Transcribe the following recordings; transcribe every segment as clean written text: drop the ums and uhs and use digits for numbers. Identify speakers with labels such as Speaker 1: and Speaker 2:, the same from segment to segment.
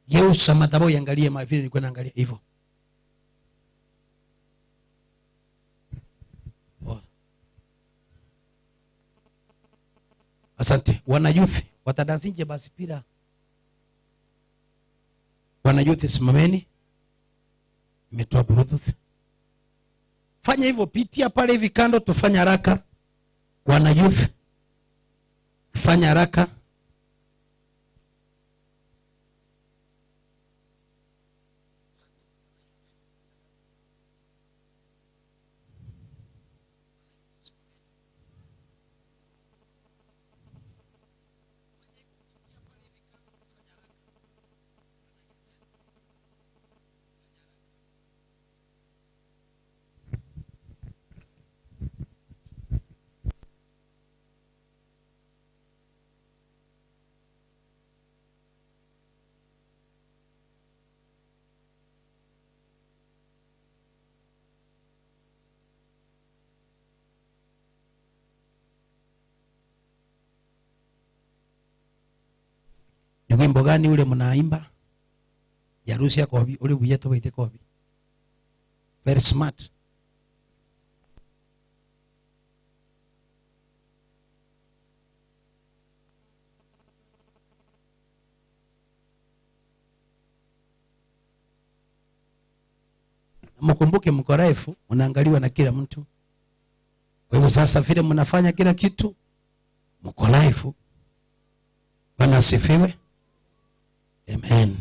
Speaker 1: Geuza madhabahu iangalie vile nilikuwa naangalia hivyo. Asante. Wana youth watadansinje basi pira. Wana youth simameni. Nimetoa Bluetooth. Fanya hivyo, pitia pale hivi kando, tufanye haraka. Wana youth fanya haraka. Ni wimbo gani ule mnaimba? Ya harusi yako ule buyeto waite kobi. Very smart. Mkumbuke mko live, mnaangaliwa na kila mtu. Kwa hivyo sasa vile mnafanya kila kitu, mko live. Bwana asifiwe. Amen.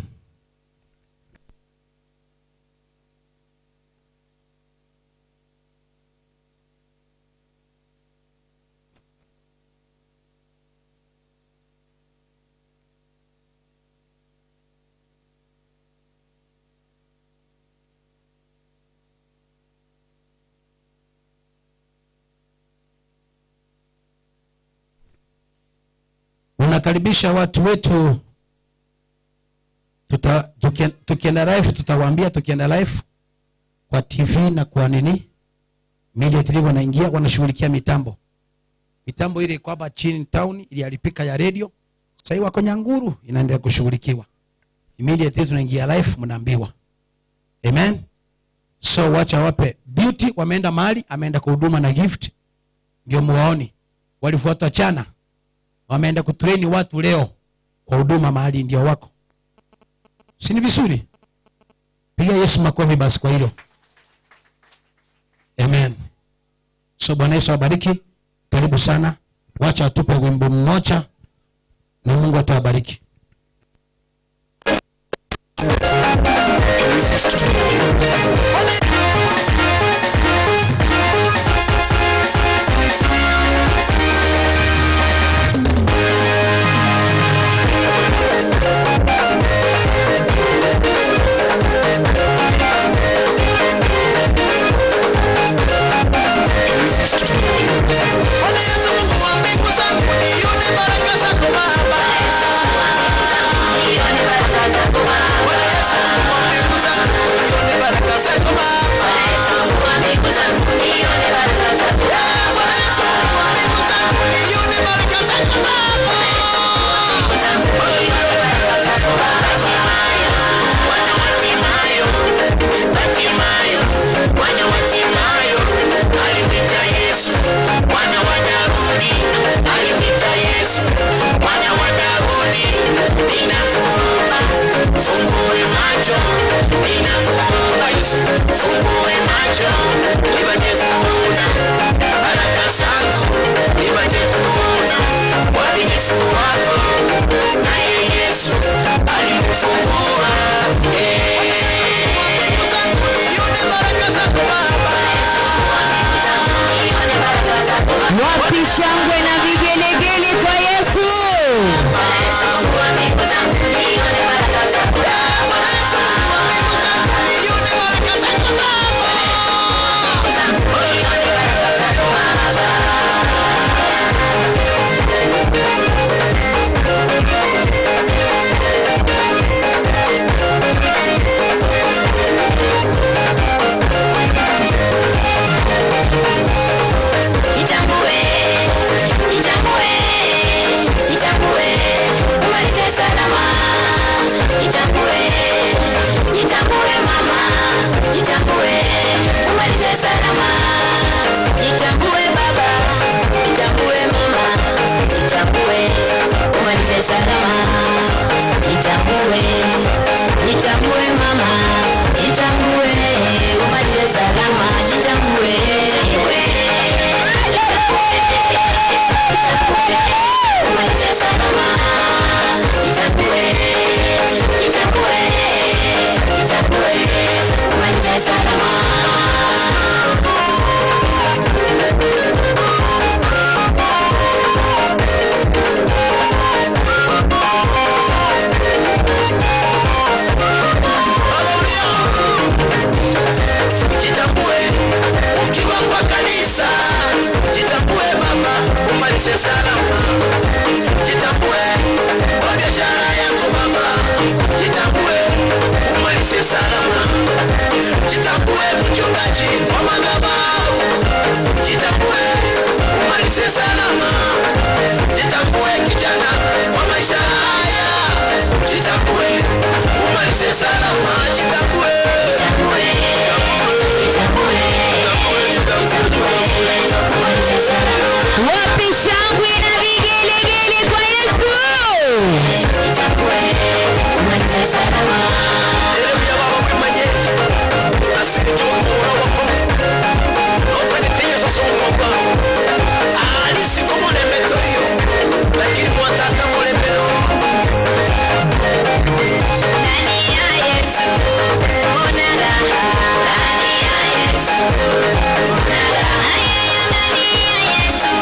Speaker 1: Unakaribisha watu wetu. Tukienda live tutawaambia, tukienda live kwa TV na kwa nini immediately wanaingia wanashughulikia mitambo ile kwa hapa chini town ili alipika ya radio. Sasa hivi wako Nyanguru inaendelea kushughulikiwa. Immediately tunaingia live mnaambiwa. Amen. So wacha wape beauty, wameenda mahali, ameenda kuhuduma na gift. Ndio muwaoni. Walifuata chana. Wameenda kutrain watu leo kwa huduma mahali, ndio wako. Si ni vizuri? Piga Yesu makofi basi kwa hilo. Amen. So Bwana Yesu awabariki. Karibu sana. Wacha atupe wimbo mmoja na Mungu atawabariki.
Speaker 2: Wapi shangwe na vigelegele kwa Yesu? Jitambue mama, jitambue, umalize salama. Jitambue baba, jitambue mama, jitambue, umalize salama. Jitambue, jitambue mama, jitambue, umalize salama. Jitambue, umalize salama. Jitambue, jitambue, jitambue, umalize salama.
Speaker 3: Umalize salama. Jitambue kwa biashara yako mama. Jitambue umalize salama. Jitambue mchungaji wa madhabahu. Jitambue umalize salama. Jitambue kijana wa maisha haya. Jitambue umalize salama. Jitambue, jitambue, jitambue, jitambue, umalize salama.
Speaker 2: Wapi shangwe na vigelegele kwa Yesu? Jitambue, umalize salama.
Speaker 3: Haleluya baba mwenye. Asili chungu wako. Nofanye tiyo soso mwamba. Alisi como le meto yo. Lakini mwatata mole melo.
Speaker 2: Ndani ya Yesu kuna raha. Ndani ya Yesu kuna raha. Ndani ya Yesu kuna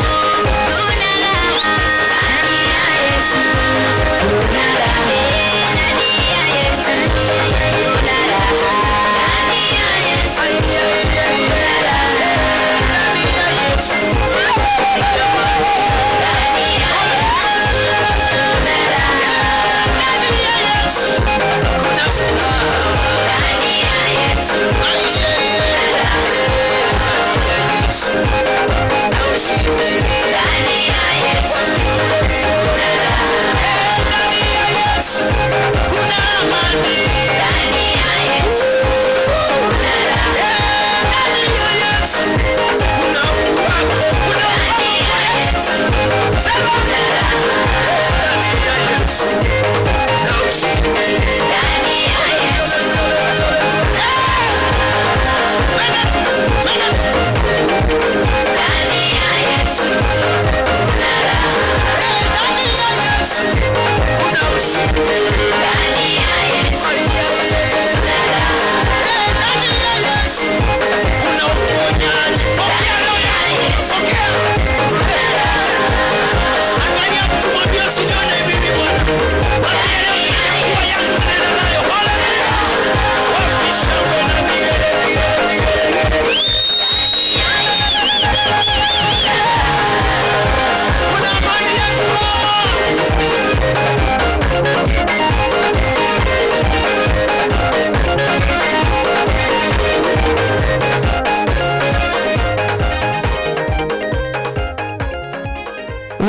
Speaker 2: raha. Ndani ya Yesu kuna raha. Ndani ya Yesu kuna raha. Ndani ya Yesu kuna raha.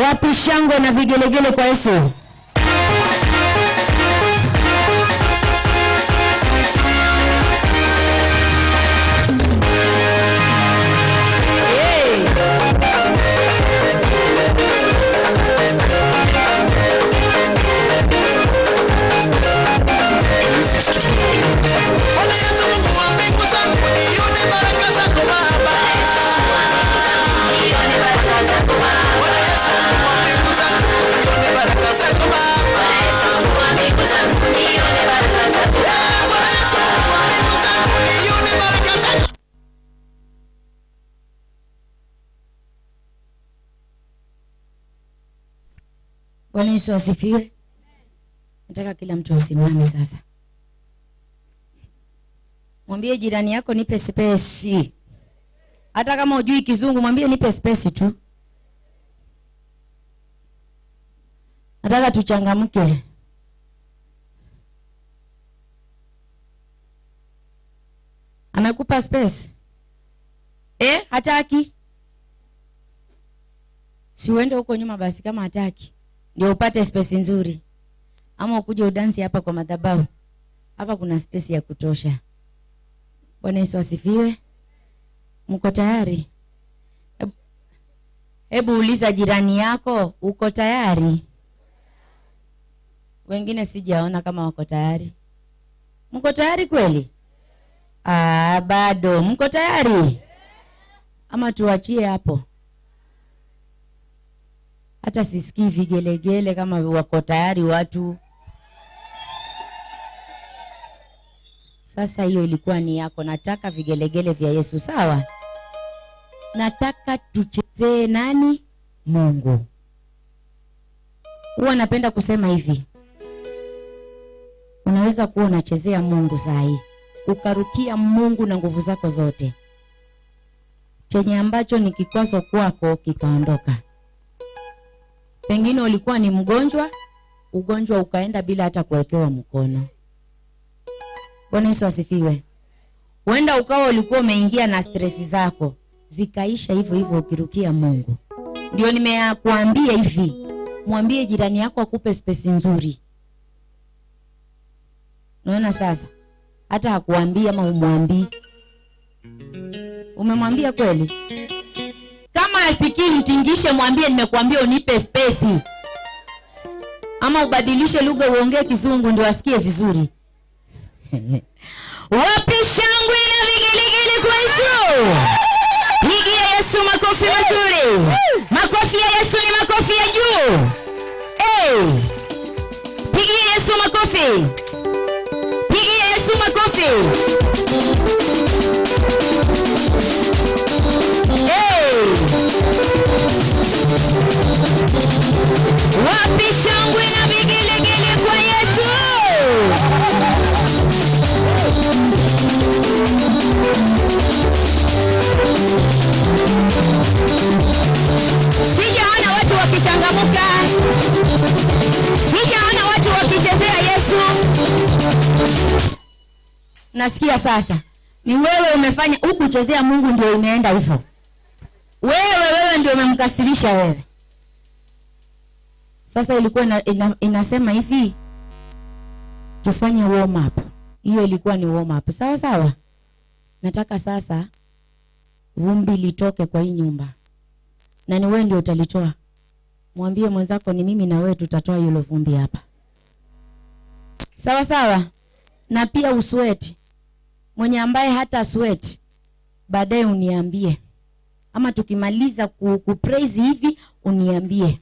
Speaker 2: Wapi shangwe na vigelegele kwa Yesu?
Speaker 3: Bwana Yesu Mungu wa mbingu zangu, nione baraka zako Baba.
Speaker 2: Nione baraka zako Baba.
Speaker 3: Bwana Yesu Mungu wa mbingu zangu, nione baraka zako Baba.
Speaker 2: Mungu wa mbingu zangu, nione baraka zako Baba.
Speaker 3: Bwana Yesu Mungu wa mbingu zangu, nione baraka zako.
Speaker 2: Bwana Yesu asifiwe. Nataka kila mtu asimame sasa. Mwambie jirani yako nipe space. Hata kama hujui kizungu mwambie nipe space tu. Nataka tuchangamke. Amekupa space? Hataki? Si uende huko nyuma basi kama hataki. Ndio upate space nzuri. Ama ukuje udansi hapa kwa madhabahu. Hapa kuna space ya kutosha. Bwana Yesu asifiwe. Mko tayari? Hebu uliza jirani yako, uko tayari? Wengine sijaona kama wako tayari. Mko tayari kweli? Bado. Mko tayari? Ama tuachie hapo? Hata sisikii vigelegele kama wako tayari watu. Sasa hiyo ilikuwa ni yako. Nataka vigelegele vya Yesu, sawa? Nataka tuchezee nani? Mungu. Huwa napenda kusema hivi. Unaweza kuwa unachezea Mungu saa hii, ukarukia Mungu na nguvu zako zote. Chenye ambacho ni kikwazo kwako kikaondoka. Pengine ulikuwa ni mgonjwa, ugonjwa ukaenda bila hata kuwekewa mkono. Bwana Yesu asifiwe. Huenda ukawa ulikuwa umeingia na stress zako, zikaisha hivyo hivyo ukirukia Mungu. Ndio nimekuambia hivi, mwambie jirani yako akupe space nzuri. Naona sasa hata hakuambia ama umwambii. Umemwambia kweli? Kama asikii mtingishe, mwambie nimekuambia unipe space. Ama ubadilishe lugha uongee Kizungu ndio asikie vizuri. Wapi shangwe na vigelegele kwa Yesu? Pigia Yesu makofi mazuri. Makofi ya Yesu ni makofi ya juu. Pigia Yesu makofi. Pigia Yesu makofi. Wapi shangwe na vigelegele kwa Yesu? Sijaona watu wakichangamuka. Sijaona watu wakichezea Yesu. Nasikia sasa ni wewe umefanya huku chezea Mungu ndio imeenda hivyo. Wewe ndio umemkasirisha wewe. Sasa ilikuwa inasema hivi, tufanye warm up. Hiyo ilikuwa ni warm up. Sawa sawa. Nataka sasa vumbi litoke kwa hii nyumba. Na ni wewe ndio utalitoa. Mwambie mwenzako ni mimi na wewe tutatoa hilo vumbi hapa. Sawa sawa. Na pia usweat. Mwenye ambaye hata sweat baadaye uniambie. Ama tukimaliza kupraise hivi uniambie.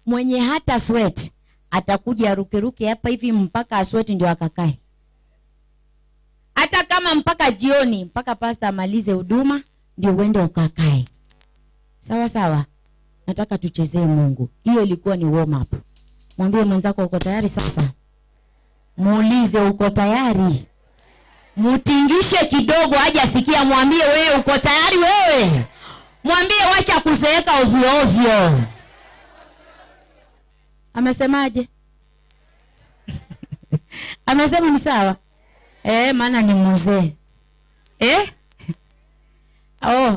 Speaker 2: Mwenye hata sweat atakuja rukeruke hapa hivi mpaka sweat ndio akakae. Hata kama mpaka jioni, mpaka pastor amalize huduma ndio uende ukakae. Sawa sawa. Nataka tuchezee Mungu. Hiyo ilikuwa ni warm up. Mwambie mwenzako uko tayari sasa. Muulize uko tayari. Mutingishe kidogo aje asikia, mwambie wewe uko tayari wewe. Mwambie wacha kuzeeka ovyo ovyo. Amesemaje? Amesema ni sawa? Maana ni mzee.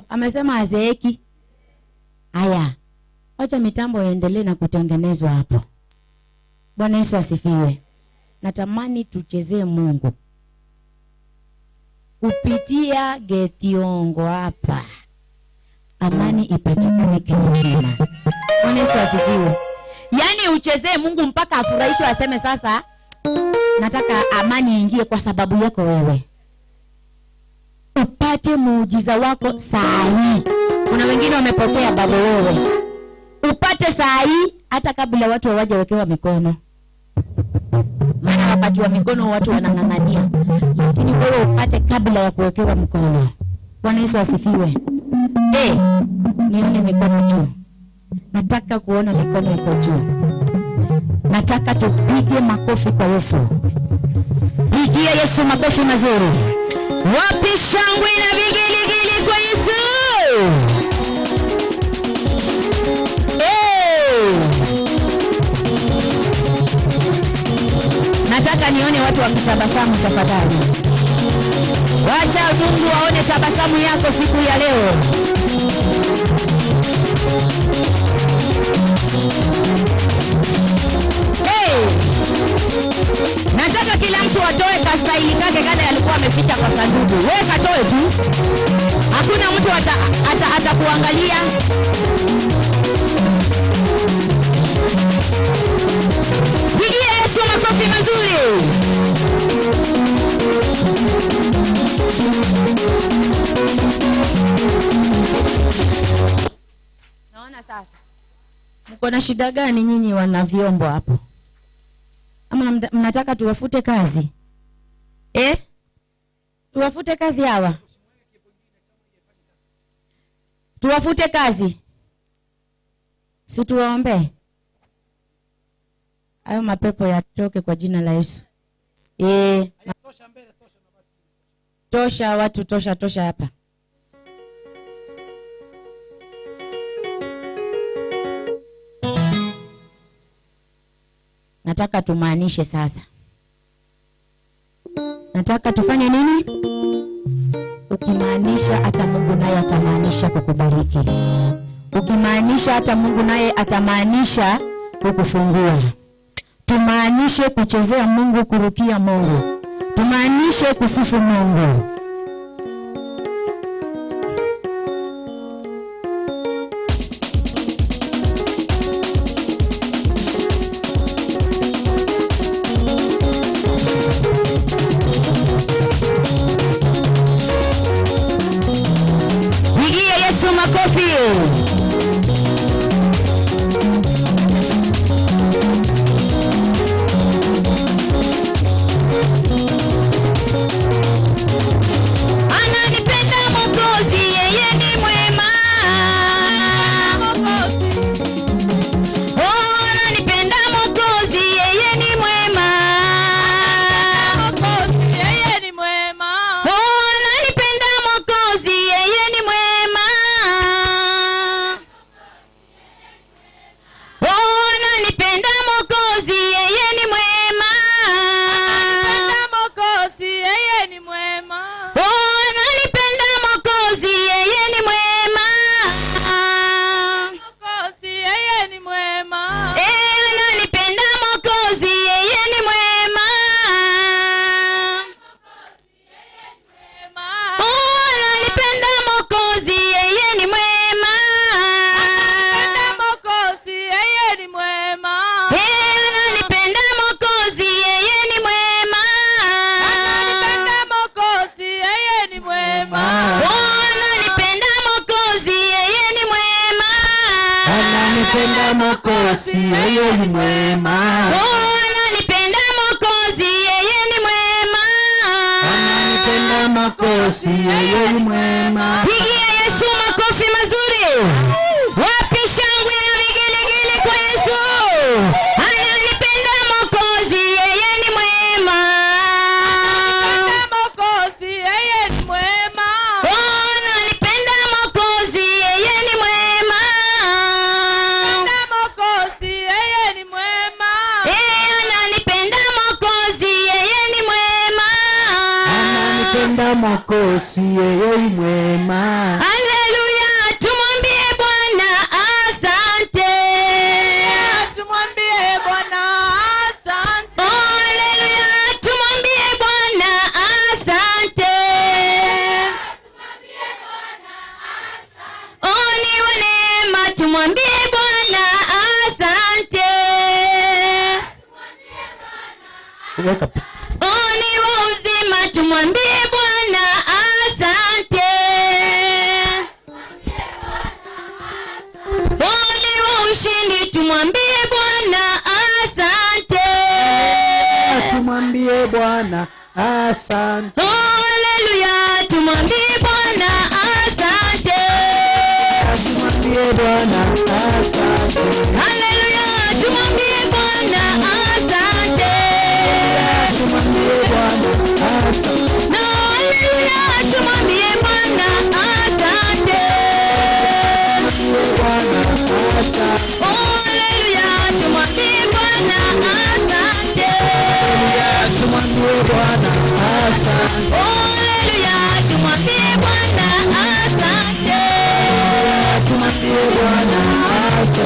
Speaker 2: Amesema azeeki. Haya. Wacha mitambo iendelee na kutengenezwa hapo. Bwana Yesu asifiwe. Natamani tuchezee Mungu. Kupitia Getiongo hapa. Amani ipatikane Kenya nzima. Bwana Yesu asifiwe. Yaani uchezee Mungu mpaka afurahishwe aseme sasa nataka amani ingie kwa sababu yako wewe. Upate muujiza wako saa hii. Kuna wengine wamepotea bado wewe. Upate saa hii hata kabla watu hawaje wekewa mikono. Maana wakati wa mikono watu wanang'ang'ania. Lakini wewe upate kabla ya kuwekewa mkono. Bwana Yesu asifiwe. Nione mikono juu. Nataka kuona mikono iko juu. Nataka tupige makofi kwa Yesu. Pigia Yesu makofi mazuri. Wapi shangwe na vigelegele kwa Yesu? Nataka nione watu wakitabasamu tafadhali. Wacha Mungu aone tabasamu yako siku ya leo. Nataka kila mtu atoe kasta atakuwa ameficha kwa sanduku. Wewe katoe tu. Hakuna mtu atakuangalia. Pigia Yesu makofi mazuri. Naona sasa. Mko na shida gani nyinyi wana vyombo hapo? Ama mnataka tuwafute kazi? Tuwafute kazi hawa? Tuwafute kazi? Si tuwaombe? Hayo mapepo yatoke kwa jina la Yesu. Tosha watu, tosha hapa. Nataka tumaanishe sasa. Nataka tufanye nini? Ukimaanisha hata Mungu naye atamaanisha kukubariki. Ukimaanisha hata Mungu naye atamaanisha kukufungua. Tumaanishe kuchezea Mungu, kurukia Mungu. Tumaanishe kusifu Mungu.
Speaker 1: Mwokozi, yeye ni mwema.
Speaker 2: Ananipenda Mwokozi, yeye ni mwema.
Speaker 1: Ananipenda Mwokozi, yeye ni mwema.
Speaker 2: Pigia Yesu makofi mazuri. Wapi shangwe na vigelegele kwa Yesu. Ananipenda Mwokozi, yeye ni mwema. Ananipenda Mwokozi, yeye ni mwema. Ananipenda Mwokozi, yeye ni mwema. Ananipenda Mwokozi, yeye ni mwema. Ananipenda Mwokozi, yeye ni mwema.
Speaker 1: Ananipenda Mwokozi, yeye ni mwema.
Speaker 2: Haleluya, tumwambie Bwana asante. Tumwambie Bwana asante. Haleluya, tumwambie Bwana asante. Tumwambie Bwana asante. Ni wa neema, tumwambie Bwana asante.
Speaker 1: Weka
Speaker 2: Ni wa uzima, tumwambie Bwana asante. Ni wa ushindi, tumwambie Bwana asante.
Speaker 1: tumwambie Bwana asante.
Speaker 2: Haleluya, tumwambie Bwana asante.
Speaker 1: Tumwambie Bwana asante.
Speaker 2: Haleluya, tumwambie Bwana asante.
Speaker 1: Tumwambie Bwana asante.
Speaker 2: Haleluya, tumwambie Bwana asante.
Speaker 1: Bwana asante.
Speaker 2: Haleluya, tumwambie Bwana asante.
Speaker 1: Tumwambie Bwana asante.
Speaker 2: Haleluya, tumwambie Bwana asante.
Speaker 1: Tumwambie Bwana asante.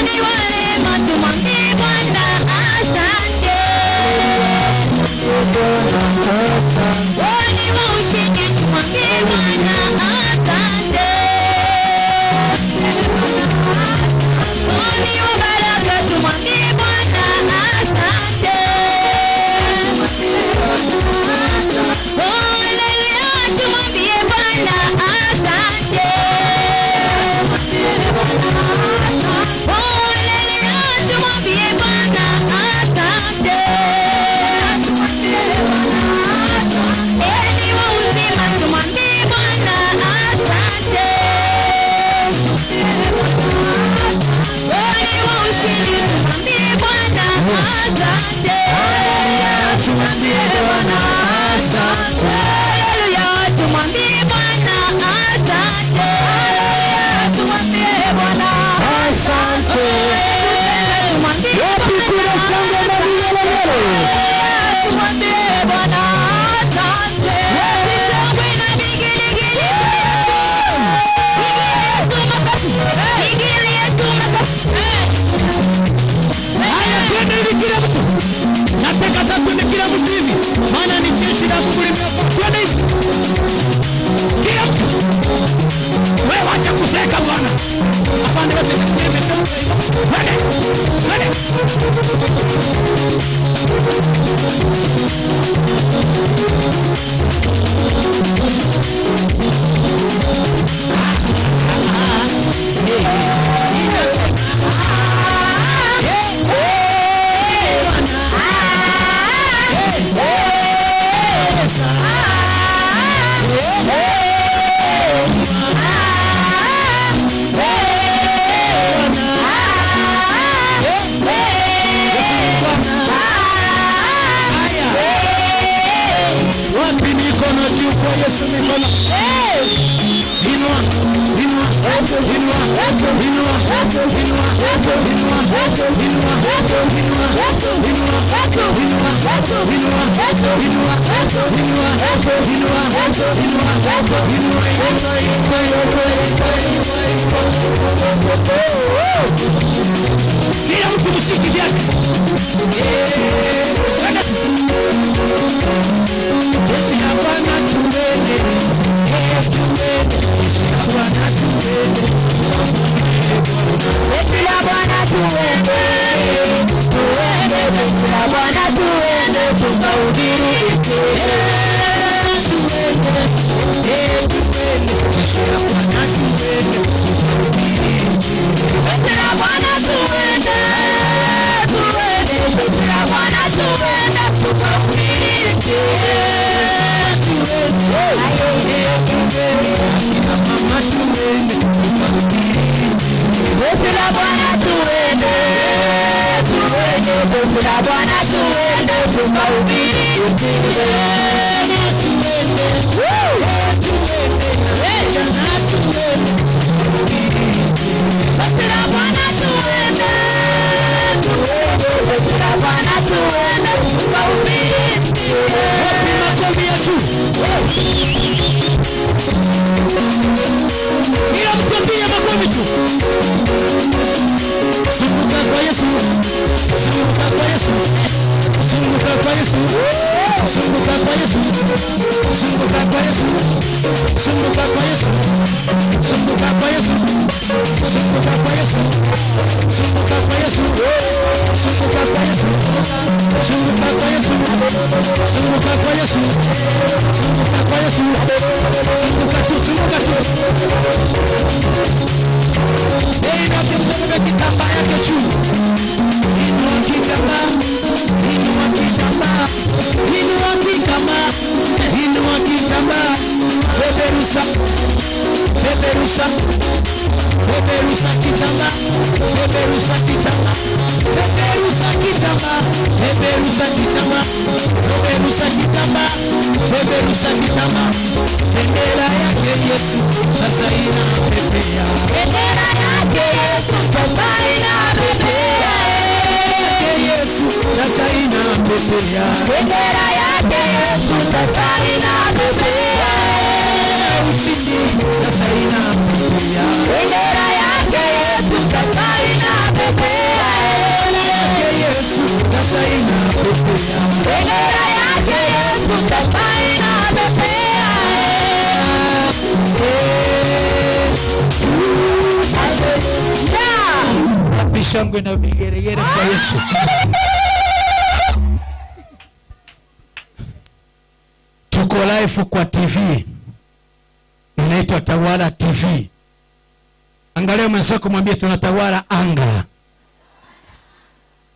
Speaker 2: Ni wa neema, tumwambie Bwana asante.
Speaker 1: Bwana asante.
Speaker 2: asante. Haleluya, tumwambie Bwana asante. Haleluya, tumwambie Bwana asante. Haleluya, tumwambie Bwana asante. Tumwambie wapi kuna shangwe na vigelegele. Tumwambie Bwana asante. Shangwe na vigelegele. Vigile Yesu makofi.
Speaker 1: Haya, twende hivi kila mtu. Nataka sasa twende kila mtu hivi. Maana ni jeshi la Mungu limeokoka. Twende hivi. Kila mtu. Wewe wacha kuseka bwana. Hapana wewe twende twende. Twende. Wapi mikono juu kwa Yesu mikono. Inua. Kila mtu muziki vyake. Yesu ya Bwana tuende. Yesu ya Bwana tuende.
Speaker 2: Yesu ya Bwana tuende. Yesu ya Bwana tuende. Tukahubiri Injili.
Speaker 1: Yesu ya Bwana tuende.
Speaker 2: Yesu ya Bwana tuende. Yesu ya Bwana tuende. Tukahubiri Injili. Yesu ya Bwana tuende. Yesu ya Bwana tuende. Tukahubiri Injili.
Speaker 1: Kila mtu apige makofi tu. Zunguka kwa Yesu. Zunguka kwa Yesu. Zunguka kwa Yesu. Zunguka kwa Yesu. Zunguka kwa Yesu. Zunguka kwa Yesu. Zunguka kwa Yesu. Zunguka kwa Yesu. Zunguka kwa Yesu. Zunguka kwa Yesu. Zunguka kwa Yesu. Zunguka kwa Yesu. Zunguka kwa Yesu. Zunguka tu, zunguka tu. Inua kitambaa yake juu. Inua kitambaa. Inua kitambaa. Inua kitambaa. Inua kitambaa. Beberusa. Beberusa. Beberusa kitambaa. Beberusa kitambaa. Beberusa kitambaa. Beberusa kitambaa. Beberusa kitambaa. Beberusa kitambaa. Bendera yake Yesu sasa inapepea.
Speaker 2: Bendera yake Yesu sasa inapepea.
Speaker 1: Yesu sasa inapepea.
Speaker 2: Bendera yake Yesu sasa inapepea.
Speaker 1: Ushindi sasa inapepea.
Speaker 2: Bendera yake Yesu sasa inapepea.
Speaker 1: Yesu sasa inapepea.
Speaker 2: Bendera yake Yesu sasa inapepea.
Speaker 1: Shangwe na vigeregere kwa Yesu. Tuko live kwa TV. Inaitwa Tawala TV. Angalia mwenzako mwambie tunatawala anga.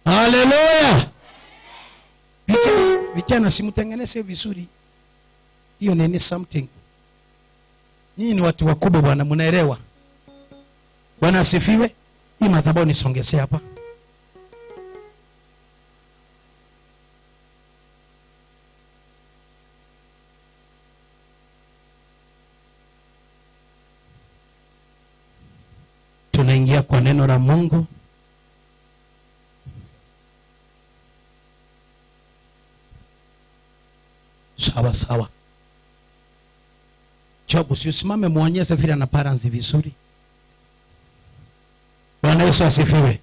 Speaker 1: Haleluya. Vijana simtengeneze vizuri. Hiyo ni something. Nyinyi ni watu wakubwa bwana, mnaelewa. Bwana asifiwe. Hii madhabahu nisongezee hapa. tunaingia kwa neno la Mungu. Sawa sawa. Job, usimame muonyeshe vile ana balance vizuri. Bwana Yesu asifiwe.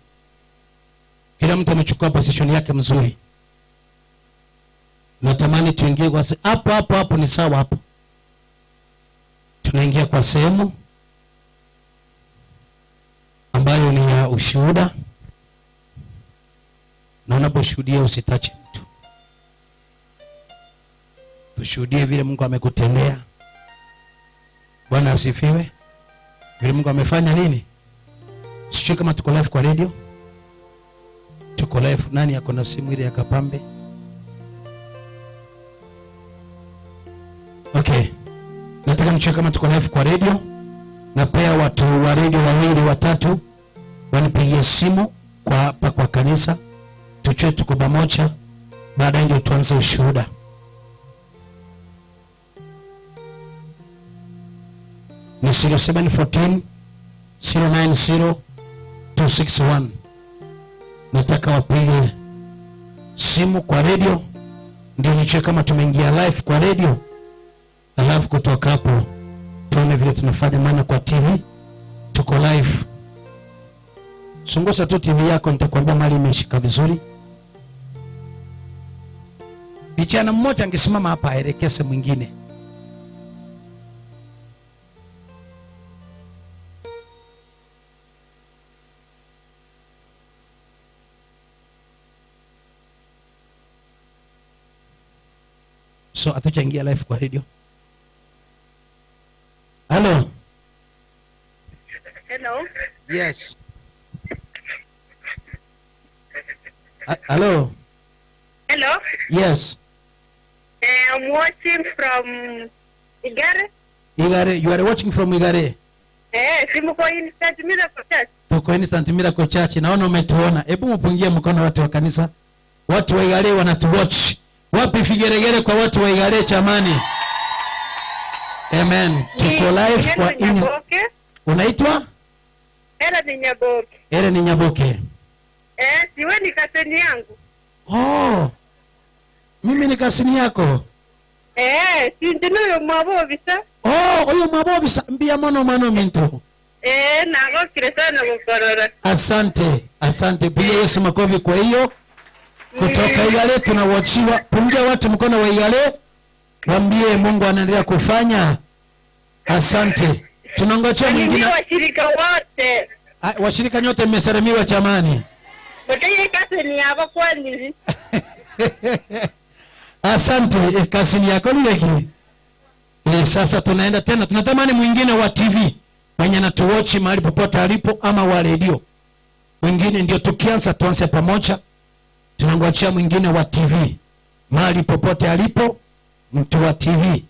Speaker 1: Kila mtu amechukua position yake mzuri. Natamani tuingie kwa hapo ni sawa hapo. Tunaingia kwa sehemu ambayo ni ya ushuhuda. Na unaposhuhudia usitache mtu. Tushuhudie vile Mungu amekutendea. Bwana asifiwe. Vile Mungu amefanya nini? Sio kama tuko live kwa radio. Tuko live, nani yako na simu ile ya kapambe? Okay. Nataka nicheke kama tuko live kwa radio. Na pia watu wa radio wawili watatu wanipigie simu kwa kanisa. Tuchwe tuko pamoja. Baadaye ndio tuanze ushuhuda. Ni 0714 090 261. Nataka wapige simu kwa radio ndio nicheke kama tumeingia live kwa radio. Alafu kutoka hapo tuone vile tunafanya, maana kwa TV tuko live. Sungusa tu TV yako, nitakwambia mali imeshika vizuri. Kijana mmoja angesimama hapa aelekeze mwingine. So atuchangia live kwa radio. Hello.
Speaker 4: Hello.
Speaker 1: Yes. Hello.
Speaker 4: Hello.
Speaker 1: Yes.
Speaker 4: I'm watching from Igare.
Speaker 1: Igare, you are watching from Igare.
Speaker 4: Simuko Instant Miracle Church.
Speaker 1: Tuko Instant Miracle Church. Naona umetuona. Hebu mpungie mkono watu wa kanisa. Watu wa Igare wanatuwatch. Wapi figeregere kwa watu wa Igare chamani? Amen. Tuko live kwa Unaitwa? Ere ni Nyaboke.
Speaker 4: Siwe ni kaseni yangu.
Speaker 1: Oh. Mimi ni kaseni yako.
Speaker 4: Sindino yo mwabobisa.
Speaker 1: Oh, oyo mwabobisa mbia mano minto.
Speaker 4: Nago kiresana kukorora.
Speaker 1: Asante. Pia Yesu makofi kwa hiyo. Kutoka Igale tunawachiwa. Pungia watu mkono wa Igale. Waambie Mungu anaendelea kufanya. Asante. Tunangojea mwingine.
Speaker 4: Washirika wote.
Speaker 1: Washirika nyote mmesalimiwa chamani.
Speaker 4: Bote kaseni yako kwani.
Speaker 1: Asante, kasini yako leki. Sasa tunaenda tena. Tunatamani mwingine wa TV mwenye anatuwatch mahali popote alipo ama wa radio. Mwingine ndio tukianza tuanze pamoja. Tunangojea mwingine wa TV mahali popote alipo, mtu wa TV.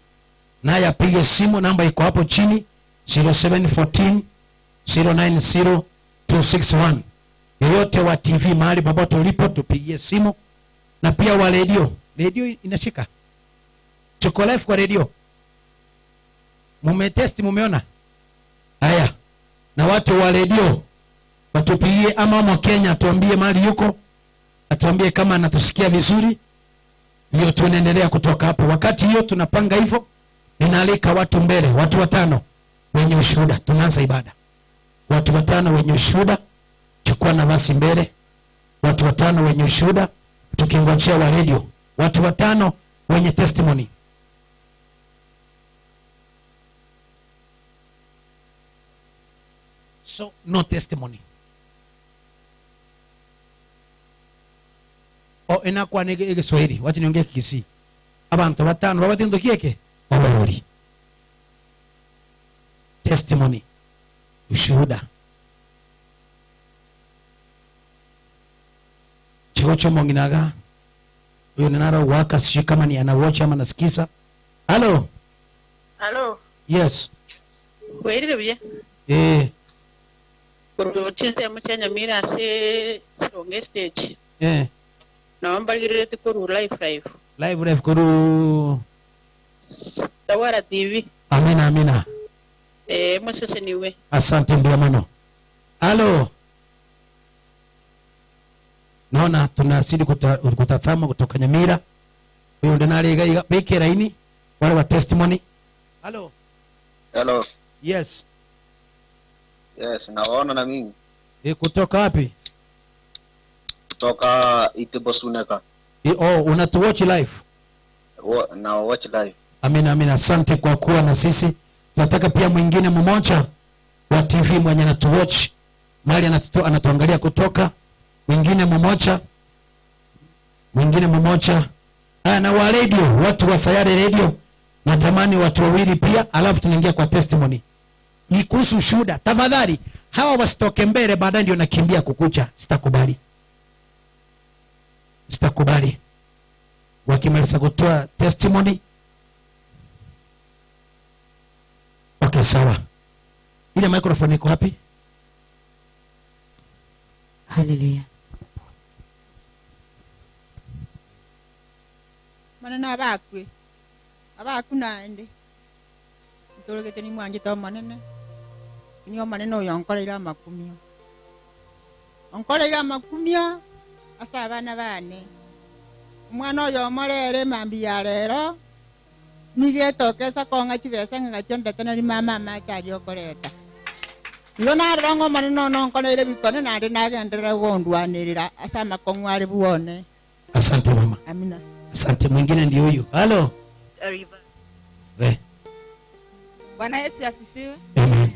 Speaker 1: Naye apige simu, namba iko hapo chini 0714 090 261. Yeyote wa TV mahali popote ulipo tupigie simu, na pia wa radio. Radio inashika. Tuko live kwa radio. Mumetest, mumeona? Haya. Na watu wa radio watupigie, ama Kenya tuambie mahali yuko. Atuambie kama anatusikia vizuri. Ndio tunaendelea kutoka hapo. Wakati hiyo tunapanga hivyo, ninaalika watu mbele, watu 5 wenye ushuhuda. Tunaanza ibada. Watu 5 wenye ushuhuda, chukua nafasi mbele. Watu 5 wenye ushuhuda, tukingojea wa radio. Watu 5 wenye testimony. So no testimony. Inakuwa ni Kiswahili. Wacha niongee Kisii. Abantu 5 babatindo kieke obarori. Testimony. Ushuhuda. Chigocho monginaga. Huyo nara waka sio kama ni anawatch ama nasikiza. Hello. Yes.
Speaker 4: Kweli bye. Kurutinze muchanya mira se songe stage. Naomba girete kuru live.
Speaker 1: Live kuru
Speaker 4: Tawara TV.
Speaker 1: Amina.
Speaker 4: Mosese niwe.
Speaker 1: Asante ndio mano. Halo. Naona tunazidi kutazama kutoka Nyamira. Huyo ndo naliga peke laini wale wa testimony. Halo.
Speaker 5: Hello.
Speaker 1: Yes.
Speaker 5: Yes, naona na mimi.
Speaker 1: Kutoka wapi?
Speaker 5: Kutoka Itibosuneka.
Speaker 1: Unatu watch live?
Speaker 5: Na watch live.
Speaker 1: Amina, asante kwa kuwa na sisi. Tunataka pia mwingine mmoja wa TV mwenye anatu watch mali anatuangalia kutoka mwingine mmoja na wa radio, watu wa Sayare radio. Natamani watu wawili pia, alafu tunaingia kwa testimony. Ni kuhusu shuhuda. Tafadhali hawa wasitoke mbele baadaye ndio nakimbia kukucha. Sitakubali. Wakimaliza kutoa testimony. Okay, sawa. Ile microphone iko wapi?
Speaker 2: Hallelujah.
Speaker 6: Manana abaku nande ntolekete ni mwanje to manene niyo manene oyo onkoleira makumia asa abana bane umwana oyo omorere mambi ya rero nigetokesa konga chibesa ngachondete nari mama machari okoreta iyo narongo manene no onkoleire bikone nande nagenderera gondwanirira asa makongwari buone.
Speaker 1: Asante mama.
Speaker 6: Amina.
Speaker 1: Asante. Mwingine ndio huyo. Halo.
Speaker 7: Bwana Yesu asifiwe.
Speaker 1: Amen.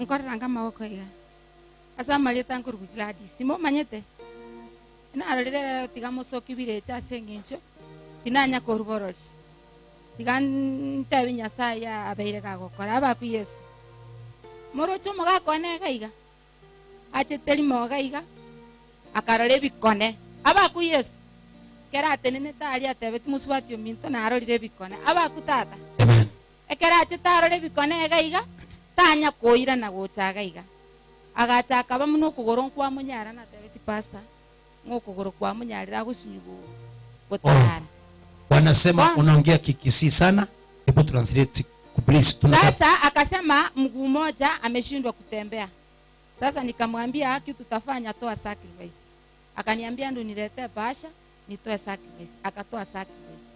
Speaker 7: Nkorera ngama wako iga. Asa maleta nkuru Gladys. Simo manyete. Ina arorere tigamo soki bire cha sengincho. Tinanya koruboroji. Tigan tebinya saya abeire gagokora abaku Yesu. Morocho moga kone gaiga. Acheteri moga iga. Akarore bikone. Abaku Yesu. Kera tenene tari atebeti muswatio minto na arorire bikone. Abaku tata.
Speaker 1: Amen.
Speaker 7: Ekera chetarore bikone gaiga. Tanya koira na gocha gaiga. Agachaka bamuno kugoro kwa munyara na tebeti pastor. Ngokugoro kwa munyarira gusinyugo. Gotara.
Speaker 1: Wanasema unaongea kikisi sana. Hebu translate please.
Speaker 7: Sasa akasema mguu mmoja ameshindwa kutembea. Sasa nikamwambia kitu tutafanya, toa sacrifice. Akaniambia ndo niletee basha nitoe sacrifice. Akatoa sacrifice.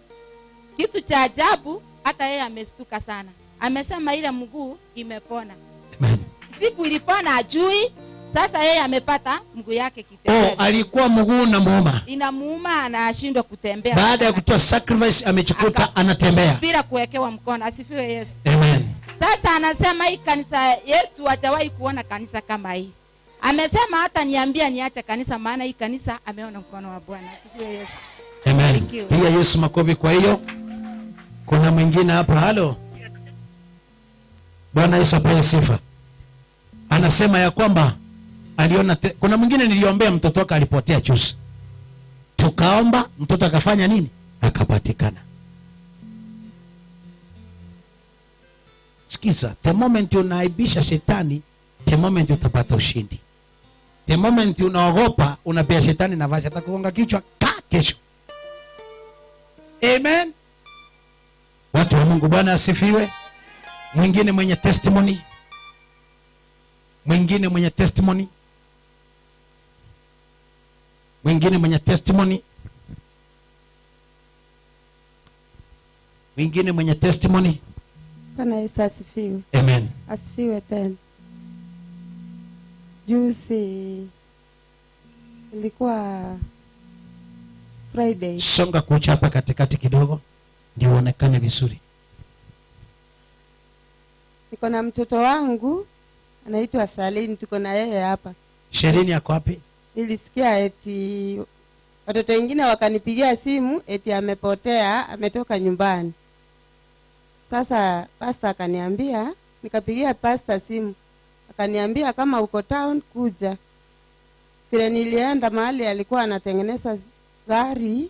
Speaker 7: Kitu cha ajabu hata yeye amestuka sana. Amesema ile mguu imepona.
Speaker 1: Amen.
Speaker 7: Siku ilipona ajui. Sasa yeye amepata mguu yake kitembea.
Speaker 1: Alikuwa mguu na muuma.
Speaker 7: Inamuuma anashindwa kutembea.
Speaker 1: Baada ya kutoa sacrifice amechikuta anatembea.
Speaker 7: Bila kuwekewa mkono. Asifiwe Yesu.
Speaker 1: Amen.
Speaker 7: Sasa anasema hii kanisa yetu hajawahi kuona kanisa kama hii. Amesema hata niambia niache kanisa maana hii kanisa ameona mkono wa Bwana. Asifiwe Yesu.
Speaker 1: Amen. Pia Yesu makofi. Kwa hiyo kuna mwingine hapa. Halo. Bwana Yesu apewe sifa. Anasema ya kwamba aliona kuna mwingine niliombea mtoto wake alipotea chusi. Tukaomba mtoto akafanya nini? Akapatikana. Sikiza, the moment unaibisha shetani, the moment utapata ushindi. The moment unaogopa, unapea shetani nafasi atakugonga kichwa kesho. Amen. Watu wa Mungu, Bwana asifiwe. Mwingine mwenye testimony. Mwingine mwenye testimony. Mwingine mwenye testimony. Mwingine mwenye testimony.
Speaker 8: Bwana Yesu asifiwe.
Speaker 1: Amen.
Speaker 8: Asifiwe tena. Juzi ilikuwa Friday.
Speaker 1: Songa kucha hapa katikati kidogo ndio uonekane vizuri.
Speaker 8: Niko na mtoto wangu anaitwa Salini, tuko na yeye hapa.
Speaker 1: Sherini yako wapi?
Speaker 8: Nilisikia eti watoto wengine wakanipigia simu eti amepotea, ametoka nyumbani. Sasa pastor akaniambia, nikapigia pastor simu. Akaniambia kama uko town kuja. Vile nilienda mahali alikuwa anatengeneza gari,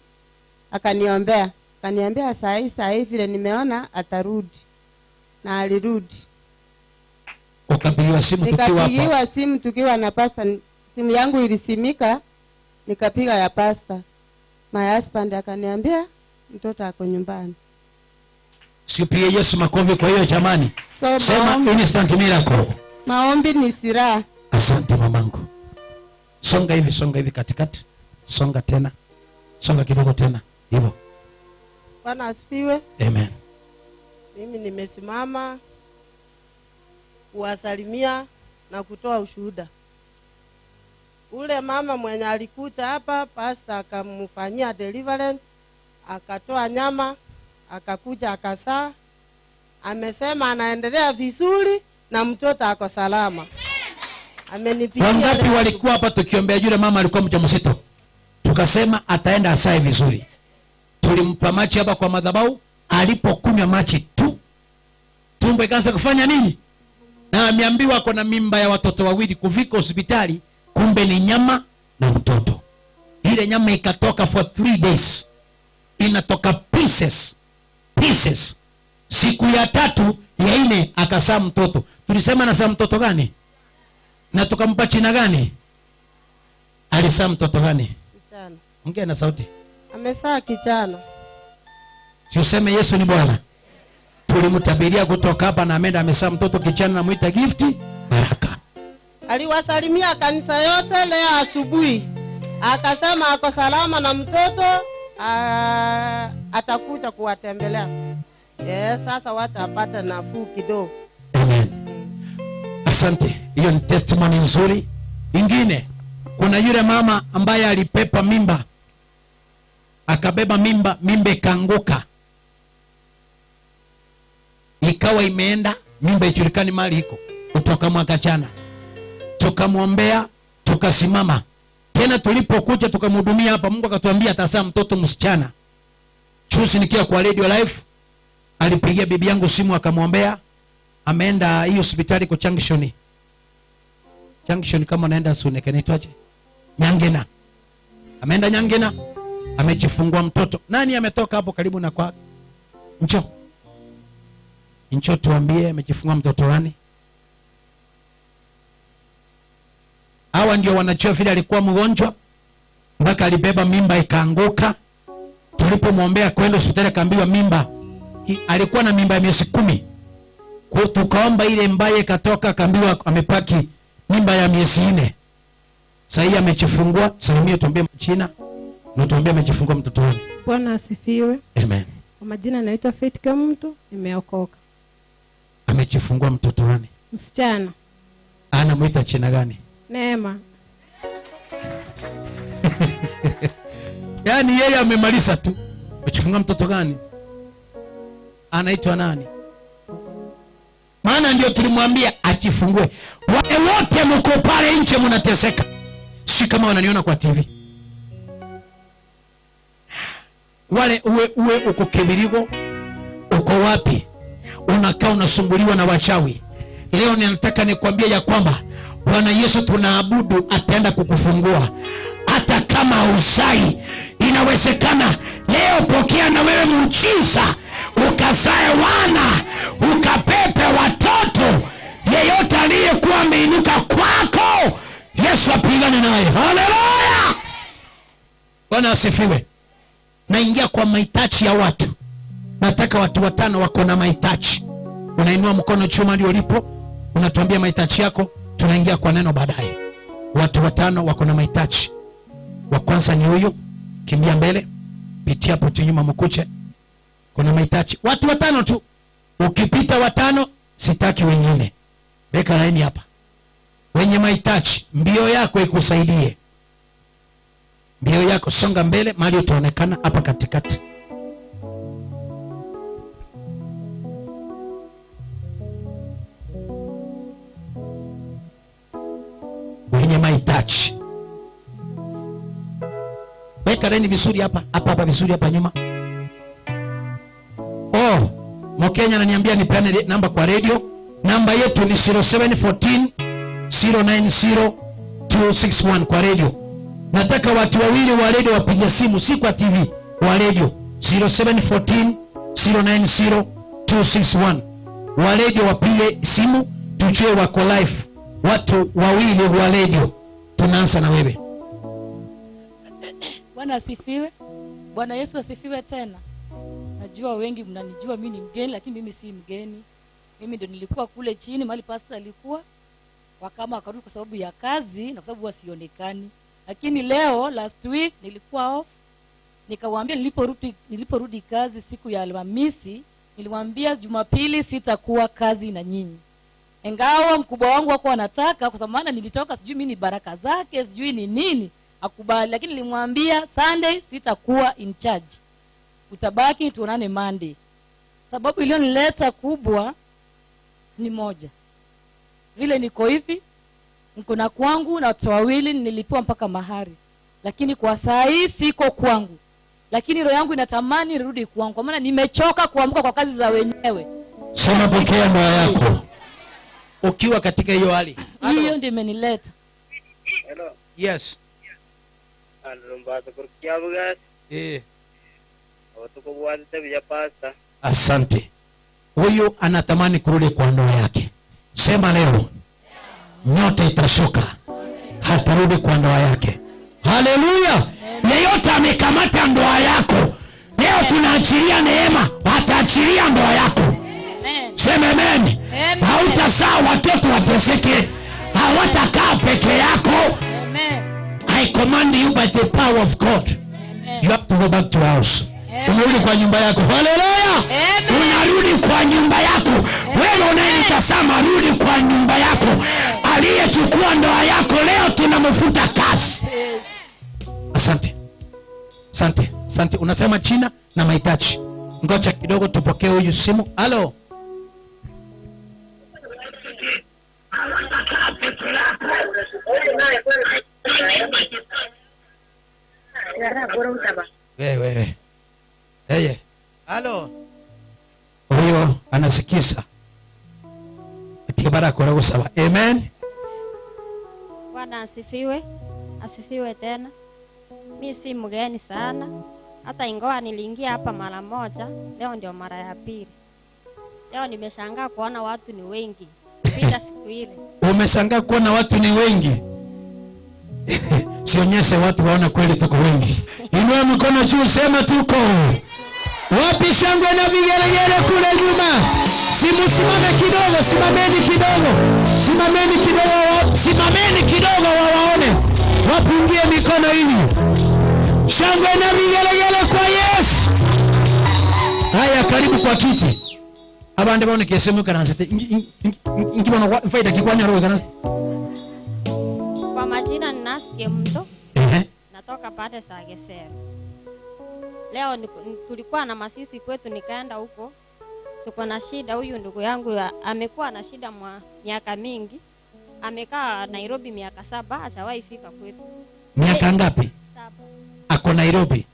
Speaker 8: akaniombea. Akaniambia saa hii vile nimeona atarudi. Na alirudi.
Speaker 1: Ukapigiwa simu tukiwa hapa?
Speaker 8: Nikapigiwa simu tukiwa na pastor. Simu yangu ilisimika, nikapiga ya pastor. My husband akaniambia mtoto ako nyumbani.
Speaker 1: Sipige Yesu makofi. Kwa hiyo jamani, sema instant miracle.
Speaker 8: Maombi ni silaha.
Speaker 1: Asante mamangu. Songa hivi katikati. Songa tena. Songa kidogo tena. Hivyo.
Speaker 8: Bwana asifiwe.
Speaker 1: Amen.
Speaker 8: Mimi nimesimama kuwasalimia na kutoa ushuhuda. Ule mama mwenye alikuja hapa, pastor akamfanyia deliverance, akatoa nyama, akakuja akasaa. Amesema anaendelea vizuri na mtoto ako salama. Amenipigia.
Speaker 1: Wangapi walikuwa hapa tukiombea yule mama alikuwa mjamzito? Tukasema ataenda asae vizuri. Tulimpa maji hapa kwa madhabahu, alipokunywa maji tu tumbo ikaanza kufanya nini? Na ameambiwa ako na mimba ya watoto wawili, kufika hospitali kumbe ni nyama na mtoto. Ile nyama ikatoka for 3 days. Inatoka pieces. Siku ya 3 ya 4 akasaa mtoto. Tulisema anasaa mtoto gani? Na tukampa jina gani? Alisaa mtoto gani?
Speaker 8: Kijana.
Speaker 1: Ongea na sauti.
Speaker 8: Amesaa kijana.
Speaker 1: Si useme Yesu ni Bwana. Tulimtabiria kutoka hapa na ameenda amesaa mtoto kijana na muita Gifti Baraka.
Speaker 8: Aliwasalimia kanisa yote leo asubuhi. Akasema ako salama na mtoto atakuja kuwatembelea. Sasa wacha apate nafuu kidogo.
Speaker 1: Amen. Asante. Hiyo ni testimony nzuri. Ingine, kuna yule mama ambaye alipepa mimba. Akabeba mimba ikaanguka. Ikawa imeenda, mimba ijulikani mali iko. Kutoka mwaka jana. Tukamwombea, tukasimama. Tena tulipokuja tukamhudumia hapa, Mungu akatuambia atasaa mtoto msichana. Chusi nikiwa kwa Radio Life, alipigia bibi yangu simu akamwombea. Ameenda hiyo hospitali kwa Junction. Junction kama naenda Suneke naitwaje? Nyangena. Ameenda Nyangena, amejifungua mtoto. Nani ametoka hapo karibu na kwa? Njoo tuambie amejifungua mtoto gani? Hawa ndio wanajua vile alikuwa mgonjwa mpaka alibeba mimba ikaanguka. Tulipomwombea kwenda hospitali akaambiwa mimba alikuwa na mimba ya miezi 10. Kwa tukaomba ile mbaye katoka akaambiwa amepaki mimba ya miezi 4. Sasa hii amejifungua. Salimia tuambie majina na tuambie amejifungua mtoto gani.
Speaker 9: Bwana asifiwe.
Speaker 1: Amen.
Speaker 9: Kwa majina naitwa Faith Kamuntu, nimeokoka.
Speaker 1: Amejifungua mtoto gani?
Speaker 9: Msichana.
Speaker 1: Anamuita jina gani?
Speaker 9: Neema.
Speaker 1: Yaani yeye amemaliza tu. Amejifungua mtoto gani? Anaitwa nani? Maana ndio tulimwambia ajifungue. Wale wote mko pale nje mnateseka. Si kama wananiona kwa TV. Wale uwe uko Kibirigo, uko wapi? Unakaa unasumbuliwa na wachawi. Leo ninataka nikwambie ya kwamba Bwana Yesu tunaabudu ataenda kukufungua. Hata kama usai, inawezekana leo pokea na wewe muujiza, ukazae wana, ukapepe watoto. Yeyote aliyekuwa ameinuka kwako, Yesu apigane naye. Haleluya! Bwana asifiwe. Naingia kwa mahitaji ya watu. Nataka watu 5 wako na mahitaji. Unainua mkono chuma ndio ulipo, unatuambia mahitaji yako, tunaingia kwa neno baadaye. Watu 5 wako na mahitaji. Wa kwanza ni huyu, kimbia mbele, pitia hapo nyuma mkuche. Kuna mahitaji. Watu 5 tu. Ukipita 5, sitaki wengine. Weka laini hapa. Wenye mahitaji, mbio yako ikusaidie. Mbio yako songa mbele, mahali utaonekana hapa katikati. Wenye mahitaji. Weka laini vizuri hapa, hapa vizuri hapa nyuma. Mkenya ananiambia nipeane namba kwa radio. Namba yetu ni 0714 090 261 kwa radio. Nataka watu wawili wa radio wapige simu, si kwa TV, wa radio. 0714 090 261. Wa radio wapige simu, tujue wako live. Watu wawili wa radio. Tunaanza na wewe.
Speaker 10: Bwana asifiwe. Bwana Yesu asifiwe tena. Najua wengi mnanijua mimi ni mgeni, lakini mimi si mgeni. Mimi ndio nilikuwa kule chini mahali pastor alikuwa. wakama wakarudi kwa sababu ya kazi na kwa sababu wasionekani. Lakini leo last week nilikuwa off, nikawaambia niliporudi kazi siku ya Alhamisi, niliwaambia Jumapili sitakuwa kazi na nyinyi. Ingawa mkubwa wangu wako anataka, kwa sababu nilitoka sijui mimi ni baraka zake sijui ni nini, akubali, lakini nilimwambia Sunday sitakuwa in charge. Utabaki tuonane Monday. Sababu iliyonileta kubwa ni moja. Vile niko hivi, niko na kwangu na watu wawili nilipewa mpaka mahari. Lakini kwa saa hii siko kwangu. Lakini roho yangu inatamani nirudi kwangu. Kwa maana nimechoka kuamka kwa kazi za wenyewe.
Speaker 1: Sema pokea ndoa yako. Ukiwa katika hiyo hali.
Speaker 10: Hiyo ndio imenileta.
Speaker 11: Hello.
Speaker 1: Yes.
Speaker 11: Alombaza kurukia bugas. Watuko bwate vya pasta.
Speaker 1: Asante. Huyu anatamani kurudi kwa ndoa yake. Sema leo. Nyota itashuka. Hatarudi kwa ndoa yake. Haleluya. Yeyote amekamata ndoa yako, leo tunaachilia neema, ataachilia ndoa yako. Sema amen. Hautazaa watoto wateseke, hawatakaa peke yako. I command you by the power of God. You have to go back to house. Unarudi kwa nyumba yako. Haleluya. Unarudi kwa nyumba yako. Wewe unayenitazama, rudi kwa nyumba yako. Aliyechukua ndoa yako leo tunamfuta kazi. Asante. Asante. Asante. Unasema China na mahitaji. Ngoja kidogo tupokee huyu simu. Halo. Wewe. Yeye. Halo. Huyo anasikiza. Atibara kwa sawa. Amen.
Speaker 12: Bwana asifiwe. Asifiwe tena. Mimi si mgeni sana. Hata ingawa niliingia hapa mara moja, leo ndio mara ya pili. Leo nimeshangaa kuona watu ni wengi. Bila siku ile.
Speaker 1: Umeshangaa kuona watu ni wengi? Sionyeshe watu waona kweli tuko wengi. Inua mikono juu, sema tuko. Wapi shangwe na vigelegele kule nyuma? Simame kidogo, simameni kidogo. Simameni kidogo, simameni kidogo waone. Wapungie mikono hivi. Shangwe na vigelegele kwa Yesu. Haya, karibu kwa kiti. Abande baone kesemu kana sete. Ingibona faida kikwanya roho kana.
Speaker 12: Kwa majina ni Nasikie Mto. Natoka pale Sagesera. Leo tulikuwa na masisi kwetu, nikaenda huko. Tuko na shida, huyu ndugu yangu amekuwa na shida miaka mingi. Amekaa Nairobi miaka 7, hajawahi fika kwetu.
Speaker 1: Miaka ngapi?
Speaker 12: 7.
Speaker 1: Ako Nairobi.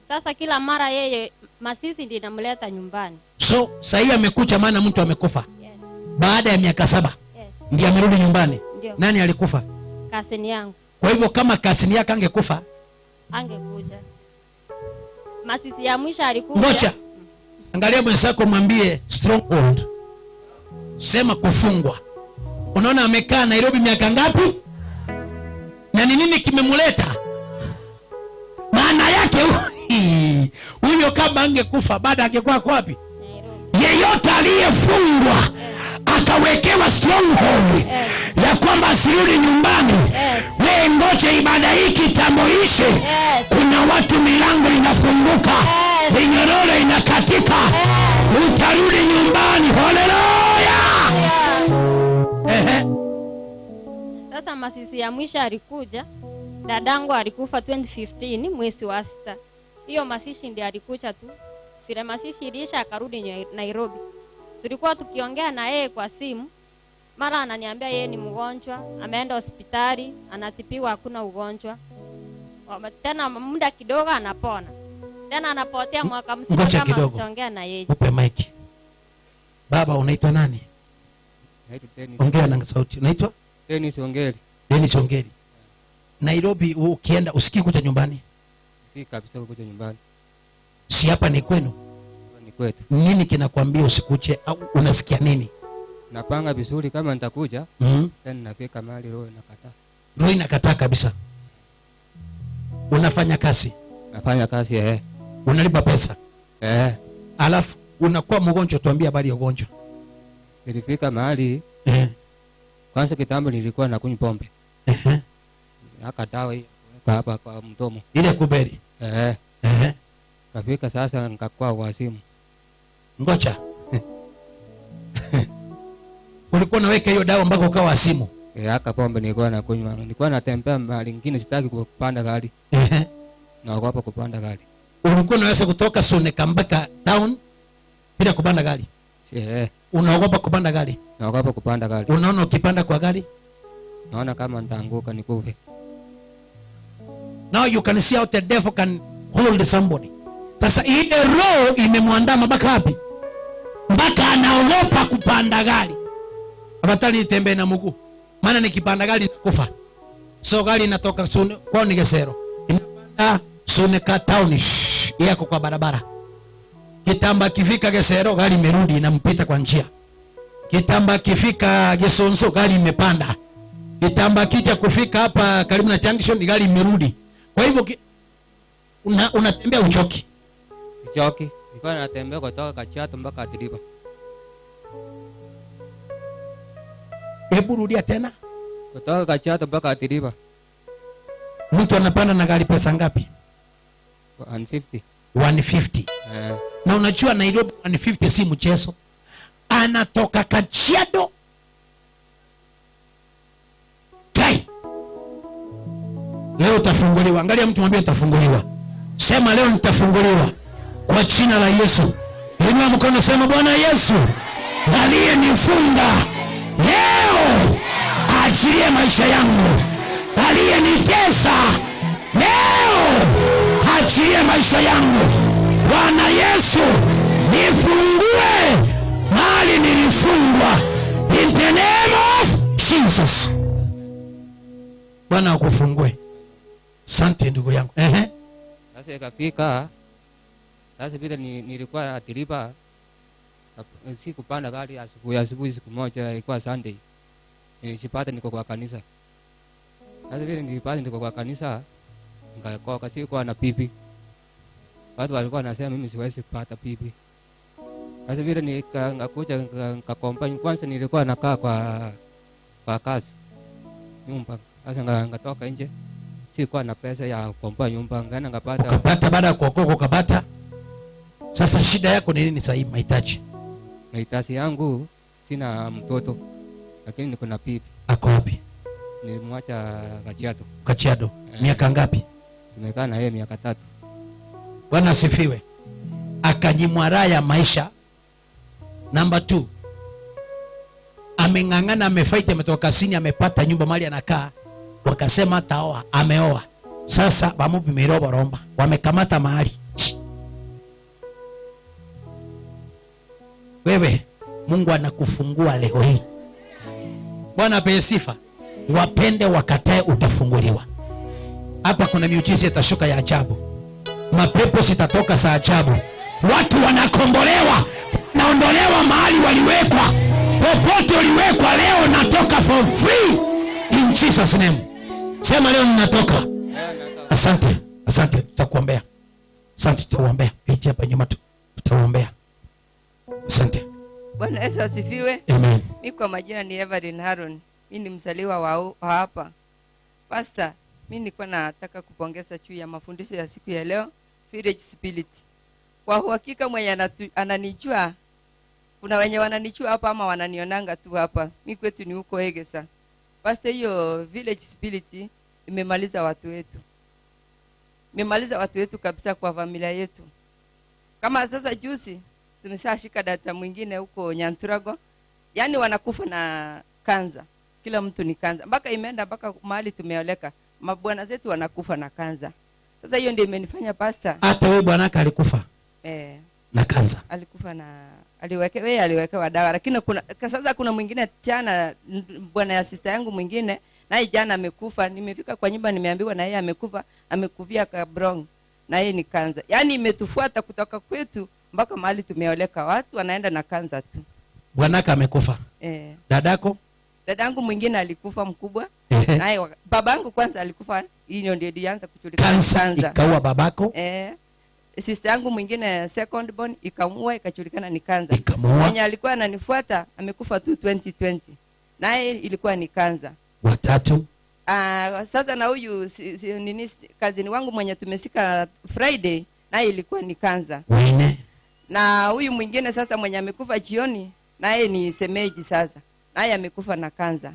Speaker 12: Sasa kila mara yeye masisi ndiye namleta nyumbani.
Speaker 1: So sasa amekuja maana mtu amekufa.
Speaker 12: Yes.
Speaker 1: Baada ya miaka 7.
Speaker 12: Yes.
Speaker 1: Ndiye amerudi nyumbani.
Speaker 12: Ndiyo.
Speaker 1: Nani alikufa?
Speaker 12: Kasini yangu.
Speaker 1: Kwa hivyo kama kasini yake angekufa,
Speaker 12: angekuja. Masisi ya mwisho alikuja.
Speaker 1: Ngoja. Angalia mwenzako mwambie stronghold. Sema kufungwa. Unaona amekaa Nairobi miaka ngapi? Na ni nini kimemuleta? Maana yake huyo kama angekufa baada angekuwa wapi? Yeyote aliyefungwa akawekewa stronghold ya kwamba asirudi nyumbani, wewe ngoje ibada hii kitamboishe. Kuna watu milango inafunguka, minyororo inakatika, utarudi nyumbani. Haleluya.
Speaker 12: Sasa masisi ya mwisho alikuja, dadangu alikufa 2015 mwezi wa 6. Hiyo masishi ndiye alikuja tu. Vile masishi ilisha akarudi Nairobi. Tulikuwa tukiongea na yeye kwa simu. Mara ananiambia yeye ni mgonjwa, ameenda hospitali, anatibiwa hakuna ugonjwa. Tena muda kidogo anapona. Tena anapotea mwaka mzima kama tunaongea na yeye.
Speaker 1: Upe mic. Baba unaitwa nani?
Speaker 13: Naitwa Dennis.
Speaker 1: Ongea na sauti. Unaitwa?
Speaker 13: Dennis Ongeri.
Speaker 1: Dennis Ongeri. Nairobi ukienda usikii kuja nyumbani?
Speaker 13: Sikii kabisa kuja nyumbani.
Speaker 1: Si hapa ni kwenu?
Speaker 13: Ni kwetu.
Speaker 1: Nini kinakwambia usikuje au unasikia nini?
Speaker 13: Napanga vizuri kama nitakuja, then nafika mahali roho inakataa.
Speaker 1: Roho inakataa kabisa. Unafanya kazi?
Speaker 13: Nafanya kazi
Speaker 1: Unalipa pesa?
Speaker 13: Alafu
Speaker 1: unakuwa mgonjwa, tuambie habari ya ugonjwa.
Speaker 13: Nilifika mahali Kwanza kitambo nilikuwa nakunywa pombe. Aka dawa hii hapa kwa mdomo.
Speaker 1: Ile kuberi.
Speaker 13: Kafika sasa nikakuwa wasimu.
Speaker 1: Ngoja. Ulikuwa naweka hiyo dawa mpaka ukawa wasimu.
Speaker 13: Aka pombe nilikuwa nakunywa. Nilikuwa natembea mahali nyingine sitaki kupanda gari. Naogopa kupanda gari.
Speaker 1: Ulikuwa unaweza kutoka Soneka mpaka town bila kupanda gari? Unaogopa kupanda gari?
Speaker 13: Naogopa kupanda gari.
Speaker 1: Unaona ukipanda kwa gari?
Speaker 13: Naona kama nitaanguka nikufe.
Speaker 1: Now you can see how the devil can hold somebody. Sasa ile roho imemwandama mpaka wapi? Mpaka anaogopa kupanda gari. Abatali nitembee na mguu. Maana nikipanda gari nakufa. So gari inatoka kwa Nigesero. Inapanda Soneka town yako kwa barabara. Kitamba kifika Gesero gari imerudi inampita kwa njia. Kitamba kifika Gesonso gari imepanda. Kitamba kicha kufika hapa karibu na junction gari imerudi. Kwa hivyo unatembea uchoki.
Speaker 13: Uchoki. Nilikuwa natembea kutoka Kachato mpaka Atiriba.
Speaker 1: Hebu rudia tena.
Speaker 13: Kutoka Kachato mpaka Atiriba.
Speaker 1: Mtu anapanda na gari pesa ngapi?
Speaker 13: 150.
Speaker 1: 150. Na unajua Nairobi 150 si mchezo. Anatoka Kajiado. Kai. Leo utafunguliwa. Angalia mtu mwambie utafunguliwa. Sema leo nitafunguliwa kwa jina la Yesu. Inua mkono sema Bwana Yesu, aliyenifunga leo achilie maisha yangu. Aliyenitesa leo achilie maisha yangu. Bwana Yesu, nifungue mahali nilifungwa. In the name of Jesus. Bwana akufungue. Asante ndugu yangu.
Speaker 13: Sasa ikafika. Sasa bila nilikuwa Atiriba. Sikupanda gari asubuhi siku moja ilikuwa Sunday. Nilijipata niko kwa kanisa. Sasa vile nilipata niko kwa kanisa nikakoka sikuwa na pipi. Watu walikuwa wanasema mimi siwezi kupata pipi. Sasa vile nikakuja nikakomba kwanza nilikuwa nakaa kwa kazi nyumba. Sasa ngatoka nje. Sikuwa na pesa ya kukomba nyumba ngana ngapata.
Speaker 1: Ukapata baada ya kuokoka ukapata. Sasa shida yako ni nini sasa mahitaji?
Speaker 13: Mahitaji yangu sina mtoto. Lakini niko na pipi.
Speaker 1: Ako wapi?
Speaker 13: Nilimwacha Kajiado.
Speaker 1: Kajiado. Miaka ngapi?
Speaker 13: Nimekaa na yeye miaka 3.
Speaker 1: Bwana asifiwe. Akanyimwaraya maisha. Number 2. Ameng'ang'ana, amefight, ametoka kasini, amepata nyumba mali anakaa. Wakasema ataoa, ameoa. Sasa bamupi mirobo romba. Wamekamata mahali. Wewe Mungu anakufungua leo hii. Bwana apewe sifa. Wapende wakatae utafunguliwa. Hapa kuna miujiza itashuka ya ajabu. Mapepo sitatoka za ajabu. Watu wanakombolewa, naondolewa mahali waliwekwa. Popote uliwekwa leo natoka for free in Jesus name. Sema leo ninatoka. Asante. Asante, tutakuombea. Asante, tutakuombea. Piti hapa nyuma tutakuombea. Asante.
Speaker 14: Bwana Yesu asifiwe.
Speaker 1: Amen.
Speaker 14: Mimi kwa majina ni Evelyn Haron. Mimi ni mzaliwa wa hapa. Pastor, mimi nilikuwa nataka kupongeza juu ya mafundisho ya siku ya leo, Village Spirit. Kwa uhakika mwenye ananijua, kuna wenye wananijua hapa ama wananionanga tu hapa. Mimi kwetu ni huko Egesa. Pastor, hiyo Village Spirit imemaliza watu wetu. Imemaliza watu wetu kabisa kwa familia yetu. Kama sasa juzi tumeshashika data mwingine huko Nyanturago. Yaani wanakufa na kanza. Kila mtu ni kanza. Mpaka imeenda mpaka mahali tumeoleka. Mabwana zetu wanakufa na kanza. Sasa hiyo ndio imenifanya pastor.
Speaker 1: Hata wewe bwanaka alikufa na kanza.
Speaker 14: Alikufa na aliwekewa dawa, lakini sasa kuna mwingine jana, bwana ya sister yangu mwingine naye jana amekufa. Nimefika kwa nyumba nimeambiwa na yeye amekufa, amekuvia Kabrong na yeye ni kanza. Yaani imetufuata kutoka kwetu mpaka mahali tumeoleka, watu wanaenda na kanza tu.
Speaker 1: Bwanaka amekufa. Dadako?
Speaker 14: Dadangu mwingine alikufa mkubwa. Naye babangu kwanza alikufa, hiyo ndio ilianza kujulikana kanza.
Speaker 1: Ikaua babako?
Speaker 14: Sister yangu mwingine second born ikamuua, ikajulikana ni kanza.
Speaker 1: Ikamuua.
Speaker 14: Mwenye alikuwa ananifuata amekufa tu 2020. naye ilikuwa ni kanza.
Speaker 1: Watatu.
Speaker 14: Sasa na huyu kazini wangu mwenye tumesika Friday, naye ilikuwa ni kanza.
Speaker 1: Wanne.
Speaker 14: Na huyu mwingine sasa mwenye amekufa jioni, naye ni semeji sasa, naye amekufa na kanza.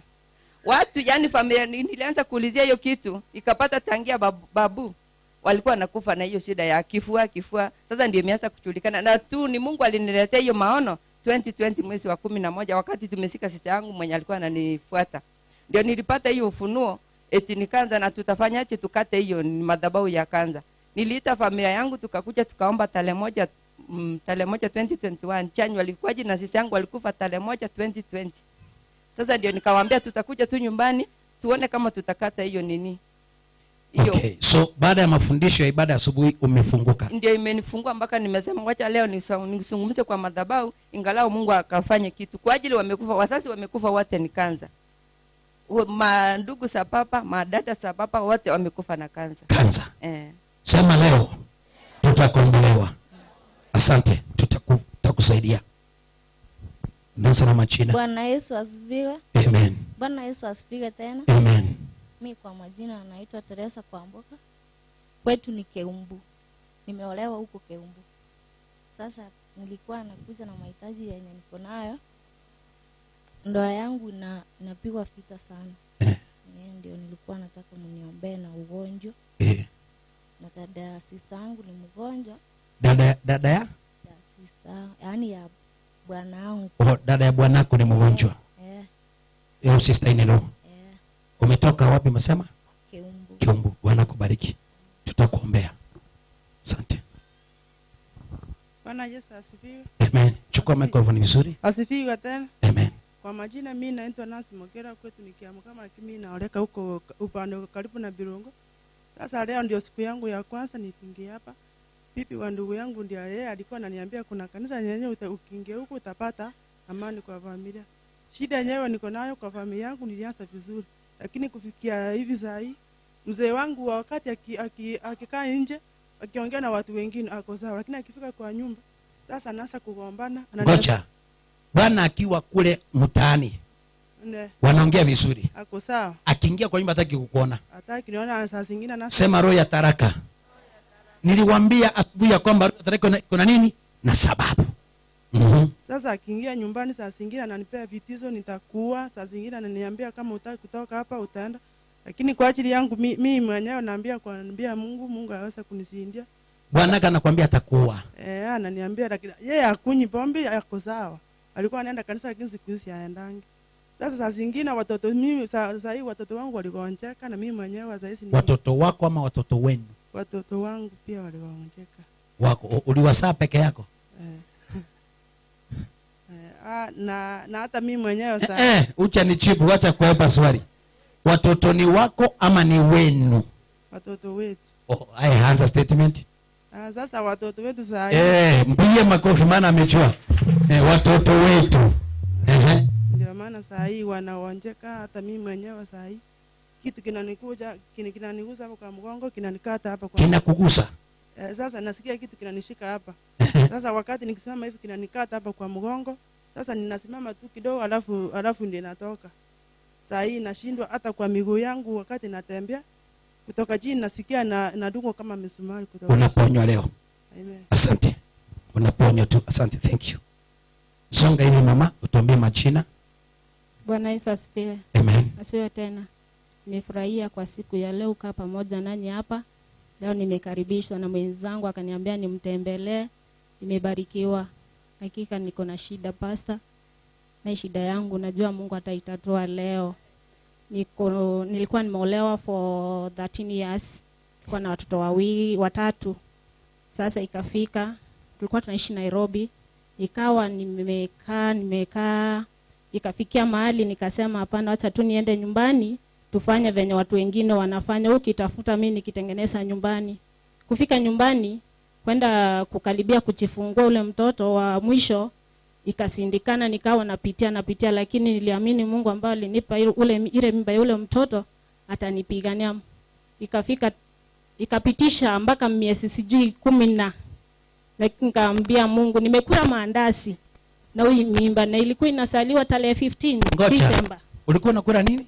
Speaker 14: Watu yani familia, nilianza kuulizia hiyo kitu, ikapata tangia babu walikuwa nakufa na hiyo shida ya kifua. Sasa ndio imeanza kujulikana, na tu ni Mungu aliniletea hiyo maono 2020 mwezi wa 11, wakati tumesika sister yangu mwenye alikuwa ananifuata. Ndio nilipata hiyo ufunuo eti ni kanza, na tutafanyaje tukate hiyo madhabahu ya kanza. Niliita familia yangu tukakuja tukaomba tarehe moja 2021 January, kwaje na sister yangu alikufa tarehe moja 2020. Sasa ndio nikawaambia tutakuja tu nyumbani tuone kama tutakata hiyo nini. Iyo.
Speaker 1: Okay, so baada ya mafundisho ya ibada asubuhi umefunguka.
Speaker 14: Ndio imenifungua mpaka nimesema wacha leo nisungumze kwa madhabahu, ingalao Mungu akafanye kitu. Kwa ajili wamekufa, wasasi wamekufa wote ni kanza. Mandugu sa papa, madada sa papa wote wamekufa na kanza.
Speaker 1: Kanza. Sema leo tutakombolewa. Asante, tutakusaidia. Nasa na machina.
Speaker 15: Bwana Yesu asifiwe.
Speaker 1: Amen.
Speaker 15: Bwana Yesu asifiwe tena.
Speaker 1: Amen.
Speaker 15: Mimi kwa majina naitwa Teresa Kwamboka. Kwetu ni Keumbu. Nimeolewa huko Keumbu. Sasa nilikuwa nakuja na mahitaji yenye niko nayo. Ndoa yangu inapigwa vita sana. Ndio nilikuwa nataka mniombee na ugonjwa. Na dada sister yangu ni mgonjwa.
Speaker 1: Dada ya?
Speaker 15: Sister, yani ya bwana wangu.
Speaker 1: Dada ya bwanako ni mgonjwa. Yeye sister in-law. Umetoka wapi msema?
Speaker 15: Keumbu.
Speaker 1: Keumbu. Bwana kubariki. Tutakuombea. Asante.
Speaker 16: Bwana Yesu asifiwe.
Speaker 1: Amen. Chukua microphone vizuri.
Speaker 16: Asifiwe tena.
Speaker 1: Amen.
Speaker 16: Kwa majina mimi naitwa Nancy Mogera, kwetu nikiamka kama kimi naoleka huko upande karibu na Birungo. Sasa leo ndio siku yangu ya kwanza nifungie hapa. Pipi wa ndugu yangu ndiye yeye alikuwa ananiambia kuna kanisa yenyewe ukiingia huko utapata amani kwa familia. Shida yenyewe niko nayo kwa familia yangu nilianza vizuri. Lakini kufikia hivi saa hii mzee wangu wakati akikaa nje akiongea na watu wengine ako sawa, lakini akifika kwa nyumba sasa anaanza kugombana.
Speaker 1: Ngoja. Bwana akiwa kule mtaani wanaongea vizuri.
Speaker 16: Ako sawa.
Speaker 1: Akiingia kwa nyumba hataki kukuona.
Speaker 16: Hataki niona saa zingine na
Speaker 1: sema roho ya taraka. Niliwaambia asubuhi ya kwamba roho ya taraka kuna nini? Na sababu.
Speaker 16: Sasa akiingia nyumbani saa zingine ananipea vitizo nitakuwa, saa zingine ananiambia kama utaki kutoka hapa utaenda. Lakini kwa ajili yangu mimi mwenyewe naambia Mungu aweze kunishindia.
Speaker 1: Bwana anakuambia atakuwa.
Speaker 16: Ananiambia lakini yeye hakunyi pombe yako sawa. Alikuwa anaenda kanisa lakini siku hizi haendangi. Sasa saa zingine watoto mimi saa hii watoto wangu waligonjeka na mimi mwenyewe saa hizi ni
Speaker 1: watoto wako ama watoto wenu?
Speaker 16: Watoto wangu pia waligonjeka.
Speaker 1: Wako uliwasaa peke yako?
Speaker 16: Na hata mimi mwenyewe sasa
Speaker 1: ucha ni chipu, acha kuepa swali. Watoto ni wako ama ni wenu?
Speaker 16: Watoto wetu.
Speaker 1: I answer statement.
Speaker 16: Sasa watoto wetu sasa
Speaker 1: mpige makofi maana amechua. Watoto wetu.
Speaker 16: Ndio maana saa hii wanaonjeka, hata mimi mwenyewe saa hii kitu kinanigusa hapa kwa mgongo, kinanikata hapa kwa
Speaker 1: kinakugusa.
Speaker 16: Sasa nasikia kitu kinanishika hapa. Sasa wakati nikisimama hivi kinanikata hapa kwa mgongo. Sasa ninasimama tu kidogo alafu ndio natoka. Saa hii nashindwa hata kwa miguu yangu wakati natembea. Kutoka chini nasikia nadungo kama misumari kutoka.
Speaker 1: Unaponywa leo.
Speaker 16: Amen.
Speaker 1: Asante. Unaponywa tu. Asante, thank you. Songa hivi mama, utuambie majina.
Speaker 9: Bwana Yesu asifiwe.
Speaker 1: Amen.
Speaker 9: Asifiwe tena. Nimefurahia kwa siku ya leo kukaa pamoja nanyi hapa. Leo nimekaribishwa na mwenzangu akaniambia nimtembelee. Nimebarikiwa. Hakika niko na shida pastor. Na shida yangu najua Mungu ataitatua leo. Nilikuwa nimeolewa for 13 years. Nilikuwa na watoto watatu. Sasa ikafika tulikuwa tunaishi Nairobi. Ikawa nimekaa ikafikia mahali nikasema hapana, acha tu niende nyumbani tufanye venye watu wengine wanafanya, ukitafuta mimi nikitengeneza nyumbani. Kufika nyumbani kwenda kukaribia kuchifungua ule mtoto wa mwisho ikasindikana, nikawa napitia, lakini niliamini Mungu ambaye alinipa ile mimba ya ule mtoto atanipigania. Ikapitisha mpaka miezi sijui 10 lakini nikaambia Mungu nimekula maandazi na huyu mimba, na ilikuwa inasaliwa tarehe 15 December.
Speaker 1: Ulikuwa unakula nini?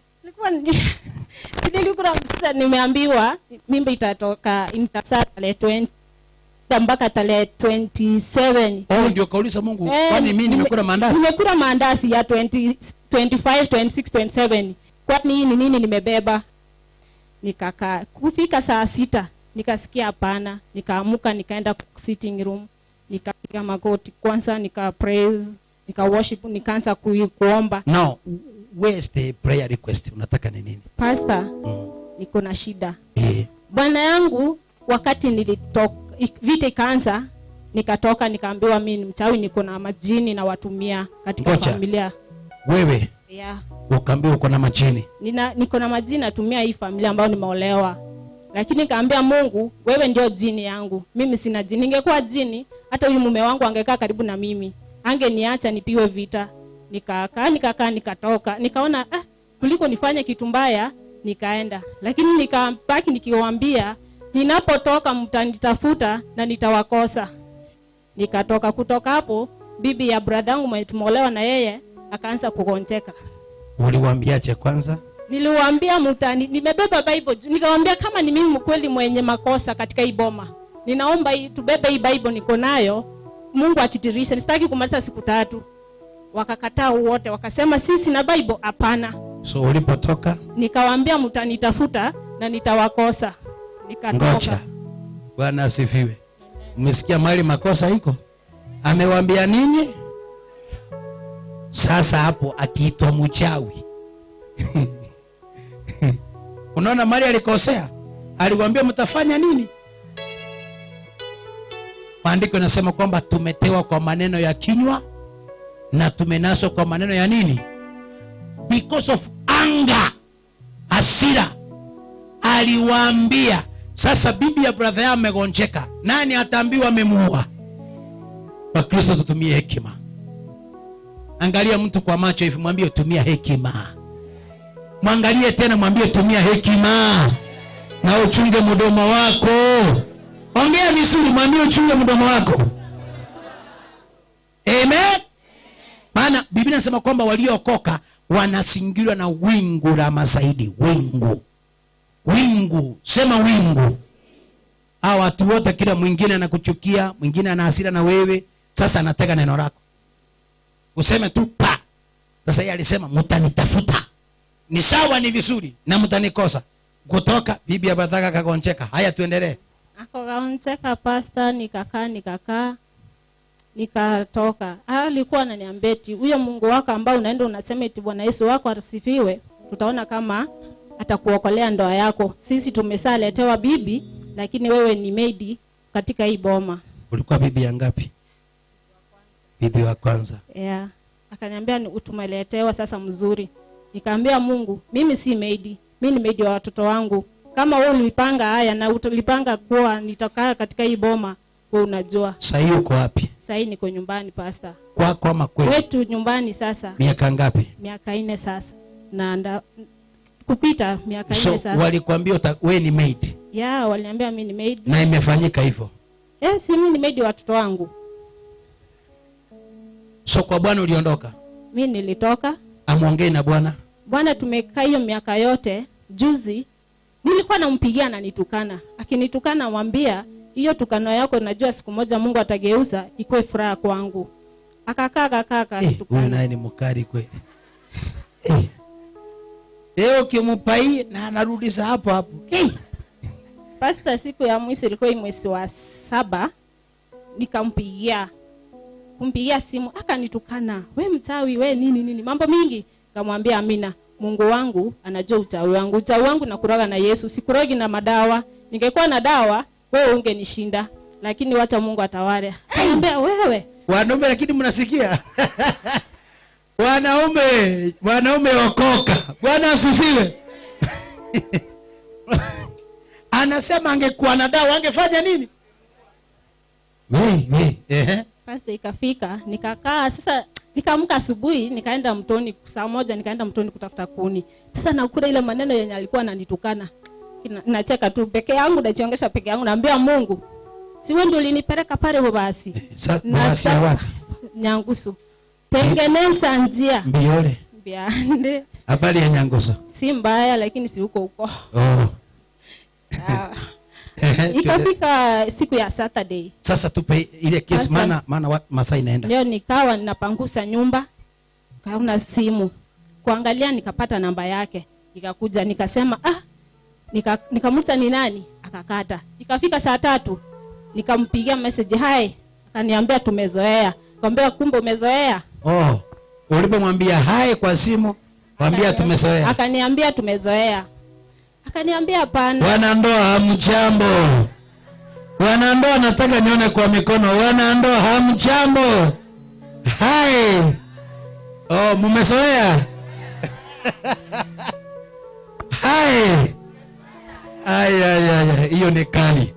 Speaker 9: Nilikuwa sasa nimeambiwa mimba itatoka tarehe 20 mpaka tarehe 27.
Speaker 1: Oh, ndio kauliza Mungu, kwani mimi nimekula maandazi?
Speaker 9: Nimekula maandazi ya 20, 25, 26, 27. Kwani hii ni nini nimebeba? Nikakaa. Kufika saa 6 nikasikia hapana, nikaamuka nikaenda sitting room, nikapiga magoti kwanza, nika praise, nika worship, nikaanza kuomba.
Speaker 1: Now, where's the prayer request? Unataka ni nini?
Speaker 9: Pastor, niko na shida. Bwana yangu wakati nilitoka vita ikaanza, nikatoka nikaambiwa mimi ni mchawi, niko na majini na watumia katika familia.
Speaker 1: Wewe?
Speaker 9: Yeah.
Speaker 1: Ukaambiwa uko na majini?
Speaker 9: Niko na majini natumia hii familia ambayo nimeolewa. Lakini nikaambia Mungu, wewe ndio jini yangu. Mimi sina jini. Ningekuwa jini, hata huyu mume wangu angekaa karibu na mimi. Angeniacha nipiwe vita. Nikakaa nikatoka. Nikaona kuliko nifanye kitu mbaya, nikaenda. Lakini nikabaki nikiwaambia, ninapotoka mtanitafuta na nitawakosa. Nikatoka. Kutoka hapo, bibi ya brother yangu mwenye tumeolewa na yeye akaanza kugonjeka.
Speaker 1: Uliwaambiaje kwanza?
Speaker 9: Niliwaambia mtani, nimebeba Bible. Nikamwambia kama ni mimi mkweli mwenye makosa katika hii boma, ninaomba tubebe hii Bible niko nayo, Mungu achitirishe. Sitaki kumaliza siku 3. Wakakataa wote, wakasema sisi na Bible hapana.
Speaker 1: So ulipotoka?
Speaker 9: Nikawaambia mtanitafuta na nitawakosa. Nikatoka.
Speaker 1: Ngoja. Bwana asifiwe. Umesikia mahali makosa iko? Amewaambia nini? Sasa hapo akiitwa mchawi. Unaona Maria alikosea? Aliwaambia mtafanya nini? Maandiko yanasema kwamba tumetewa kwa maneno ya kinywa na tumenaswa kwa maneno ya nini? Because of anger, hasira. Aliwaambia, sasa bibi ya brother yao amegonjeka. Nani ataambiwa amemuua? Kwa Kristo tutumie hekima. Angalia mtu kwa macho hivi, mwambie tumia hekima. Mwangalie tena, mwambie tumia hekima. Na uchunge mdomo wako. Ongea vizuri, mwambie uchunge mdomo wako. Amen. Maana Biblia inasema kwamba waliookoka wanasingirwa na wingu la masaidi. Wingu. Sema wingu. Hawa watu wote, kila mwingine anakuchukia, mwingine ana hasira na wewe, sasa anataka neno lako. Useme tu pa. Sasa yeye alisema mtanitafuta. Ni sawa, ni vizuri, na mtanikosa. Kutoka bibi ya Badhaka kagonjeka. Haya tuendelee.
Speaker 9: Akagonjeka pastor, nikakaa. Nikatoka. Alikuwa ananiambia eti huyo Mungu wako ambao unaenda unasema eti Bwana Yesu wako asifiwe, tutaona kama atakuokolea ndoa yako. Sisi tumesaletewa bibi, lakini wewe ni maid katika hii boma.
Speaker 1: Ulikuwa bibi ya ngapi? Bibi wa kwanza.
Speaker 9: Yeah. Akaniambia tumeletewa sasa mzuri. Nikaambia Mungu, mimi si maid, mimi ni maid wa watoto wangu. Kama wewe ulipanga haya na ulipanga kuwa nitakaa katika hii boma, wewe unajua.
Speaker 1: Sasa uko wapi?
Speaker 9: Sasa niko nyumbani pastor.
Speaker 1: Kwako ama kwetu?
Speaker 9: Kwetu nyumbani sasa.
Speaker 1: Miaka ngapi?
Speaker 9: Miaka 4 sasa. Na kupita miaka 4 sasa.
Speaker 1: So walikwambia wewe ni maid?
Speaker 9: Yeah, waliniambia mimi ni maid.
Speaker 1: Na imefanyika hivyo?
Speaker 9: Yes, mimi ni maid wa watoto wangu.
Speaker 1: So kwa Bwana uliondoka?
Speaker 9: Mimi nilitoka.
Speaker 1: Amuongee na Bwana?
Speaker 9: Bwana tumekaa hiyo miaka yote. Juzi nilikuwa nampigia na nitukana. Akinitukana mwambia, hiyo tukano yako najua siku moja Mungu atageuza ikuwe furaha kwangu. Akakaa nitukana.
Speaker 1: Huyu naye ni mkali kweli. Leo kimupai na anarudisha hapo.
Speaker 9: Pastor, siku ya mwisho ilikuwa mwezi wa 7, nikampigia. Kumpigia simu akanitukana. We mchawi, we nini mambo mingi. Kamwambia Amina, Mungu wangu anajua uchawi wangu. Uchawi wangu nakuroga na Yesu, sikurogi na madawa. Ningekuwa na dawa, wewe ungenishinda. Lakini wacha Mungu atawale. Anambia wewe.
Speaker 1: Wanaume lakini mnasikia? Wanaume okoka. Bwana asifiwe. Anasema angekuwa na dawa angefanya nini?
Speaker 9: Pastor ikafika, nikakaa sasa, nikaamka asubuhi, nikaenda mtoni saa 1, nikaenda mtoni kutafuta kuni. Sasa nakula ile maneno yenye alikuwa ananitukana. Nacheka tu peke yangu, nachiongesha peke yangu, naambia Mungu, si wewe ndio ulinipeleka pale basi.
Speaker 1: Sasa wapi?
Speaker 9: Nyangusu. Tengeneza njia.
Speaker 1: Mbiole.
Speaker 9: Biande.
Speaker 1: Habari ya Nyangusa?
Speaker 9: Si mbaya lakini si huko huko.
Speaker 1: Oh.
Speaker 9: Ikafika siku ya Saturday.
Speaker 1: Sasa tupe ile kesi maana masaa inaenda.
Speaker 9: Leo nikawa ninapangusa nyumba. Kaona simu. Kuangalia nikapata namba yake. Nikakuja nikasema nikamuuliza ni nani? Akakata. Ikafika saa 3 nikampigia message hai. Akaniambia tumezoea. Nikamwambia kumbe umezoea?
Speaker 1: Oh. Ulipomwambia hai kwa simu, mwambia tumezoea.
Speaker 9: Akaniambia tumezoea. Akaniambia hapana.
Speaker 1: Wanandoa hamjambo. Wanandoa nataka nione kwa mikono. Wanandoa hamjambo. Hai. Oh, mumezoea. Hai. Ay. Hiyo ni kali.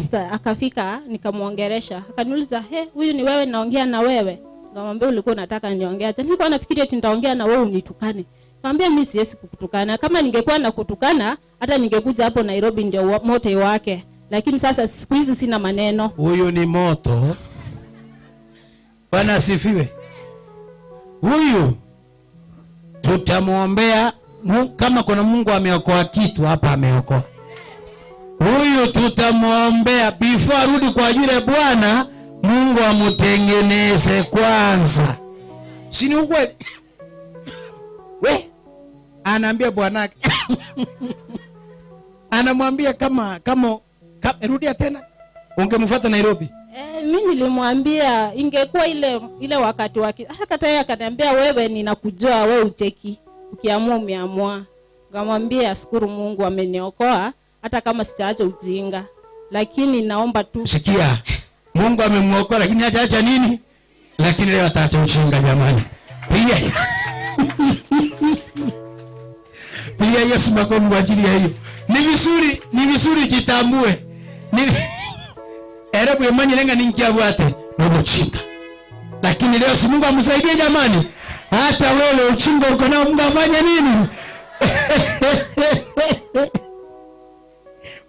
Speaker 9: Sasa akafika nikamuongelesha. Akaniuliza, huyu ni wewe naongea na wewe?" Nikamwambia ulikuwa unataka niongee aje? Nilikuwa nafikiria eti nitaongea na wewe unitukane. Nikamwambia mimi siwezi kukutukana. Kama ningekuwa nakutukana hata ningekuja hapo Nairobi ndio moto wake. Lakini sasa siku hizi sina maneno.
Speaker 1: Huyu ni moto. Bwana asifiwe. Huyu tutamuombea kama kuna Mungu ameokoa kitu hapa ameokoa. Huyu tutamuombea before arudi kwa yule bwana, Mungu amutengeneze kwanza. Sini ukweli? We anaambia bwanake. Anamwambia kama rudia tena. Ungemfuata Nairobi?
Speaker 9: Mimi nilimwambia ingekuwa ile wakati wake. Hata yeye akaniambia wewe ninakujua wewe ucheki. Ukiamua umeamua. Nikamwambia shukuru Mungu ameniokoa hata kama sitaacha ujinga. Lakini naomba tu.
Speaker 1: Sikia. Mungu amemuokoa lakini hajaacha nini? Lakini leo ataacha ujinga jamani. Pia Yesu makofi kwa ajili ya hiyo. Ni vizuri jitambue. Erebu yemanye lenga ninkia bwate. Mungu uchinga. Lakini leo si Mungu amsaidie jamani. Hata wewe uchinga uko nao Mungu afanye nini?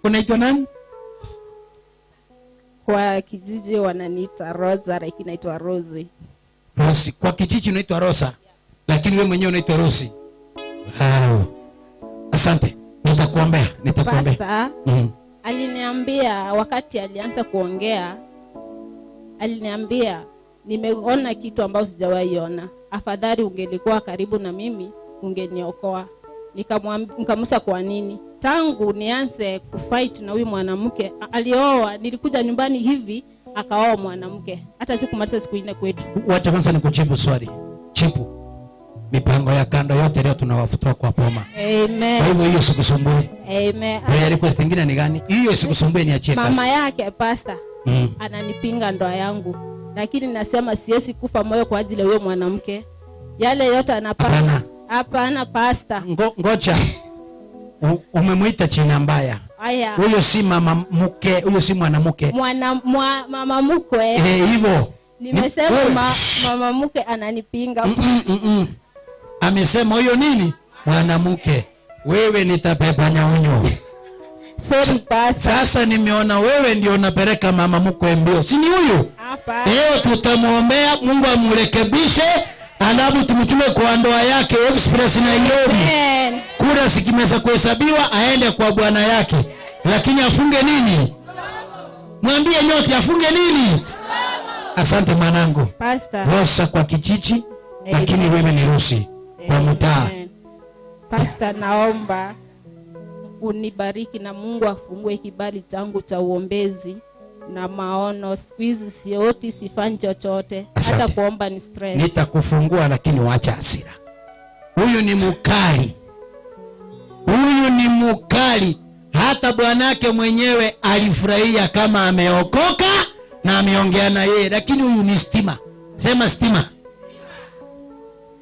Speaker 1: Unaitwa nani?
Speaker 9: Kwa kijiji wananiita Rosa, lakini naitwa Rosie.
Speaker 1: Rosi. Kwa kijiji unaitwa Rosa. Lakini wewe mwenyewe unaitwa Rosi. Wow. Asante. Nitakuombea.
Speaker 9: Pastor, aliniambia wakati alianza kuongea, aliniambia nimeona kitu ambao sijawahi ona. Afadhali ungelikuwa karibu na mimi ungeniokoa. Nikamwambia kwa nini? Tangu nianze kufight na huyu mwanamke alioa, nilikuja nyumbani hivi akaoa mwanamke. Hata sikumaliza siku 4 kwetu.
Speaker 1: Wacha kwanza nikujibu swali. Chipu. Mipango ya kando yote leo tunawafuta kwa poma.
Speaker 9: Amen.
Speaker 1: Kwa hivyo hiyo sikusumbue.
Speaker 9: Amen.
Speaker 1: Prayer request nyingine ni gani? Hiyo sikusumbue, niachie kazi.
Speaker 9: Mama yake pastor ananipinga ndoa yangu. Lakini nasema siwezi kufa moyo kwa ajili ya huyo mwanamke. Yale yote anapata. Hapana pastor.
Speaker 1: Ngoja. Umemuita jina mbaya. Huyo si mama mke, huyo si mwanamke.
Speaker 9: Mama mkwe.
Speaker 1: Hivyo.
Speaker 9: Nimesema mama mke ananipinga.
Speaker 1: Amesema huyo nini? Mwanamke. Wewe nitapepa nyaunyo.
Speaker 9: Sorry pastor.
Speaker 1: Sasa nimeona wewe ndio unapeleka mama mkwe mbio. Si ni huyu?
Speaker 9: Hapa.
Speaker 1: Leo tutamuombea Mungu amrekebishe, alafu tumtume kwa ndoa yake Express Nairobi. Kura sikimeza kuhesabiwa aende kwa bwana yake. Lakini afunge nini? Mwambie nyote afunge nini? Asante mwanangu.
Speaker 9: Pastor.
Speaker 1: Rosa kwa kijiji, lakini wewe ni Rosi kwa mtaa.
Speaker 9: Pastor, naomba unibariki na Mungu afungue kibali changu cha uombezi na maono. Siku hizi sioti, sifanyi chochote. Hata kuomba ni stress.
Speaker 1: Nitakufungua lakini waacha hasira. Huyu ni mukali. Huyu ni mukali. Hata bwanake mwenyewe alifurahia kama ameokoka na ameongea na yeye, lakini huyu ni stima. Sema stima.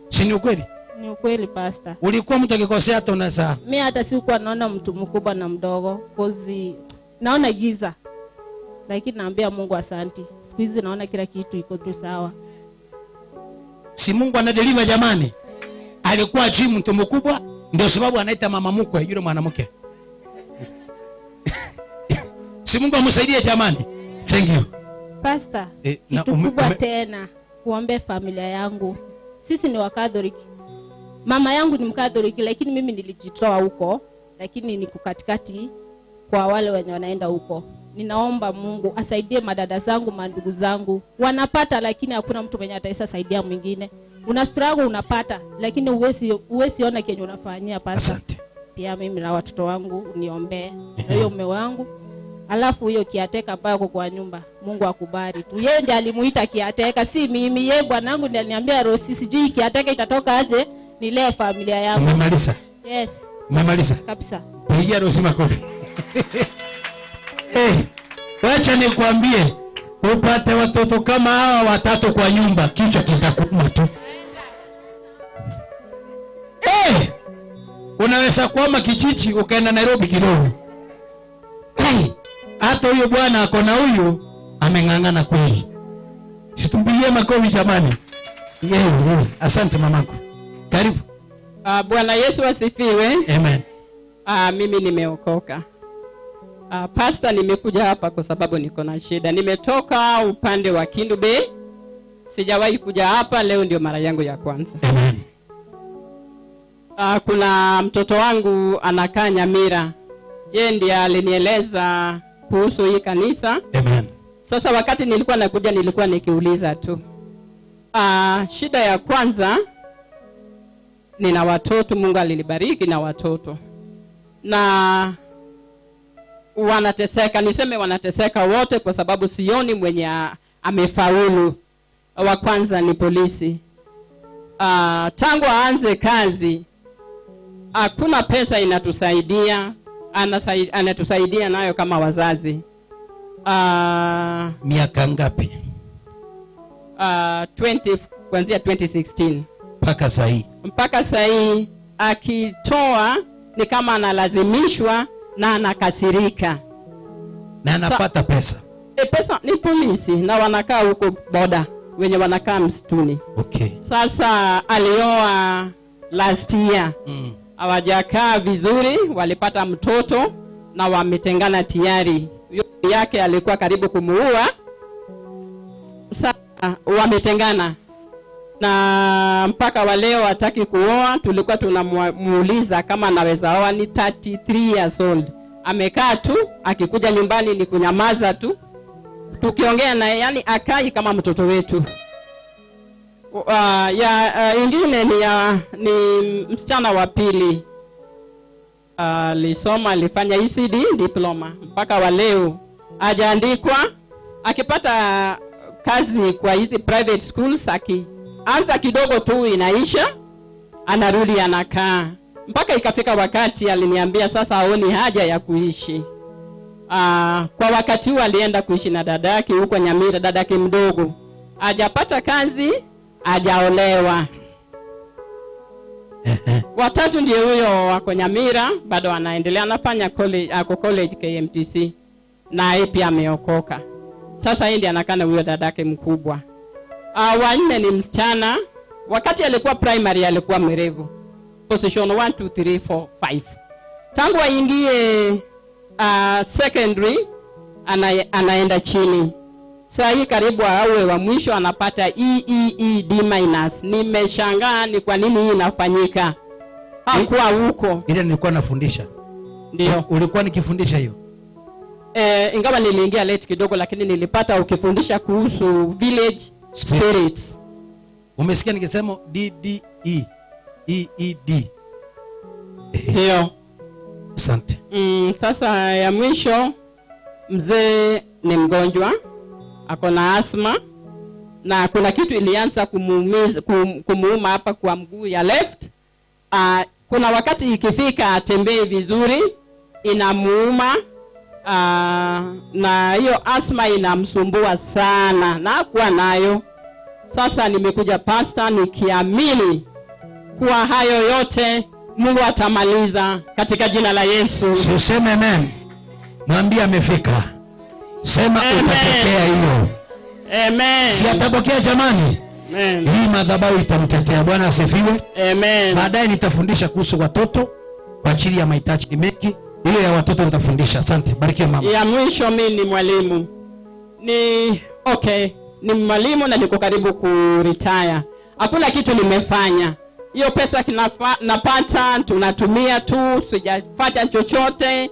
Speaker 1: Si ni ukweli?
Speaker 9: Ni ukweli pastor.
Speaker 1: Ulikuwa mtu akikosea hata unasa.
Speaker 9: Mimi hata sikuwa naona mtu mkubwa na mdogo, kozi naona giza. Lakini naambia Mungu asante. Siku hizi naona kila kitu iko tu sawa.
Speaker 1: Si Mungu anadeliver jamani? Alikuwa chini mtu mkubwa, ndio sababu anaita mama mkwe yule mwanamke. Si Mungu amsaidie jamani. Thank you.
Speaker 9: Pastor, kitu kubwa tena kuombe familia yangu. Sisi ni Wakatholiki. Mama yangu ni Mkatoliki lakini mimi nilijitoa huko, lakini niko katikati kwa wale wenye wanaenda huko. Ninaomba Mungu asaidie madada zangu, mandugu zangu. Wanapata lakini hakuna mtu mwenye ataisa saidia mwingine. Una struggle unapata lakini uwezi ona kenye unafanyia pasa.
Speaker 1: Asante.
Speaker 9: Pia mimi na watoto wangu niombee. Hiyo mume wangu. Alafu hiyo kiateka ambayo kwa nyumba, Mungu akubali tu. Yeye ndiye alimuita kiateka, si mimi. Yeye bwanangu ndiye aliniambia Rosi, sijui kiateka itatoka aje nilee familia yangu.
Speaker 1: Umemaliza?
Speaker 9: Yes.
Speaker 1: Umemaliza?
Speaker 9: Kabisa.
Speaker 1: Pigia Rosi makofi. Wacha nikwambie, upate watoto kama hawa watatu kwa nyumba, kichwa kitakuuma tu. Unaweza kuama Kichichi ukaenda Nairobi kidogo. Hata huyo bwana ako na huyu ameng'ang'ana kweli. Situmbilie makofi jamani. Asante mamangu. Karibu.
Speaker 17: Bwana Yesu asifiwe.
Speaker 1: Amen.
Speaker 17: Mimi nimeokoka. Pastor, nimekuja hapa kwa sababu niko na shida. Nimetoka upande wa Kindu Bay. Sijawahi kuja hapa, leo ndio mara yangu ya kwanza.
Speaker 1: Amen.
Speaker 17: Kuna mtoto wangu anakaa Nyamira. Yeye ndiye alinieleza kuhusu hii kanisa.
Speaker 1: Amen.
Speaker 17: Sasa wakati nilikuwa nakuja nilikuwa nikiuliza tu. Shida ya kwanza, nina watoto, Mungu alinibariki na watoto. Na wanateseka, niseme wanateseka wote kwa sababu sioni mwenye amefaulu. Wa kwanza ni polisi. Tangu aanze kazi, hakuna pesa inatusaidia, anatusaidia nayo kama wazazi.
Speaker 1: Miaka ngapi?
Speaker 17: 20 kuanzia 2016
Speaker 1: mpaka
Speaker 17: saa hii akitoa ni kama analazimishwa na anakasirika.
Speaker 1: Na anapata pesa.
Speaker 17: Pesa ni polisi na wanakaa huko boda, wenye wanakaa msituni.
Speaker 1: Okay.
Speaker 17: Sasa alioa last year. Hawajakaa vizuri, walipata mtoto na wametengana tayari. Yake alikuwa karibu kumuua. Sasa wametengana. Na mpaka waleo hataki kuoa. Tulikuwa tunamuuliza kama anaweza oa. Ni 33 years old. Amekaa tu, akikuja nyumbani ni kunyamaza tu. Tukiongea naye yani akai kama mtoto wetu. Ingine ni msichana wa pili. Alisoma, alifanya ECD diploma. Mpaka wa leo hajaandikwa. Akipata kazi kwa hizi private schools, anza kidogo tu inaisha, anarudi anakaa. Mpaka ikafika wakati aliniambia sasa haoni haja ya kuishi. Kwa wakati huu alienda kuishi na dadake huko Nyamira, dadake mdogo. Hajapata kazi, hajaolewa. Watatu ndio huyo wako Nyamira, bado anaendelea anafanya college KMTC. Na yeye pia ameokoka. Sasa yeye ndiye anakana huyo dadake mkubwa. Wanne ni msichana. Wakati alikuwa primary alikuwa mwerevu. Position 1 2 3 4 5. Tangu aingie secondary anaenda chini. Sasa hii karibu awe wa mwisho anapata D-. Nimeshangaa ni kwa nini hii inafanyika. Hakuwa huko.
Speaker 1: Ile nilikuwa nafundisha.
Speaker 17: Ndio.
Speaker 1: Ulikuwa nikifundisha hiyo?
Speaker 17: Ingawa niliingia late kidogo lakini nilipata ukifundisha kuhusu village spirits.
Speaker 1: Umesikia nikisema DDE EED?
Speaker 17: Hiyo.
Speaker 1: Asante.
Speaker 17: Sasa ya mwisho, mzee ni mgonjwa, ako na asthma na kuna kitu ilianza kumuuma hapa kwa mguu ya left. Kuna wakati ikifika atembei vizuri inamuuma. Na hiyo asthma inamsumbua sana na hakuwa nayo. Sasa nimekuja pastor nikiamini kuwa hayo yote Mungu atamaliza katika jina la Yesu.
Speaker 1: Useme amen. Mwambie amefika. Sema utapokea hiyo.
Speaker 17: Amen.
Speaker 1: Si atapokea jamani?
Speaker 17: Amen.
Speaker 1: Hii madhabahu itamtetea. Bwana asifiwe.
Speaker 17: Amen.
Speaker 1: Baadaye nitafundisha kuhusu watoto kwa ajili ya mahitaji mengi. Hiyo ya watoto nitafundisha. Asante. Barikiwa mama.
Speaker 17: Ya mwisho mimi ni mwalimu. Ni mwalimu na niko karibu ku retire. Hakuna kitu nimefanya. hiyo pesa napata tunatumia tu, sijafanya chochote.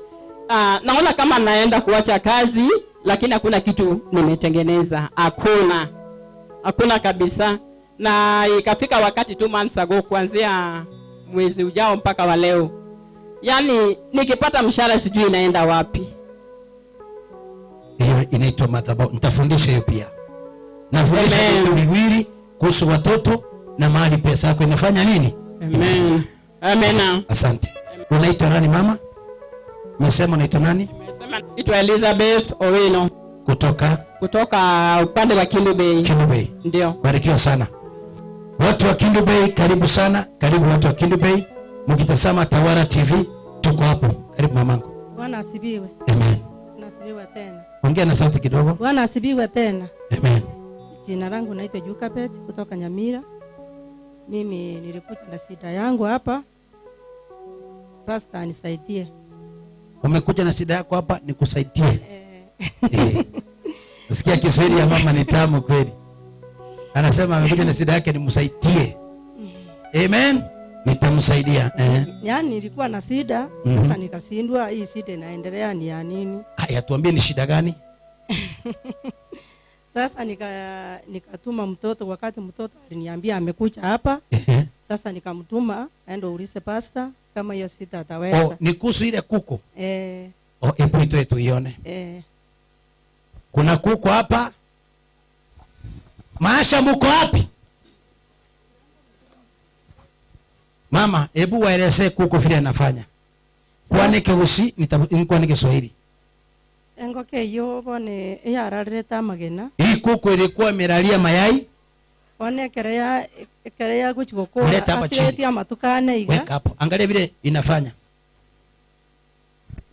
Speaker 17: Naona kama naenda kuacha kazi, lakini hakuna kitu nimetengeneza, hakuna kabisa. Na ikafika wakati 2 months ago, kuanzia mwezi ujao mpaka wa leo, yani nikipata mshahara sijui inaenda wapi.
Speaker 1: Hiyo inaitwa madhabahu. Nitafundisha hiyo pia. Nafundisha vitu viwili kuhusu watoto na mahali pesa yako inafanya nini.
Speaker 17: Amen. Amen.
Speaker 1: Asante. Unaitwa nani mama? Umesema unaitwa nani?
Speaker 17: Nimesema naitwa Elizabeth Owino.
Speaker 1: Kutoka
Speaker 17: upande wa Kindu Bay.
Speaker 1: Kindu Bay.
Speaker 17: Ndio.
Speaker 1: Barikiwa sana. Watu wa Kindu Bay, karibu sana. Karibu watu wa Kindu Bay. Mkitazama Tawara TV, tuko hapo. Karibu mamangu.
Speaker 18: Bwana asibiwe.
Speaker 1: Amen.
Speaker 18: Nasibiwe tena.
Speaker 1: Ongea na sauti kidogo.
Speaker 18: Bwana asibiwe tena.
Speaker 1: Amen.
Speaker 18: Jina langu naitwa Jukapet kutoka Nyamira. Mimi nilikuja na shida yangu hapa. Pastor nisaidie.
Speaker 1: Umekuja na shida yako hapa nikusaidie. Usikia Kiswahili ya mama ni tamu kweli. Anasema amekuja na shida yake nimsaidie. Amen. Nitamsaidia.
Speaker 18: Yaani nilikuwa na shida, sasa nikashindwa hii shida inaendelea ni ya nini?
Speaker 1: Haya, tuambie ni shida gani?
Speaker 18: Sasa nikatuma mtoto, wakati mtoto aliniambia amekuja hapa. Sasa nikamtuma aende ulize pastor kama hiyo shida ataweza.
Speaker 1: Oh, ni kuhusu ile kuku.
Speaker 18: Oh,
Speaker 1: hebu itoe tuione. Kuna kuku hapa. Maasha mko wapi? Mama, hebu waeleze kuku vile anafanya. Kuanike usi, nikuanike Kiswahili.
Speaker 18: Engoke yo bone yarareta magena.
Speaker 1: Hii kuku ilikuwa imelalia mayai.
Speaker 18: One kerea kuchigoko.
Speaker 1: Leta hapa chini.
Speaker 18: Atleti amatukane iga.
Speaker 1: Weka hapo. Angalia vile inafanya.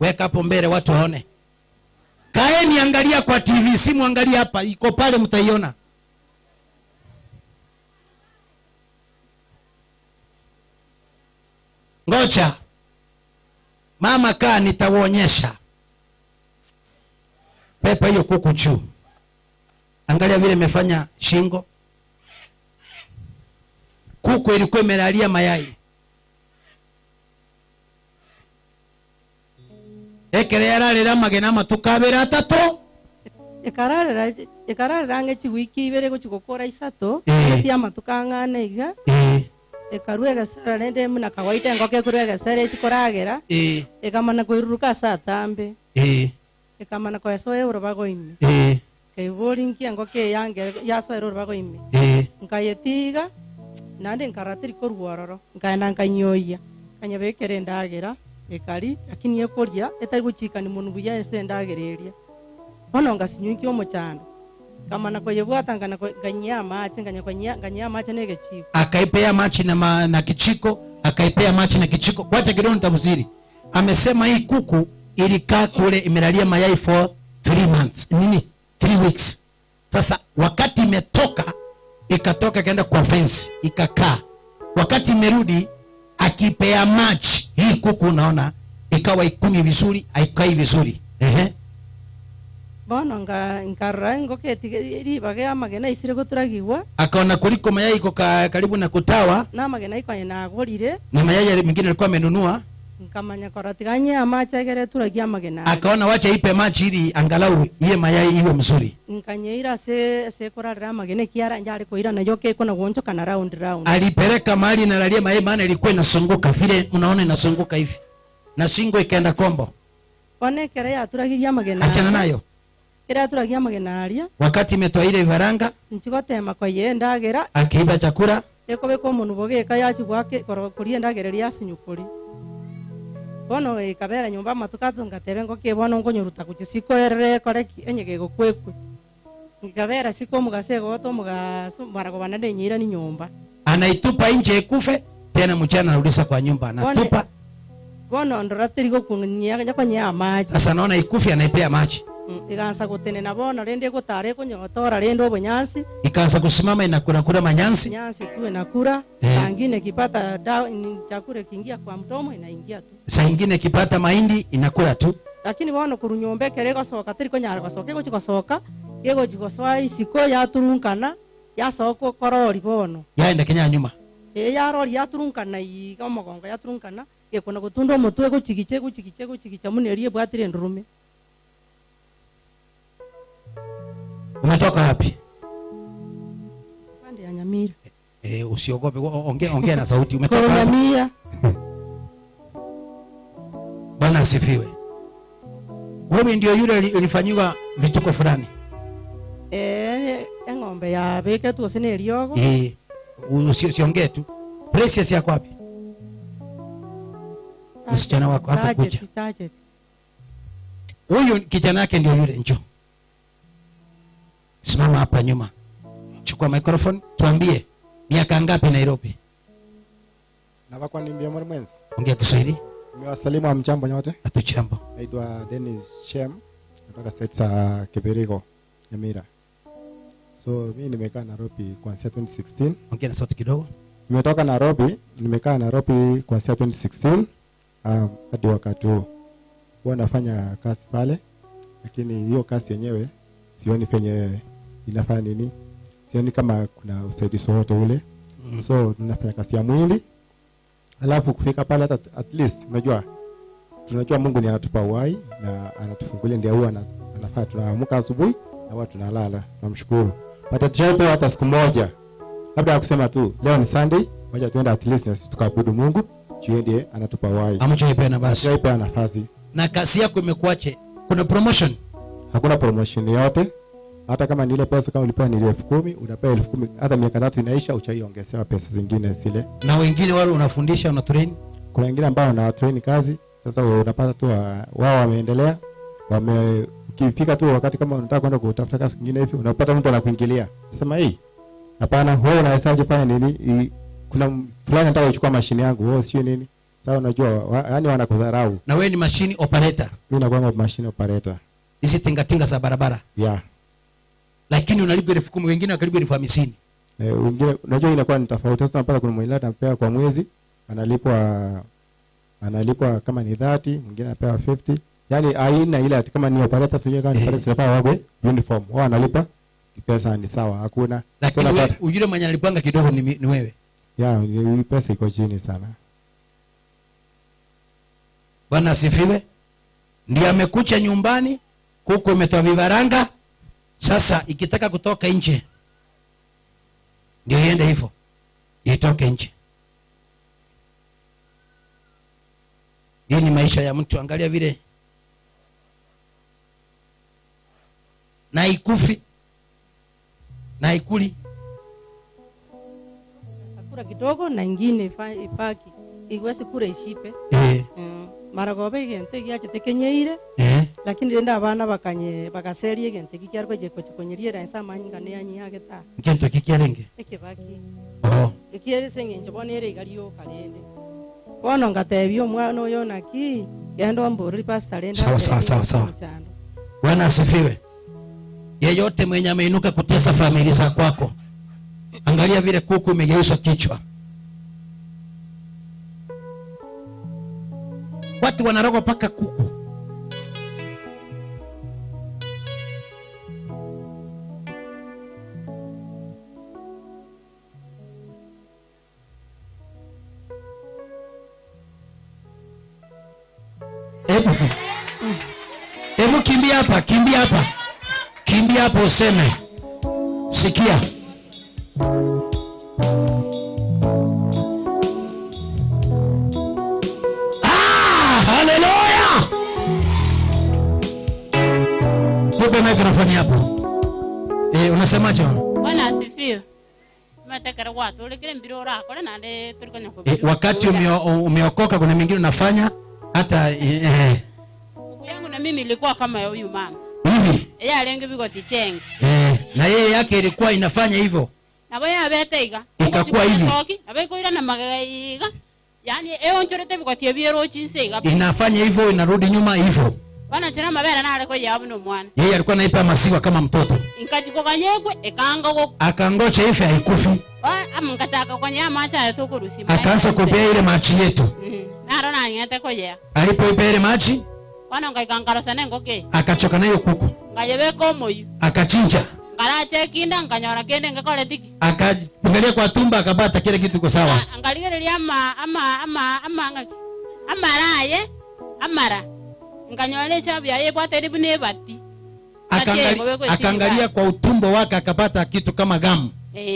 Speaker 1: Weka hapo mbele watu waone. Kaeni angalia kwa TV, simu angalia hapa, iko pale mtaiona. Ngoja. Mama kaa nitawaonyesha. Pepa hiyo kuku juu. Angalia vile imefanya shingo. Kuku ilikuwa imelalia mayai. Ekerera rera magena matukabera atatu.
Speaker 18: Ekarara ngechi wiki ibere kuchigokora isato. Eti amatukangane iga. Ekaruega sara nende muna kawaita ngoke kuruega sara echikoragera. Ekamana koiruruka satambe. Ekamana kwa so euro bago imi. Keivorinki ngoke yange yaso euro bago imi. Nkayetiga nande nkaratiri koruororo. Nkaenda nkanyoya. Kanyabekere ndagera. Ekari lakini yekoria etagukika ni muntu buya esendagereria. Ono ngasinyuki omuchana. Kama nako yebwata ngana ganyia machi nganya machi nege chiko.
Speaker 1: Akaipea machi na kichiko, akaipea machi na kichiko. Kwacha kidogo nitamziri. Amesema hii kuku ilikaa kule imelalia mayai for 3 months. Nini? 3 weeks. Sasa wakati imetoka, ikatoka kaenda kwa fence, ikakaa. Wakati imerudi akipea machi, hii kuku unaona ikawa ikumi vizuri, haikai vizuri.
Speaker 18: Bono nkarra ngoketi ribage amagena isire guturagiwa.
Speaker 1: Akaona kuliko mayai iko karibu na kutawa.
Speaker 18: Na magena iko yanagorire.
Speaker 1: Na mayai mengine alikuwa amenunua.
Speaker 18: Nkamanya koratiganya amacha egere turagia magena.
Speaker 1: Akaona wacha ipe machi ili angalau iye mayai iwe mzuri.
Speaker 18: Nkanyeira se korara magena kiara njare koira na yoke iko na gonjo kana round.
Speaker 1: Alipeleka mahali na lalia mayai maana ilikuwa inasunguka vile unaona inasunguka hivi. Na shingo ikaenda kombo.
Speaker 18: One kere ya turagia magena.
Speaker 1: Achana nayo.
Speaker 18: Kera turagia magena aria.
Speaker 1: Wakati imetoa ile vifaranga.
Speaker 18: Nchigotema kwa yenda agera.
Speaker 1: Akiiba chakula.
Speaker 18: Eko beko munu boge kayachi gwake kurienda agereria sinyukuri. Bono ikabera nyumba matukazo ngatebe ngoke bono ngonyoruta kuchisiko erere koreki enyege gokwekwe. Ikabera siko mugasego goto mugaso marago banade nyira ni nyumba.
Speaker 1: Anaitupa nje ikufe tena mchana anarudisha kwa nyumba anatupa.
Speaker 18: Bono ndoratiri gokunyia nyakanya maji.
Speaker 1: Sasa naona ikufe anaipea maji.
Speaker 18: Ikaanza kutenena bono rende gutare kunyotora rende obunyansi.
Speaker 1: Ikaanza kusimama inakura manyansi.
Speaker 18: Nyansi tu inakura. Sangine kipata chakula kiingia kwa mdomo inaingia tu.
Speaker 1: Saa nyingine kipata mahindi inakula tu.
Speaker 18: Lakini bono kurunyombe kerego soka tiri konyara gosoka go chikosoka yego chikoswa isiko ya turunkana ya soko korori bono.
Speaker 1: Yaenda Kenya nyuma.
Speaker 18: yarori yaturunkana iga omogongo yaturunkana gekona gotunda omotwe gochigiche munerie bwatire ndurume.
Speaker 1: Umetoka wapi?
Speaker 18: Pande ya Nyamira.
Speaker 1: Usiogope, ongea na sauti. Umetoka wapi?
Speaker 18: Nyamira.
Speaker 1: Bwana asifiwe. Wewe ndio yule ulifanywa vituko fulani?
Speaker 18: Ng'ombe ya beke tu osene riogo.
Speaker 1: Usiongee tu. Precious yako wapi? Msichana wako hapa kuja. Huyu kijana yake ndio yule, njoo. Simama hapa nyuma. Chukua microphone, tuambie miaka ngapi Nairobi?
Speaker 19: Navakwa nimbia mwenzi.
Speaker 1: Ongea Kiswahili.
Speaker 19: Nimewasalimu amchambo nyote.
Speaker 1: Atuchambo.
Speaker 19: Naitwa Dennis Shem kutoka state za Kibirigo, Nyamira. So mimi nimekaa Nairobi kuanzia 2016.
Speaker 1: Ongea na sauti kidogo.
Speaker 19: Nimetoka Nairobi, nimekaa Nairobi kuanzia 2016 hadi wakati huu. Huwa nafanya kazi pale, lakini hiyo kazi yenyewe sioni penye inafanya nini. Sioni kama kuna usaidizi wote ule. So ninafanya kazi ya mwili. Alafu kufika pale at least tunajua Mungu ni anatupa uhai na anatufungulia, ndio huwa anafaa tunaamka asubuhi na huwa tunalala. Namshukuru. Hata tujapewa hata siku moja. Labda ya kusema tu leo ni Sunday, wacha tuende at least na sisi tukaabudu Mungu, ndiye anatupa uhai.
Speaker 1: Amchaipea nafasi.
Speaker 19: Amchaipea nafasi.
Speaker 1: Na kazi yako imekuache? Kuna promotion?
Speaker 19: Hakuna promotion yote. Hata kama ni ile pesa kama ulipewa ni 10,000, unapewa 10,000, hata miaka 3 inaisha uchaiongezea pesa zingine zile.
Speaker 1: Na wengine wale unafundisha, una train?
Speaker 19: Kuna wengine ambao wana train kazi. Sasa unapata tu wao wameendelea. Ukifika tu wakati kama unataka kwenda kutafuta kazi nyingine hivi, unapata mtu anakuingilia. Nasema hapana, wewe unawezaje fanya nini? Kuna fulani anataka kuchukua mashine yangu, wewe sio nini? Sasa unajua yani wanakudharau.
Speaker 1: Na wewe ni machine operator?
Speaker 19: Mimi nakuwa machine operator.
Speaker 1: Hizi tinga za barabara?
Speaker 19: Yeah.
Speaker 1: Lakini unalipwa 10,000, wengine wakalipwa 50,000.
Speaker 19: Wengine unajua inakuwa ni tofauti. Sasa unapata kuna mmoja anapewa kwa mwezi, analipwa kama ni 30, mwingine anapewa 50. Yaani aina ile kama ni operator sio kama ni operator sinafaa wawe uniform. Wao analipa pesa ni sawa, hakuna.
Speaker 1: Lakini yule mwenye analipanga kidogo ni wewe.
Speaker 19: Yeah, ni pesa iko chini sana.
Speaker 1: Bwana asifiwe. Ndiye amekucha nyumbani, kuku imetoa vifaranga. Sasa ikitaka kutoka nje, ndio iende hivyo, itoke nje. Hii ni maisha ya mtu. Angalia vile na ikufi na ikuli.
Speaker 18: Akura kidogo na ingine ipaki iweze kura ishipe. Maragobe gente giache tekenyeire. Lakini renda abana bakaserie gente kikyarwe je kochikonyeriera esa manyinga ne anyi ageta.
Speaker 1: Gento kikyarenge.
Speaker 18: Ekibaki. Ekiere senge njobonere igaliyo kalende. Wono ngatebyo omwana oyo naki gendo mburi pastor renda.
Speaker 1: Sawa. Bwana asifiwe. Yeyote mwenye ameinuka kutesa familia za kwako, angalia vile kuku imegeuzwa kichwa. Watu wanaroga paka kuku. Hebu kimbia hapa useme. Sikia. Haleluya. Tupe mikrofoni hapo. Unasemaje?
Speaker 20: Bwana asifiwe. Matakara watu ule kile mbiro rako na nande tulikanya kwa.
Speaker 1: Wakati umeokoka kuna mingine unafanya hata
Speaker 20: yangu na mimi ilikuwa kama ya huyu mama.
Speaker 1: Hivi?
Speaker 20: Yeye alenge biko tichenge.
Speaker 1: Na yeye yake ilikuwa inafanya hivyo.
Speaker 20: Na baya abeteiga.
Speaker 1: Ikakuwa hivi.
Speaker 20: Na beko ila na magaiga. Yaani onchorete biko tiebiro chinsega.
Speaker 1: Inafanya hivyo inarudi nyuma hivyo.
Speaker 20: Bana chana mabera na aleko yabu no mwana.
Speaker 1: Yeye alikuwa anaipa maziwa kama mtoto.
Speaker 20: Inkachiko kanyegwe ekanga go.
Speaker 1: Akangocha hivi haikufi.
Speaker 20: Amkataka kwenye amacha yatokurusi.
Speaker 1: Akaanza kupea ile machi yetu.
Speaker 20: Naro na nyata koja.
Speaker 1: Alipoipea ile machi,
Speaker 20: Wana ngai kankaro sana ngoke.
Speaker 1: akachoka nayo kuku.
Speaker 20: Ngayebe komo yu.
Speaker 1: Akachinja.
Speaker 20: ngarache kinda nganyora kende ngakole tiki
Speaker 1: akaangalia kwa tumba akapata kile kitu kiko sawa.
Speaker 20: ngaligereria amaraye amara nganyole chabu yaye bwate ribu ne bati
Speaker 1: akaangalia kwa utumbo wake akapata kitu kama gamu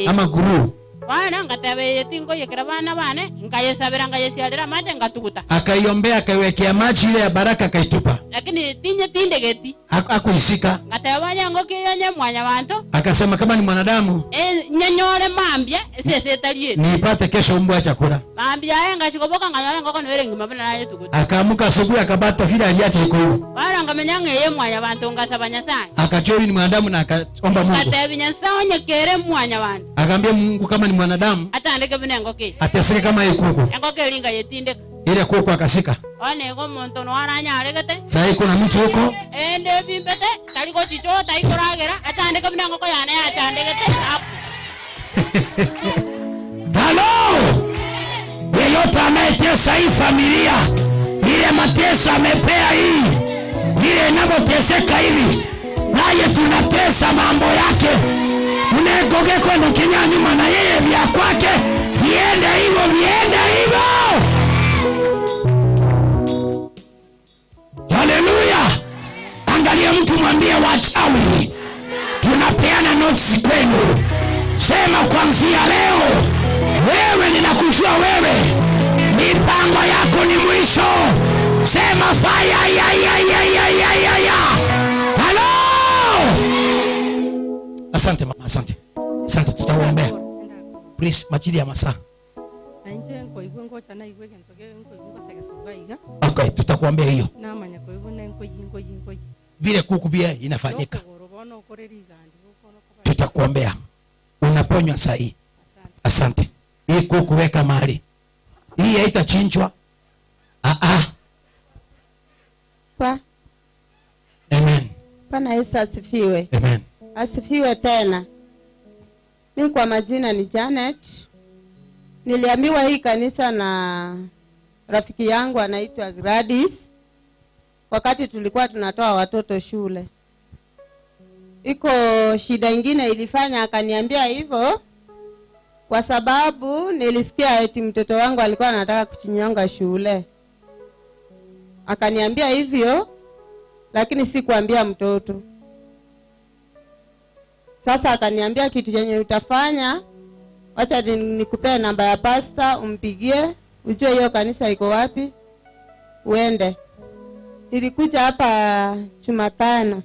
Speaker 1: ama guru.
Speaker 20: Bana ngatabe yetingo yekera bana bane ngayesabira ngayesialira mache ngatukuta.
Speaker 1: Akaiombea akaiwekea maji ile ya baraka akaitupa.
Speaker 20: Lakini tinye tindegeti.
Speaker 1: Akuishika.
Speaker 20: Ngatabanya ngoke yonye mwanya bantu.
Speaker 1: Akasema kama ni mwanadamu
Speaker 20: nyanyole mambia sese talie.
Speaker 1: Nipate kesho umbwa chakula.
Speaker 20: Mambia ngashikoboka nganyole ngoko nwere ngima bana naye tukuta.
Speaker 1: Akaamuka asubuhi akabata vile aliacha iko huko.
Speaker 20: Bana ngamenyange ye mwanya bantu ngasabanya sana.
Speaker 1: Akachori ni mwanadamu na akaomba Mungu.
Speaker 20: Ngatabinya saonye kere mwanya bantu.
Speaker 1: Akaambia Mungu kama ni mwanadamu
Speaker 20: atandike bine ngoke.
Speaker 1: Ateseke kama ikuku.
Speaker 20: Ngoke linga yetinde.
Speaker 1: Ile kuku akashika.
Speaker 20: One go monto no aranya aregete.
Speaker 1: Sasa kuna mtu huko.
Speaker 20: Ende bimbete taliko chicho taikoragera atandike bine ngoko yana atandike hapo.
Speaker 3: Halo! Yeyote anayetesa hii familia, ile mateso amepea hii, ile inavyoteseka hivi, naye tunatesa mambo yake. Unegoge kwenda Kenya nyuma na yeye vya kwake, viende hivyo. Haleluya! Angalia mtu mwambie wachawi, tunapeana notes kwenu. Sema kuanzia leo, wewe ninakujua wewe, mipango yako ni mwisho. Sema fire ya. Halo!
Speaker 1: Asante mama, asante. Asante, tutaombea. Please majili ya masaa. Okay, tutakuombea hiyo. Vile kuku pia inafanyika. Tutakuombea. Unaponywa saa hii. Asante. Hii kuku weka mahali. Hii haitachinjwa. Amen.
Speaker 8: Bwana Yesu asifiwe.
Speaker 1: Amen.
Speaker 8: Asifiwe tena. Mimi kwa majina ni Janet. Niliambiwa hii kanisa na rafiki yangu anaitwa Gladys. Wakati tulikuwa tunatoa watoto shule. Iko shida ingine ilifanya akaniambia hivyo kwa sababu nilisikia eti mtoto wangu alikuwa anataka kuchinyonga shule. Akaniambia hivyo lakini sikuambia mtoto. Sasa akaniambia kitu chenye utafanya, wacha nikupee namba ya pasta umpigie, ujue hiyo kanisa iko wapi, uende. Nilikuja hapa Jumatano.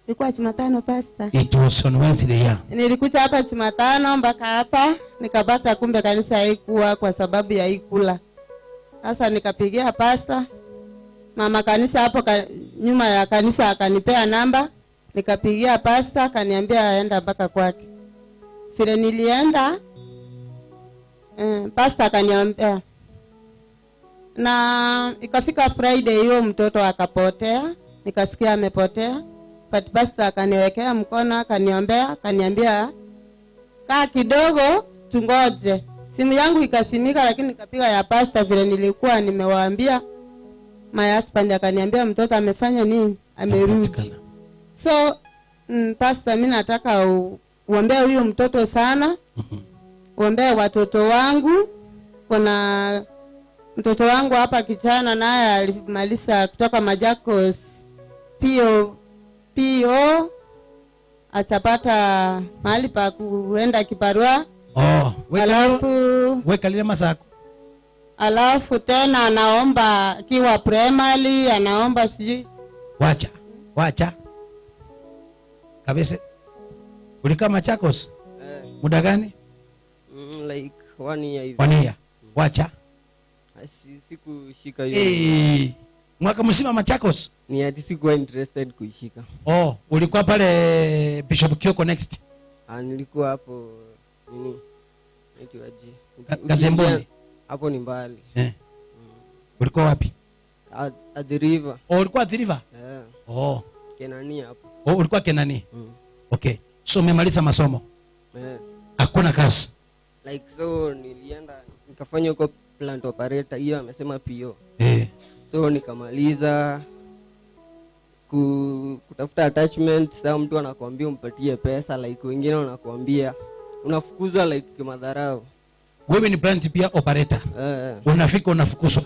Speaker 8: Ilikuwa Jumatano pasta.
Speaker 1: It was on Wednesday, yeah.
Speaker 8: Nilikuja hapa Jumatano mpaka hapa nikapata kumbe kanisa haikuwa kwa sababu ya ikula. Sasa nikapigia pasta. Mama kanisa hapo nyuma ya kanisa akanipea namba. Nikapigia pasta akaniambia aenda mpaka kwake. Vile nilienda pasta akaniambia na ikafika Friday hiyo mtoto akapotea. Nikasikia amepotea. But pasta akaniwekea mkono akaniombea akaniambia kaa kidogo tungoje. Simu yangu ikasimika lakini nikapiga ya pasta vile nilikuwa nimewaambia. My husband akaniambia mtoto amefanya nini? Amerudi. So pasta mimi nataka uombee huyo mtoto sana. Uombee watoto wangu. Kuna mtoto wangu hapa kijana naye alimaliza kutoka Machakos PO atapata mahali pa kuenda kibarua.
Speaker 1: Weka lile masako.
Speaker 8: Alafu tena anaomba kiwa primary, anaomba sijui.
Speaker 1: Wacha. Kabisa. Ulikaa Machakos? Muda gani?
Speaker 21: Like 1 year hivi.
Speaker 1: 1 year. Wacha.
Speaker 21: Sikushika hiyo.
Speaker 1: Mwaka mzima Machakos?
Speaker 21: Ni ati sikuwa interested kuishika.
Speaker 1: Ulikuwa pale Bishop Kioko next?
Speaker 21: Nilikuwa hapo nini? Naitwaje?
Speaker 1: Gathemboni.
Speaker 21: Hapo ni mbali.
Speaker 1: Ulikuwa wapi?
Speaker 21: At the river.
Speaker 1: Ulikuwa at the river?
Speaker 21: Kenani hapo.
Speaker 1: Ulikuwa Kenani? Okay. So umemaliza masomo? Hakuna kazi.
Speaker 21: Like so nilienda nikafanya huko plant operator, hiyo amesema PO. So nikamaliza kutafuta attachment. Sasa mtu anakuambia umpatie pesa, like wengine wanakuambia unafukuzwa like kimadharau.
Speaker 1: Wewe ni plant pia operator. Unafika unafukuzwa.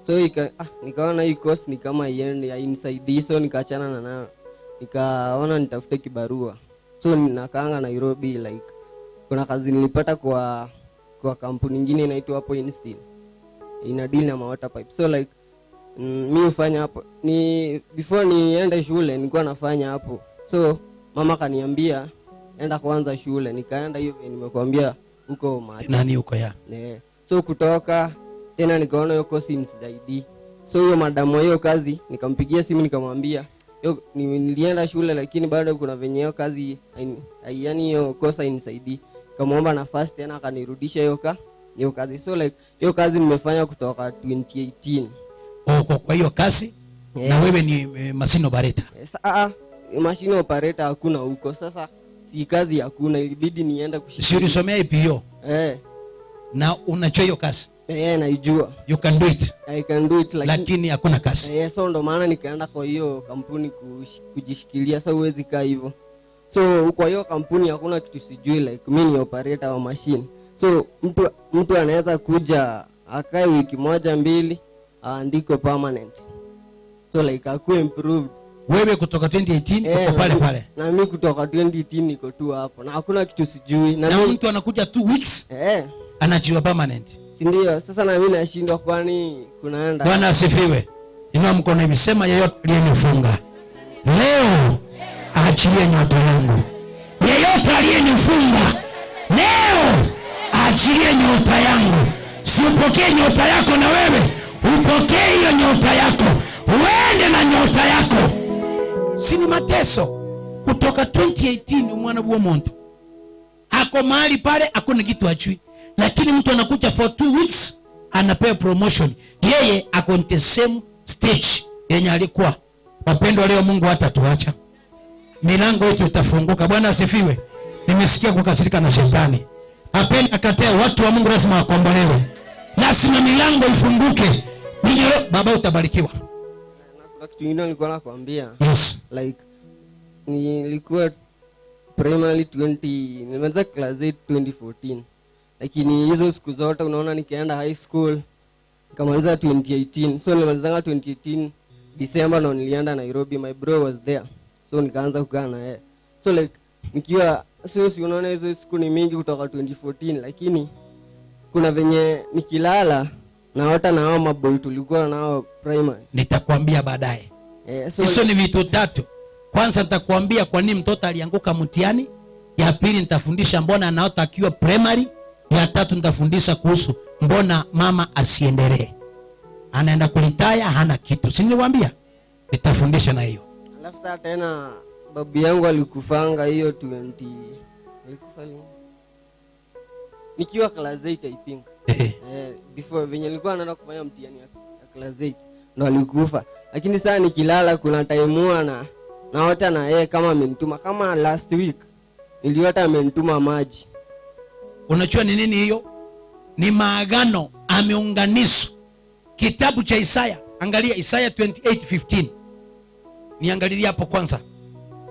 Speaker 21: So nikaona hii course ni kama hainisaidii, so nikaachana nayo. Nikaona nitafute kibarua. So nakaanga Nairobi, like kuna kazi nilipata kwa kampuni nyingine inaitwa hapo Insteel. Ina deal na water pipe. So like mimi hufanya hapo. Before niende shule nilikuwa nafanya hapo. So mama kaniambia enda kwanza shule. Nikaenda hiyo nimekuambia huko maji.
Speaker 1: Nani huko ya?
Speaker 21: So kutoka tena nikaona hiyo course insidaidi. So hiyo madamu hiyo kazi nikampigia simu nikamwambia nilienda shule lakini bado kuna venye hiyo kazi yani hiyo kosa inisaidii. Kamaomba nafasi tena akanirudisha hiyo kazi. So like hiyo kazi nimefanya kutoka 2018.
Speaker 1: Kwa hiyo kazi na wewe ni machine operator.
Speaker 21: Machine operator hakuna huko. Sasa si kazi hakuna, ilibidi nienda kushika.
Speaker 1: Si ulisomea IPO? Na unajua hiyo kazi?
Speaker 21: Naijua.
Speaker 1: You can do it.
Speaker 21: I can do it
Speaker 1: lakini hakuna kazi.
Speaker 21: So ndo maana nikaenda kwa hiyo kampuni kujishikilia. Sasa huwezi kaa hivyo. So kwa hiyo kampuni hakuna kitu sijui, like mimi ni operator wa machine. So mtu anaweza kuja akae wiki moja mbili aandike permanent. So like akue improved.
Speaker 1: Wewe kutoka 2018 uko pale pale.
Speaker 21: Na mimi kutoka 2018 niko tu hapo. Na hakuna kitu sijui.
Speaker 1: Na mtu anakuja 2 weeks. Anajiwa permanent.
Speaker 21: Ndio, sasa na mimi nashindwa kwani kunaenda.
Speaker 1: Bwana asifiwe. Inua mkono hivi, sema yeyote aliyenifunga leo aachilie nyota yangu. Yeyote aliyenifunga leo aachilie nyota yangu. Usipokee nyota yako na wewe upokee hiyo nyota yako. Uende na nyota yako. Si ni mateso kutoka 2018 mwana wa Mungu. Ako mahali pale hakuna kitu ajui. Lakini mtu anakuja for 2 weeks anapewa promotion. Yeye ako on the same stage yenye alikuwa. Wapendwa, leo Mungu hatatuacha. Milango yetu itafunguka. Bwana asifiwe. Nimesikia kukasirika na shetani. Apenda akatea watu wa Mungu lazima wakombolewe. Lazima milango ifunguke. Baba utabarikiwa.
Speaker 21: Na kitu kingine nilikuwa nakwambia.
Speaker 1: Yes.
Speaker 21: Like nilikuwa primary nimeanza class 8 2014. Lakini hizo siku zote unaona nikienda high school nikamaliza 2018. So nilimaliza 2018 December na nilienda Nairobi, my bro was there. So nikaanza kukaa na yeye. So like nikiwa si unaona hizo siku ni mingi kutoka 2014, lakini kuna venye nikilala naota na hao maboy tulikuwa nao primary.
Speaker 1: Nitakwambia baadaye. Hizo ni vitu tatu. Kwanza nitakwambia kwa nini mtoto alianguka mtihani. Ya pili nitafundisha mbona anaota akiwa primary. Ya tatu nitafundisha kuhusu mbona mama asiendelee. Anaenda kulitaya hana kitu. Si niliwaambia? Nitafundisha na hiyo.
Speaker 21: Alafu sasa tena babu yangu alikufanga hiyo alikufa lini? Nikiwa class 8 I think. Before venye nilikuwa naenda kufanya mtihani ya class 8 ndo alikufa. Lakini sasa nikilala kuna time na naota na yeye kama amenituma. Kama last week niliota amenituma maji.
Speaker 1: Unajua ni nini hiyo? Ni maagano ameunganishwa. Kitabu cha Isaya, angalia Isaya 28:15. Niangalie hapo kwanza.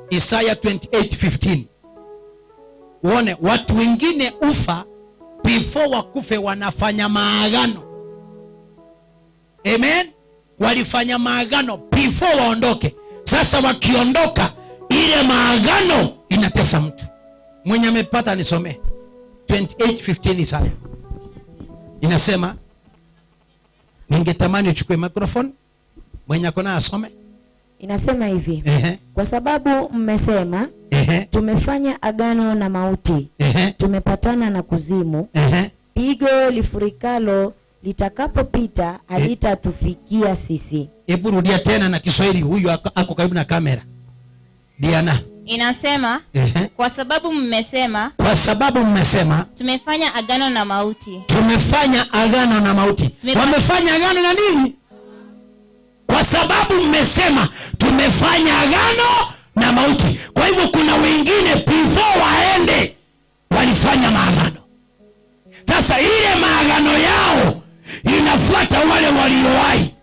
Speaker 1: Isaya 28:15. Uone watu wengine ufa before wakufe wanafanya maagano. Amen. Walifanya maagano before waondoke. Sasa wakiondoka ile maagano inatesa mtu. Mwenye amepata nisomee. 28:15 Isaya. Inasema, ningetamani uchukue microphone mwenye akona asome.
Speaker 2: Inasema hivi. Kwa sababu mmesema tumefanya agano na mauti. Tumepatana na kuzimu. Pigo lifurikalo litakapopita halitatufikia sisi.
Speaker 1: Hebu rudia tena na Kiswahili, huyu ako karibu na kamera. Diana.
Speaker 4: Inasema kwa sababu mmesema tumefanya agano na mauti.
Speaker 1: Tumefanya agano na mauti. Wamefanya agano na nini? Kwa sababu mmesema tumefanya agano na mauti. Kwa hivyo kuna wengine before waende walifanya maagano. Sasa ile maagano yao inafuata wale waliowahi.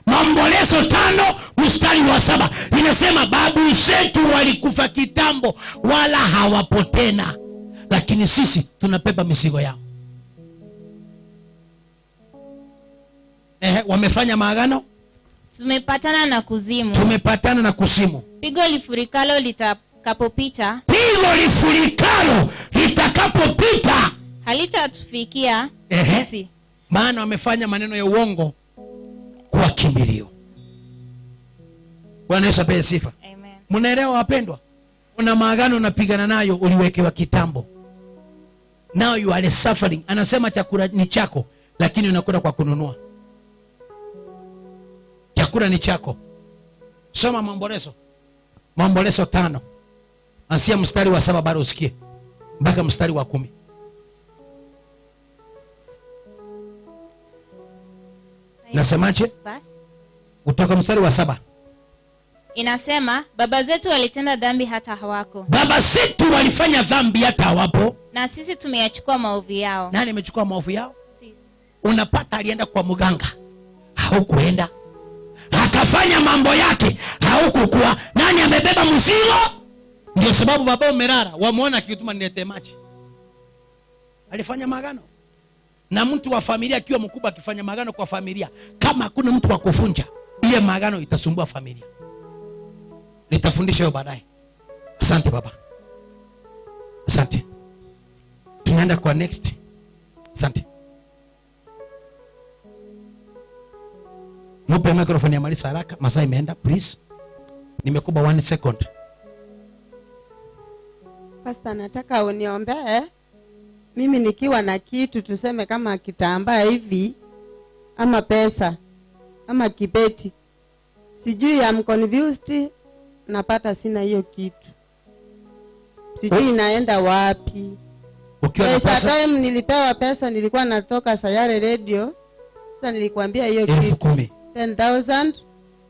Speaker 1: Maombolezo 5 mstari wa 7 inasema babu zetu walikufa kitambo wala hawapo tena, lakini sisi tunabeba mizigo yao. Wamefanya maagano.
Speaker 4: Tumepatana na kuzimu.
Speaker 1: Tumepatana na kuzimu.
Speaker 4: Pigo lifurikalo litakapopita.
Speaker 1: Pigo lifurikalo litakapopita
Speaker 4: halitatufikia sisi.
Speaker 1: Maana wamefanya maneno ya uongo kwa kimbilio. Bwana Yesu apewe sifa.
Speaker 4: Amen.
Speaker 1: Mnaelewa wapendwa? Una maagano unapigana nayo, uliwekewa kitambo. Now you are suffering. Anasema chakula ni chako, lakini unakwenda kwa kununua. Chakula ni chako. Soma Maombolezo. Maombolezo 5. Ansia mstari wa 7 bado usikie. Mpaka mstari wa 10. Nasemaje? Kutoka mstari wa 7.
Speaker 4: Inasema baba zetu walitenda dhambi hata hawako.
Speaker 1: Baba zetu walifanya dhambi hata hawapo.
Speaker 4: Na sisi tumeyachukua maovu yao.
Speaker 1: Nani amechukua maovu yao?
Speaker 4: Sisi.
Speaker 1: Unapata alienda kwa mganga, haukuenda. Akafanya mambo yake, haukukua. Nani amebeba mzigo? Ndio sababu baba umerara, wamuona akituma nilete maji. Alifanya magano. Na mtu wa familia akiwa mkubwa akifanya magano kwa familia, kama hakuna mtu wa kufunja, ile magano itasumbua familia. Nitafundisha hiyo baadaye. Asante baba. Asante. Tunaenda kwa next. Asante. Mupe microphone ya Malisa haraka, masaa imeenda please. Nimekuba 1 second.
Speaker 8: Pastor, nataka uniombee mimi nikiwa na kitu tuseme kama kitambaa hivi ama pesa ama kibeti. Sijui I'm confused, napata sina hiyo kitu. Sijui inaenda wapi.
Speaker 1: Ukiwa na pesa,
Speaker 8: time nilipewa pesa nilikuwa natoka Sayare Radio. Sasa nilikwambia hiyo kitu 10,000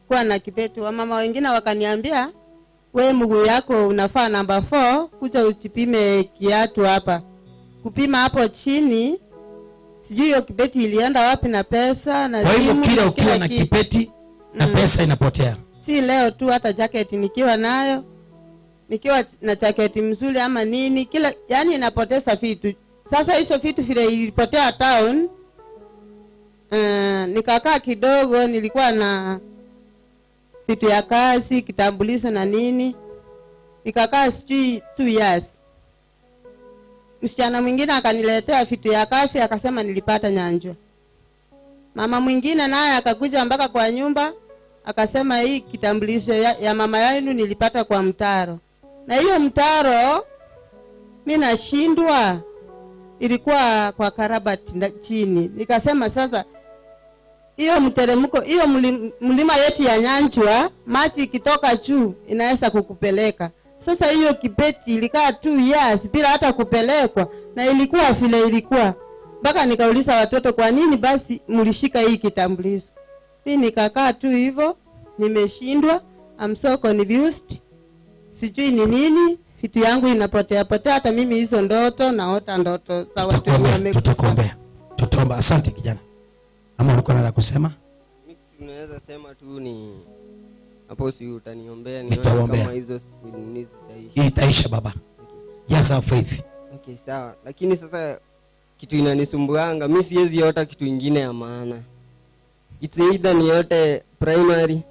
Speaker 8: kwa na kibeti. Wa mama wengine wakaniambia we mguu yako unafaa number 4, kuja uchipime kiatu hapa. Kupima hapo chini, sijui hiyo kibeti ilienda wapi na pesa na
Speaker 1: kwa hivyo kila ukiwa na kibeti na pesa inapotea.
Speaker 8: Si leo tu, hata jacket nikiwa nayo, nikiwa na jacket mzuri ama nini, kila yani inapoteza vitu. Sasa hizo vitu vile ilipotea town, nikakaa kidogo, nilikuwa na vitu ya kazi, kitambulisho na nini. Nikakaa sijui 2 years. Msichana mwingine akaniletea vitu ya kazi, akasema nilipata nyanjwa. Mama mwingine naye akakuja mpaka kwa nyumba, akasema hii kitambulisho ya mama yenu nilipata kwa mtaro. Na hiyo mtaro mimi nashindwa, ilikuwa kwa karabati chini. Nikasema sasa hiyo mteremko, hiyo mlima yetu ya Nyanjwa, maji ikitoka juu inaweza kukupeleka. Sasa hiyo kibeti ilikaa 2 years bila hata kupelekwa, na ilikuwa vile ilikuwa. Mpaka nikauliza watoto, kwa nini basi mlishika hii kitambulisho? Mimi nikakaa tu hivyo, nimeshindwa, I'm so confused. Sijui ni nini, vitu yangu inapotea potea. Hata mimi hizo ndoto naota ndoto za watu wamekufa.
Speaker 1: Tutaomba. Asante kijana. Ama ulikuwa na kusema?
Speaker 21: Mimi tunaweza sema tu ni hapo, si utaniombea
Speaker 1: ni kama
Speaker 21: hizo ni zitaisha.
Speaker 1: Itaisha baba. Yes, our faith.
Speaker 21: Okay, sawa. Lakini sasa kitu inanisumbuanga, mimi siwezi yota kitu kingine ya maana. It's either ni yote primary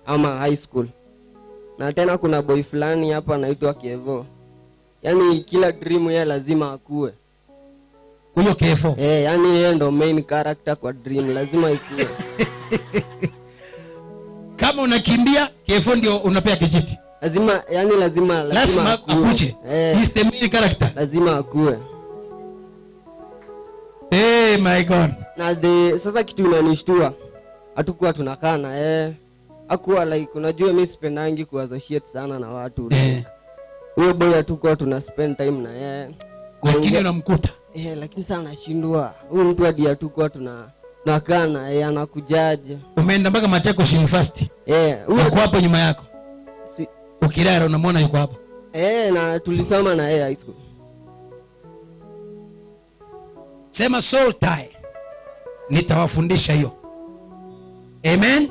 Speaker 21: ama high school. Na tena kuna boy fulani hapa anaitwa Kevo. Yaani kila dream yeye lazima akue.
Speaker 1: Huyo Kevo?
Speaker 21: Yaani yeye ndo main character kwa dream, lazima ikue.
Speaker 1: Kama unakimbia, Kevo ndio unapea kijiti.
Speaker 21: Lazima, yani lazima
Speaker 1: akuje. He's the main character.
Speaker 21: Lazima akue.
Speaker 1: Hey my God.
Speaker 21: Na sasa kitu inanishtua, hatukuwa tunakaa na hakuwa like, unajua mimi sipendangi kuassociate sana na watu. Huyo boy hatukuwa tuna spend time na yeye.
Speaker 1: Lakini unamkuta.
Speaker 21: Lakini sana nashindwa. Huyu mtu hadi hatukuwa tunakaa na yeye, anakujaje?
Speaker 1: Umeenda mpaka Machakos University? Uko hapo nyuma yako. Ukilala unamwona yuko hapo.
Speaker 21: Na tulisoma na yeye high school.
Speaker 1: Sema soul tie. Nitawafundisha hiyo. Amen.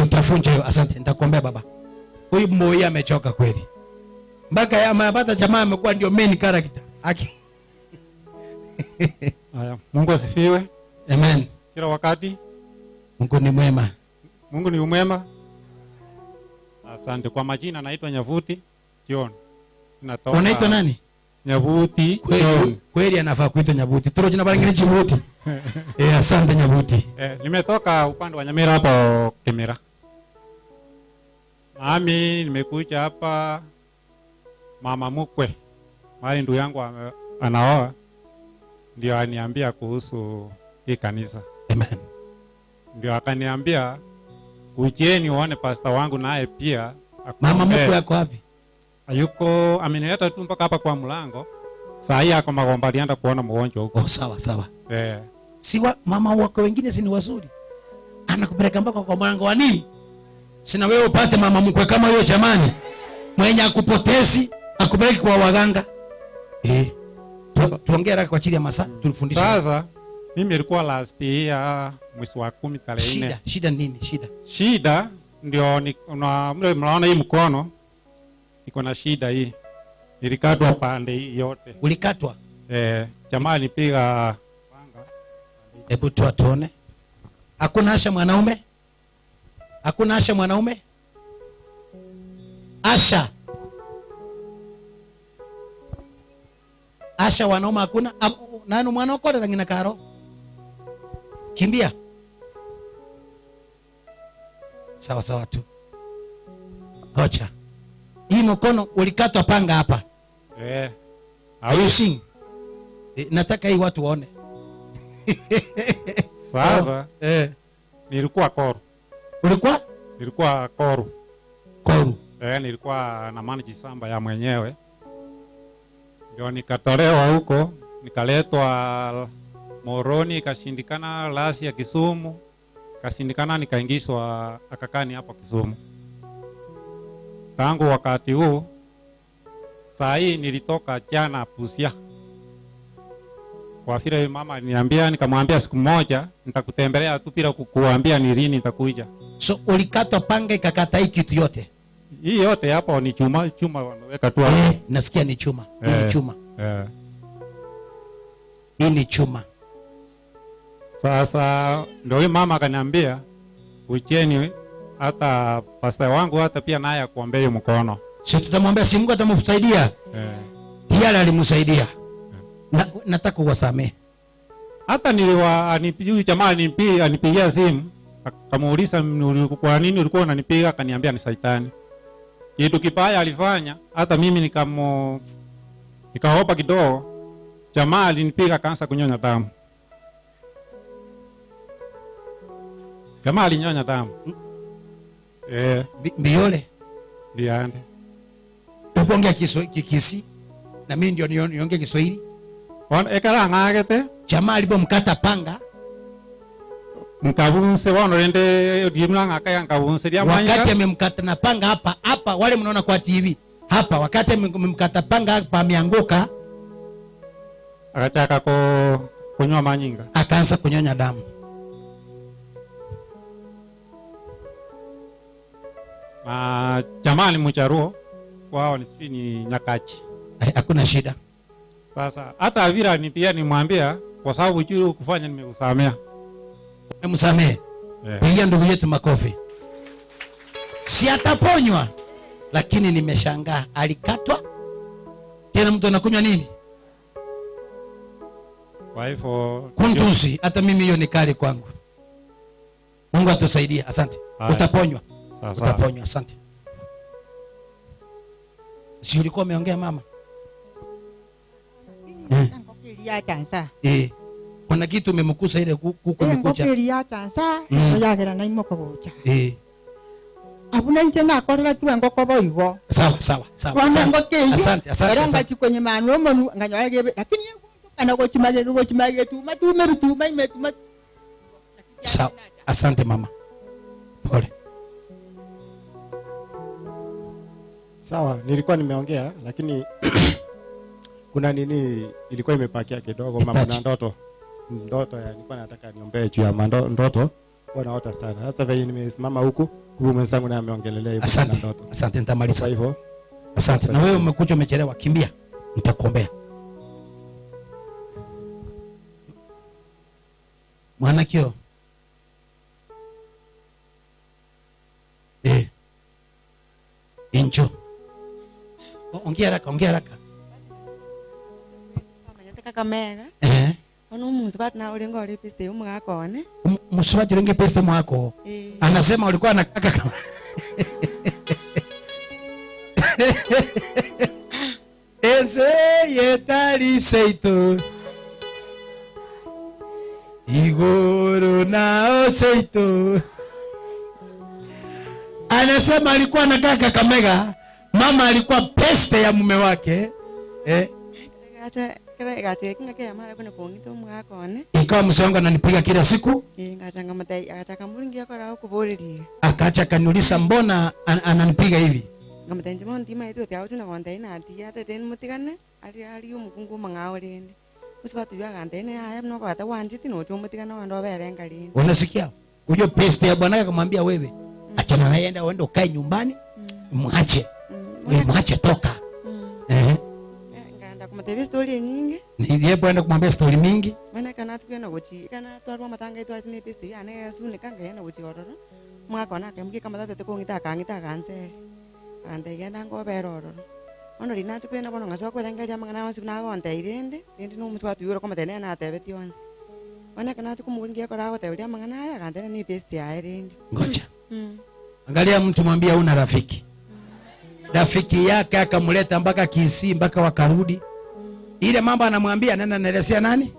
Speaker 1: utafunja hiyo. Asante, nitakuombea baba. Huyu Moi amechoka kweli, mpaka amepata jamaa amekuwa ndio main character aki.
Speaker 5: Haya, Mungu asifiwe.
Speaker 1: Amen.
Speaker 5: Kila wakati
Speaker 1: Mungu ni mwema.
Speaker 5: Mungu ni mwema. Asante. Kwa majina naitwa Nyavuti John.
Speaker 1: Unaitwa nani?
Speaker 5: Nyavuti
Speaker 1: John. Kweli anafaa kuitwa Nyavuti. Turo jina balingine Chivuti. Asante Nyavuti.
Speaker 5: Nimetoka upande wa Nyamira hapo Kemera. Nami nimekuja hapa mama mkwe. Mali ndugu yangu anaoa. Ndio aniambia kuhusu hii kanisa.
Speaker 1: Amen.
Speaker 5: Ndio akaniambia ujeni uone pastor wangu naye pia.
Speaker 1: Mama mkwe yako wapi?
Speaker 5: Ayuko amenileta tu mpaka hapa kwa mlango. Saa hii ako Magomba alienda kuona mgonjwa huko.
Speaker 1: Sawa sawa.
Speaker 5: Si
Speaker 1: mama wako wengine si ni wazuri. Anakupeleka mpaka kwa mlango wa nini? Sina wewe upate mama mkwe kama hiyo jamani. Mwenye akupotezi akupeleke kwa waganga. Tuongea kwa ajili ya masaa tulifundisha.
Speaker 5: Sasa mimi ilikuwa last year mwezi wa 10 tarehe 4.
Speaker 1: Shida nini?
Speaker 5: Shida ndio mnaona hii mkono niko na shida hii. Nilikatwa pande hii yote.
Speaker 1: Ulikatwa?
Speaker 5: Jamaa nipiga panga.
Speaker 1: Hebu tuone. Hakuna Asha mwanaume? Hakuna Asha mwanaume? Asha. Asha wanaume hakuna. Nani mwana wako ndio ngina karo? Kimbia. Sawa sawa tu. Gocha. Hii mkono ulikatwa panga hapa. Ayushing. Nataka hii watu waone.
Speaker 5: Sasa nilikuwa Koru.
Speaker 1: Ulikuwa?
Speaker 5: Nilikuwa Koru.
Speaker 1: Koru.
Speaker 5: Nilikuwa na manage samba ya mwenyewe. Ndio nikatolewa huko, nikaletwa Moroni, ikashindikana. Lasi ya Kisumu kashindikana, nikaingizwa Akakani hapo Kisumu. Tangu wakati huu saa hii nilitoka jana Busia. Kwa vile mama aliniambia, nikamwambia siku moja nitakutembelea tu bila kukuambia ni lini nitakuja.
Speaker 1: So ulikatwa panga ikakata hii kitu yote?
Speaker 5: Hii yote hapo ni chuma wanaweka tu hapo.
Speaker 1: Nasikia ni chuma. Hii ni chuma. Hii ni chuma.
Speaker 5: Sasa ndio mama akaniambia ucheni hata pastor wangu hata pia naye akuombee mkono.
Speaker 1: Sisi tutamwambia si Mungu atamsaidia. Tayari alimsaidia. Nataka uwasamee.
Speaker 5: Hata anipigia jamaa anipigia simu akamuuliza kwa nini ulikuwa unanipiga, akaniambia ni Shetani. Kitu kibaya alifanya, hata mimi nikaopa kidogo. Jamaa alinipiga akaanza kunyonya damu. Jamaa alinyonya damu.
Speaker 1: Biole.
Speaker 5: Biande.
Speaker 1: Upongia Kikisi na mimi ndio niongee Kiswahili.
Speaker 5: Ekala ngagete.
Speaker 1: Jamaa alipomkata panga
Speaker 5: Nkabunse wano rende dimla ngaka nkabunse dia manya.
Speaker 1: Wakati amemkata na panga hapa wale mnaona kwa TV. Hapa wakati amemkata panga hapa ameanguka.
Speaker 5: Akataka kunywa manyinga.
Speaker 1: Akaanza kunyonya damu.
Speaker 5: Jamaa ni mcharuo wao ni Nyakachi.
Speaker 1: Hakuna shida.
Speaker 5: Sasa hata Avira ni pia nimwambia kwa sababu juu kufanya nimekusamea.
Speaker 1: Nimemsamea. Pigia ndugu yetu makofi. Si ataponywa. Lakini nimeshangaa alikatwa. Tena mtu anakunywa nini?
Speaker 5: Kwa hivyo
Speaker 1: kuntusi hata mimi hiyo ni kali kwangu. Mungu atusaidie. Asante. Utaponywa. Utaponywa. Asante. Si ulikuwa umeongea mama? Kuna kitu umemkusa ile kuku imekuja.
Speaker 6: Ngokeria chansa yagera na imoko bocha. Abuna nje na korera tu ngoko boigo.
Speaker 1: Sawa. Asante.
Speaker 6: Era ngachi kwenye manu manu nganywa gebe lakini ana gochimage tu matume imetuma.
Speaker 1: Sawa. Asante mama. Pole.
Speaker 19: Sawa, nilikuwa nimeongea lakini kuna nini ilikuwa imepakia kidogo mama na ndoto ya nilikuwa nataka niombee juu ya ndoto wanaota sana. Sasa vile nimesimama huku, huyu mwenzangu naye ameongelelea hivyo.
Speaker 1: Asante. Asante, nitamaliza hivyo. Asante. Na wewe umekuja umechelewa, kimbia. Nitakuombea. Mwanakio. Injo. Ongea haraka, ongea haraka.
Speaker 6: Kakamega. Ono musibati na ulingo uli piste umwako ne.
Speaker 1: Musibati ulingo piste umwako. Anasema ulikuwa anakaka kama. Ese yetali seito. Igoro nao seito. Anasema alikuwa anakaa Kakamega, mama alikuwa peste ya mume wake. Ikawa mzee wangu ananipiga kila siku. Akaacha kaniuliza mbona ananipiga hivi. Unasikia? Huyo peste ya bwana akamwambia wewe, achana naye, enda uende ukae nyumbani, mwache. Mwache toka.
Speaker 6: Kumtevi story nyingi.
Speaker 1: Nilienda kumwambia story mingi.
Speaker 6: Maana kana tukiona uchi, kana twarwa matanga itu atine piste ya ne asune kanga yana uchi ororo. Mwako na kemki kama tate ko ngita kanse. Ande genda ngo beroro. Ono rina tukiona bono ngaso ko lenga jama ngana wasi na gonte irende, indi no muswa tuyuro kama tene na tebe tionsi. Maana kana tukumuringia ko rawo tebe jama ngana ya kante ni piste ya irende.
Speaker 1: Ngoja. Angalia mtu mwambia una rafiki. Rafiki yake akamleta mpaka Kisii mpaka wakarudi. Ile mambo anamwambia nani, anaelezea nani?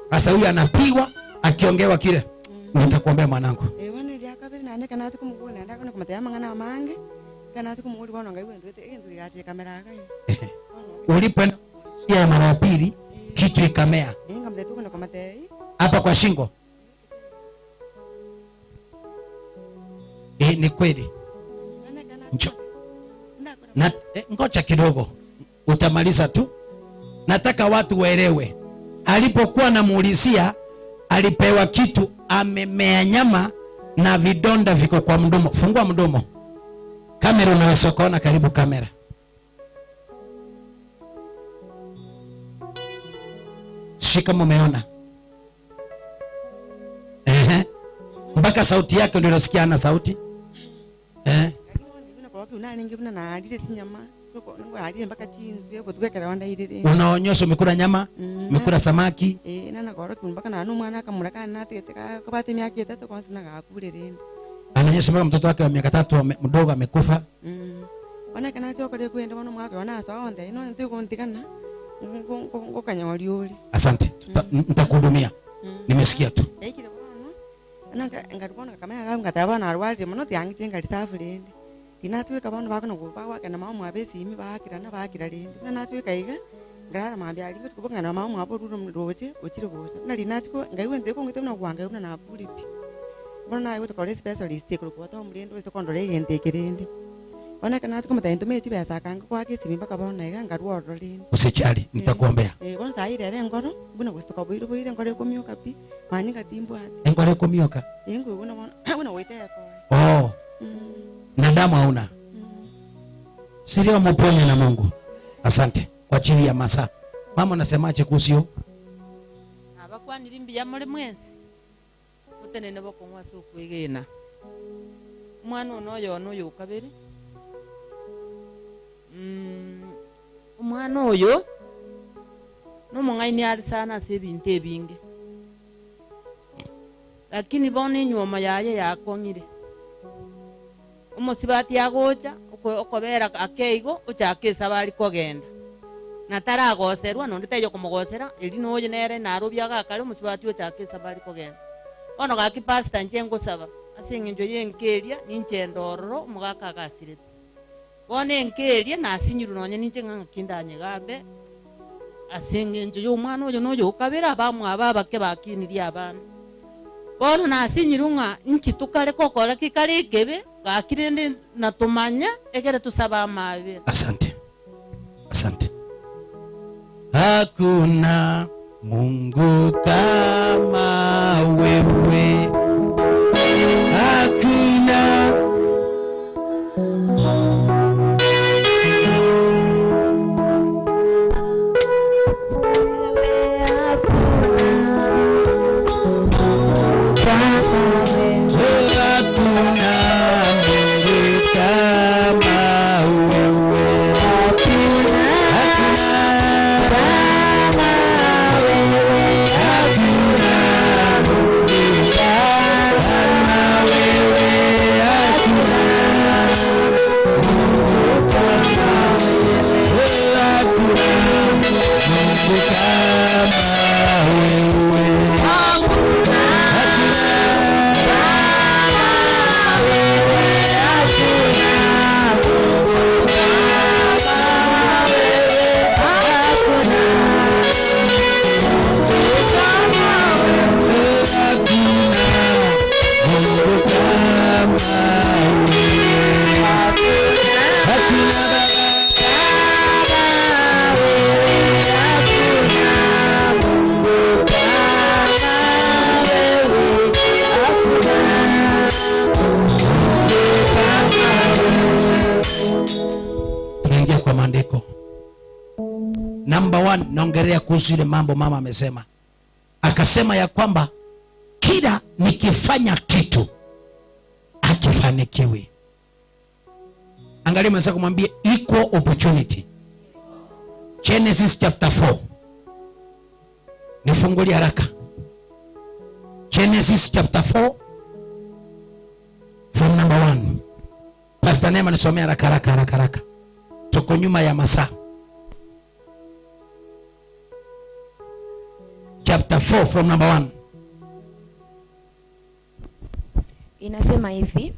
Speaker 1: Sasa huyu anapigwa akiongewa kile. Nitakuombea mwanangu.
Speaker 6: Wana ile kabiri nane kana tukumuguna ndako na kumatea mangana mange. Kana tukumuguli bwana ngaiwe ndio yache kamera yake.
Speaker 1: Ulipoenda ya mara ya pili kitu ikamea.
Speaker 6: Ninga mtetu kuna kumatea.
Speaker 1: Hapa kwa shingo. Ni kweli. Na ngoja kidogo. Utamaliza tu. Nataka watu waelewe. Alipokuwa namuulizia, alipewa kitu, amemea nyama na vidonda viko kwa mdomo. Fungua mdomo. Kamera unaweza kuona, karibu kamera. Shika mumeona. Mpaka sauti yake ndio unasikia ana sauti. Unaonyesha umekula nyama, umekula samaki. Ananyesha mpaka mtoto wake wa miaka 3 mdogo amekufa. Asante. Nitakuhudumia. Nimesikia tu.
Speaker 6: Ngaribona kama ngatabana arwalire muno yangi ngalisafurende. Tinatwe kabona bakona kubawa kana mama abesi imi bakira na bakira rende. Natwe kaiga ngara mambya ali kubuka na mama abo ruru mroje ukire boza. Na linatwe ngaiwe ndeko ngite na kwanga una na bulipi. Bona ayo tukore specialist ko kwa to mrendo to kondole yente kirende. Ona kana tukoma tento mechi besa kanga kwa kesi imi bakabona iga ngarwo rorinde.
Speaker 1: Usijali, nitakuombea.
Speaker 6: Bona sai rere ngoro buna kustoka boiro boiro ngore komyoka pi. Mani katimbo ati.
Speaker 1: Ngore komyoka.
Speaker 6: Yengo una weteko.
Speaker 1: Oh. Na damu hauna. Sirio mponye na Mungu. Asante kwa ajili ya masaa. Mama unasemaje kuhusu?
Speaker 20: Abakwa nirimbi ya muri mwezi. Utenene boko ngwaso kwegena. Mwana onoyo onoyo kabiri. Umwana oyo no mungaini ali sana sebinte ebinge. Lakini bone nyoma yaye yakongire. Umusibati yagocha okobera akeigo uchakisa bali kogenda. Natara goserwa no nditeyo kumugosera eri noje nere narubyaga kale umusibati uchakisa bali kogenda. Ono gaki pastor njengo saba asinge njo yenkeria ninchendororo umugaka gasirite. Bone enkeria nasinyiru nonye ninjenga kindanye gabe asinge njo umwana oyo noyo ukabira bamwe ababake bakiniria abana. Bono nasinyirunga inchitukale kokora kikale kebe gakirende natumanya egere tusaba amabe.
Speaker 1: Asante. Asante. Hakuna Mungu kama wewe. Number 1, naongelea kuhusu ile mambo mama amesema. Akasema ya kwamba kila nikifanya kitu akifanikiwi. Angalia mwenzako kumwambia equal opportunity. Genesis chapter 4. Nifungulie haraka. Genesis chapter 4 from number 1. Pastor Neema nisomea haraka. Tuko nyuma ya masaa. Chapter 4 from number 1.
Speaker 2: Inasema hivi,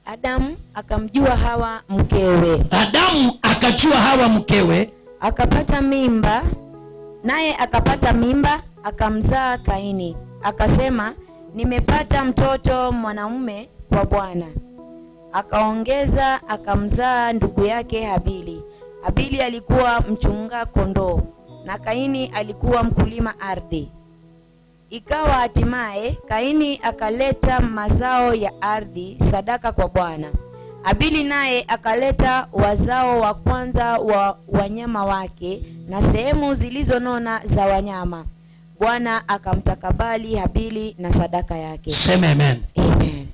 Speaker 2: Adamu akamjua Hawa mkewe.
Speaker 1: Adamu akajua Hawa mkewe,
Speaker 2: akapata mimba, naye akapata mimba akamzaa Kaini. Akasema, nimepata mtoto mwanamume kwa Bwana. Akaongeza akamzaa ndugu yake Habili. Habili alikuwa mchunga kondoo na Kaini alikuwa mkulima ardhi. Ikawa hatimaye Kaini akaleta mazao ya ardhi sadaka kwa Bwana. Habili naye akaleta wazao wa kwanza wa wanyama wake na sehemu zilizonona za wanyama. Bwana akamtakabali Habili na sadaka yake.
Speaker 1: Sema amen.
Speaker 2: Amen.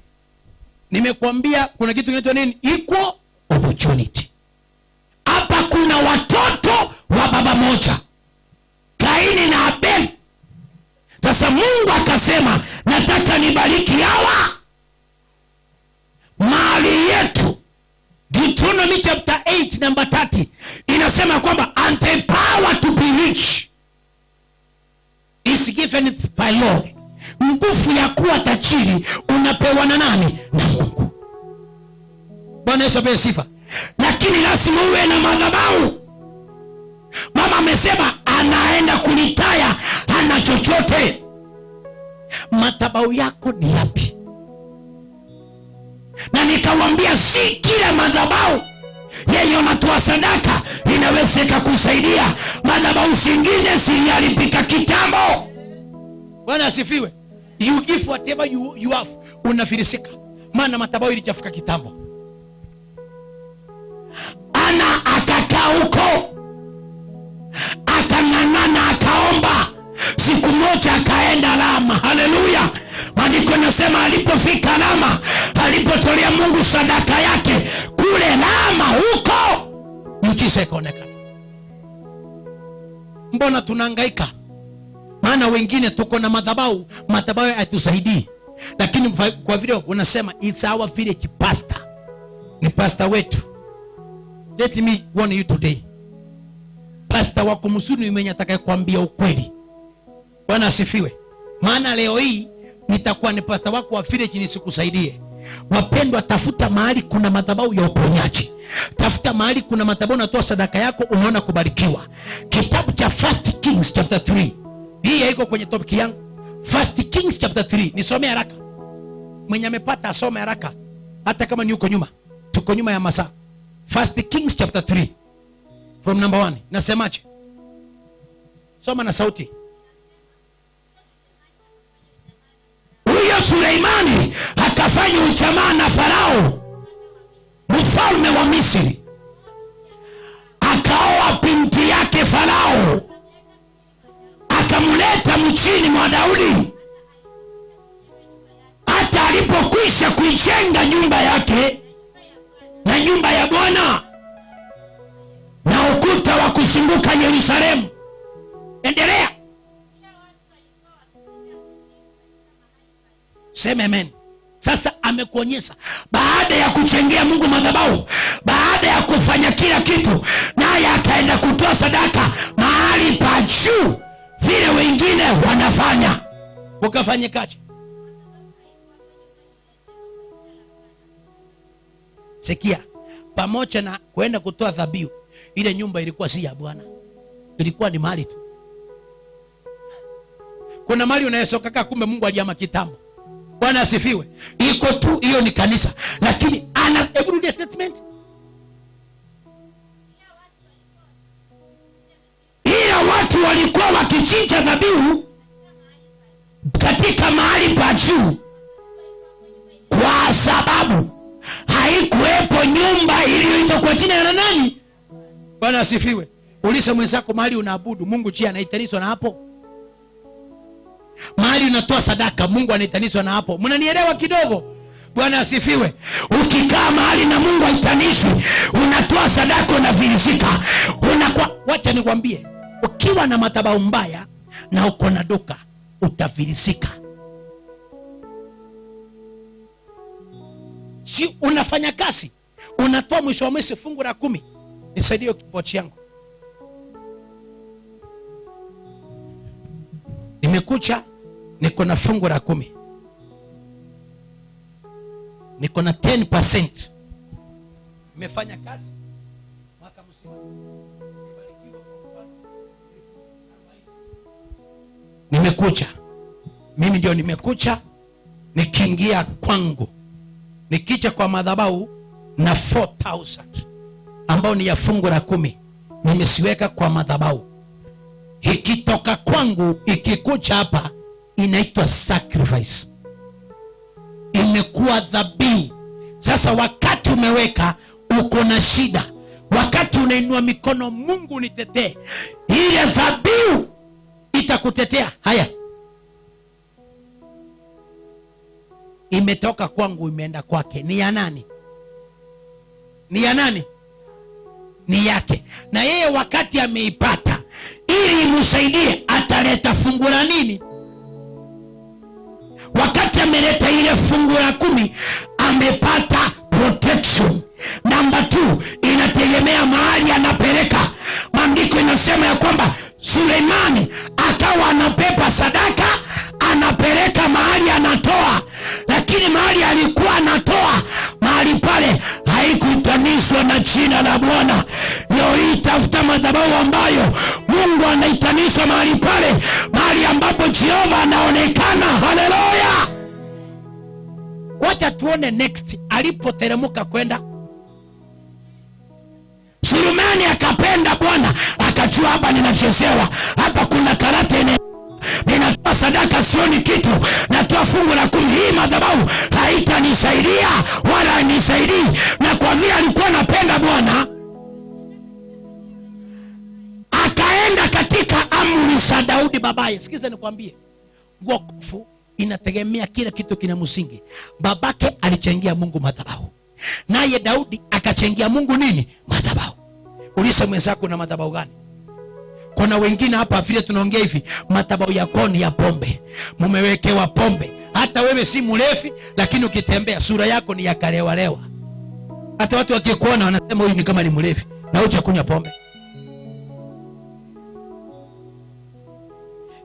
Speaker 1: Nimekuambia kuna kitu kinaitwa nini? Equal opportunity. Hapa kuna watoto wa baba moja, Kaini na Abel. Sasa Mungu akasema, nataka nibariki hawa mali yetu. Deuteronomy chapter 8 number 30 inasema kwamba and the power to be rich is given by law. Nguvu ya kuwa tajiri unapewa na nani? Na Mungu. Bwana Yesu apewe sifa. Lakini lazima uwe na madhabahu. Mama amesema anaenda kulitaya, hana chochote. Madhabahu yako ni yapi? Na nikawambia si kila madhabahu yeye unatoa sadaka inaweza kukusaidia. Madhabahu zingine ziliharibika kitambo. Bwana asifiwe. You give whatever you have, unafilisika. Maana madhabahu ilichafuka kitambo. Ana akakaa huko, akang'ang'ana, akaomba. Siku moja akaenda Rama. Haleluya. Maandiko yanasema alipofika Rama, alipotolea Mungu sadaka yake kule Rama huko, muujiza ukaonekana. Mbona tunahangaika? Maana wengine tuko na madhabahu haitusaidii. Lakini kwa vile unasema it's our village pastor, ni pastor wetu. Let me warn you today. Pastor wako mzuri ni mwenye atakayekwambia ukweli. Bwana asifiwe. Maana leo hii nitakuwa ni pastor wako wa village nisikusaidie. Wapendwa, tafuta mahali kuna madhabahu ya uponyaji. Tafuta mahali kuna madhabahu unatoa sadaka yako unaona kubarikiwa. Kitabu cha First Kings chapter 3. Hii haiko kwenye topic yangu. First Kings chapter 3. Nisome haraka. Mwenye amepata asome haraka. Hata kama ni uko nyuma. Tuko nyuma ya masaa. First Kings chapter 3 from number 1. Nasemaje? Soma na sauti. Huyo Suleimani akafanya ujamaa na Farao, mfalme wa Misri. Akaoa binti yake Farao, akamleta mchini mwa Daudi. Hata alipokwisha kuijenga nyumba yake na nyumba ya Bwana na ukuta wa kuzunguka Yerusalemu. Endelea. Sema amen. Sasa amekuonyesha baada ya kuchengea Mungu madhabahu, baada ya kufanya kila kitu, naye akaenda kutoa sadaka mahali pa juu vile wengine wanafanya. Ukafanyikaje? Sikia, pamoja na kwenda kutoa dhabihu, ile nyumba ilikuwa si ya Bwana. Ilikuwa ni mali tu. Kuna mali unayesoka kumbe Mungu aliama kitambo. Bwana asifiwe. Iko tu, hiyo ni kanisa. Lakini ana everyday statement. Ila watu walikuwa wakichinja dhabihu katika mahali pa juu, kwa sababu haikuwepo nyumba iliyoitwa kwa jina la nani? Bwana asifiwe. Uliza mwenzako mahali unaabudu Mungu, je, anaitanishwa na hapo? Mahali unatoa sadaka Mungu anaitanishwa na hapo? Mnanielewa kidogo? Bwana asifiwe. Ukikaa mahali na Mungu haitanishwi, unatoa sadaka unafilisika. Wacha nikwambie, ukiwa na madhabahu mbaya na uko na duka utafilisika. Si unafanya kazi, unatoa mwisho wa mwezi fungu la 10, nisaidie kipochi yangu. Nimekucha niko na fungu la 10. Niko na 10%. Nimefanya kazi mwaka mzima. Nimekucha. Mimi ndio nimekucha, nikiingia kwangu. Nikicha kwa madhabahu na 4,000 ambao ni ya fungu la 10. Nimesiweka kwa madhabahu. Ikitoka kwangu ikikucha hapa inaitwa sacrifice. Imekuwa dhabihu. Sasa wakati umeweka uko na shida, wakati unainua mikono Mungu nitetee, ile dhabihu itakutetea. Haya, imetoka kwangu imeenda kwake. Ni ya nani? Ni ya nani? Ni yake. Na yeye wakati ameipata ili imsaidie, ataleta fungu la nini? Wakati ameleta ile fungu la 10 amepata protection. Number 2, inategemea mahali anapeleka. Maandiko inasema ya kwamba Suleimani akawa anapepa sadaka, anapeleka mahali anatoa, lakini mahali alikuwa anatoa, mahali pale haikuitanishwa na jina la Bwana. Leo hii tafuta madhabahu ambayo Mungu anaitanishwa mahali pale, mahali ambapo Jehova anaonekana. Haleluya. Wacha tuone next alipoteremka kwenda. Sulemani akapenda Bwana, akajua hapa ninachezewa, hapa kuna karate ninatoa sadaka sioni kitu, natoa fungu la 10, hii madhabahu haitanisaidia wala hanisaidii. Na kwa vile alikuwa anapenda Bwana, akaenda katika amri za Daudi babaye. Sikiza nikwambie, wokovu inategemea kila kitu kina msingi. Babake alichangia Mungu madhabahu, naye Daudi akachangia Mungu nini? Madhabahu. Uliza mwenzako na madhabahu gani? Kuna wengine hapa vile tunaongea hivi, madhabahu yako ni ya pombe. Mumewekewa pombe. Hata wewe si mlevi, lakini ukitembea sura yako ni ya kalewalewa. Hata watu wakikuona wanasema huyu ni kama ni mlevi, na huja kunywa pombe.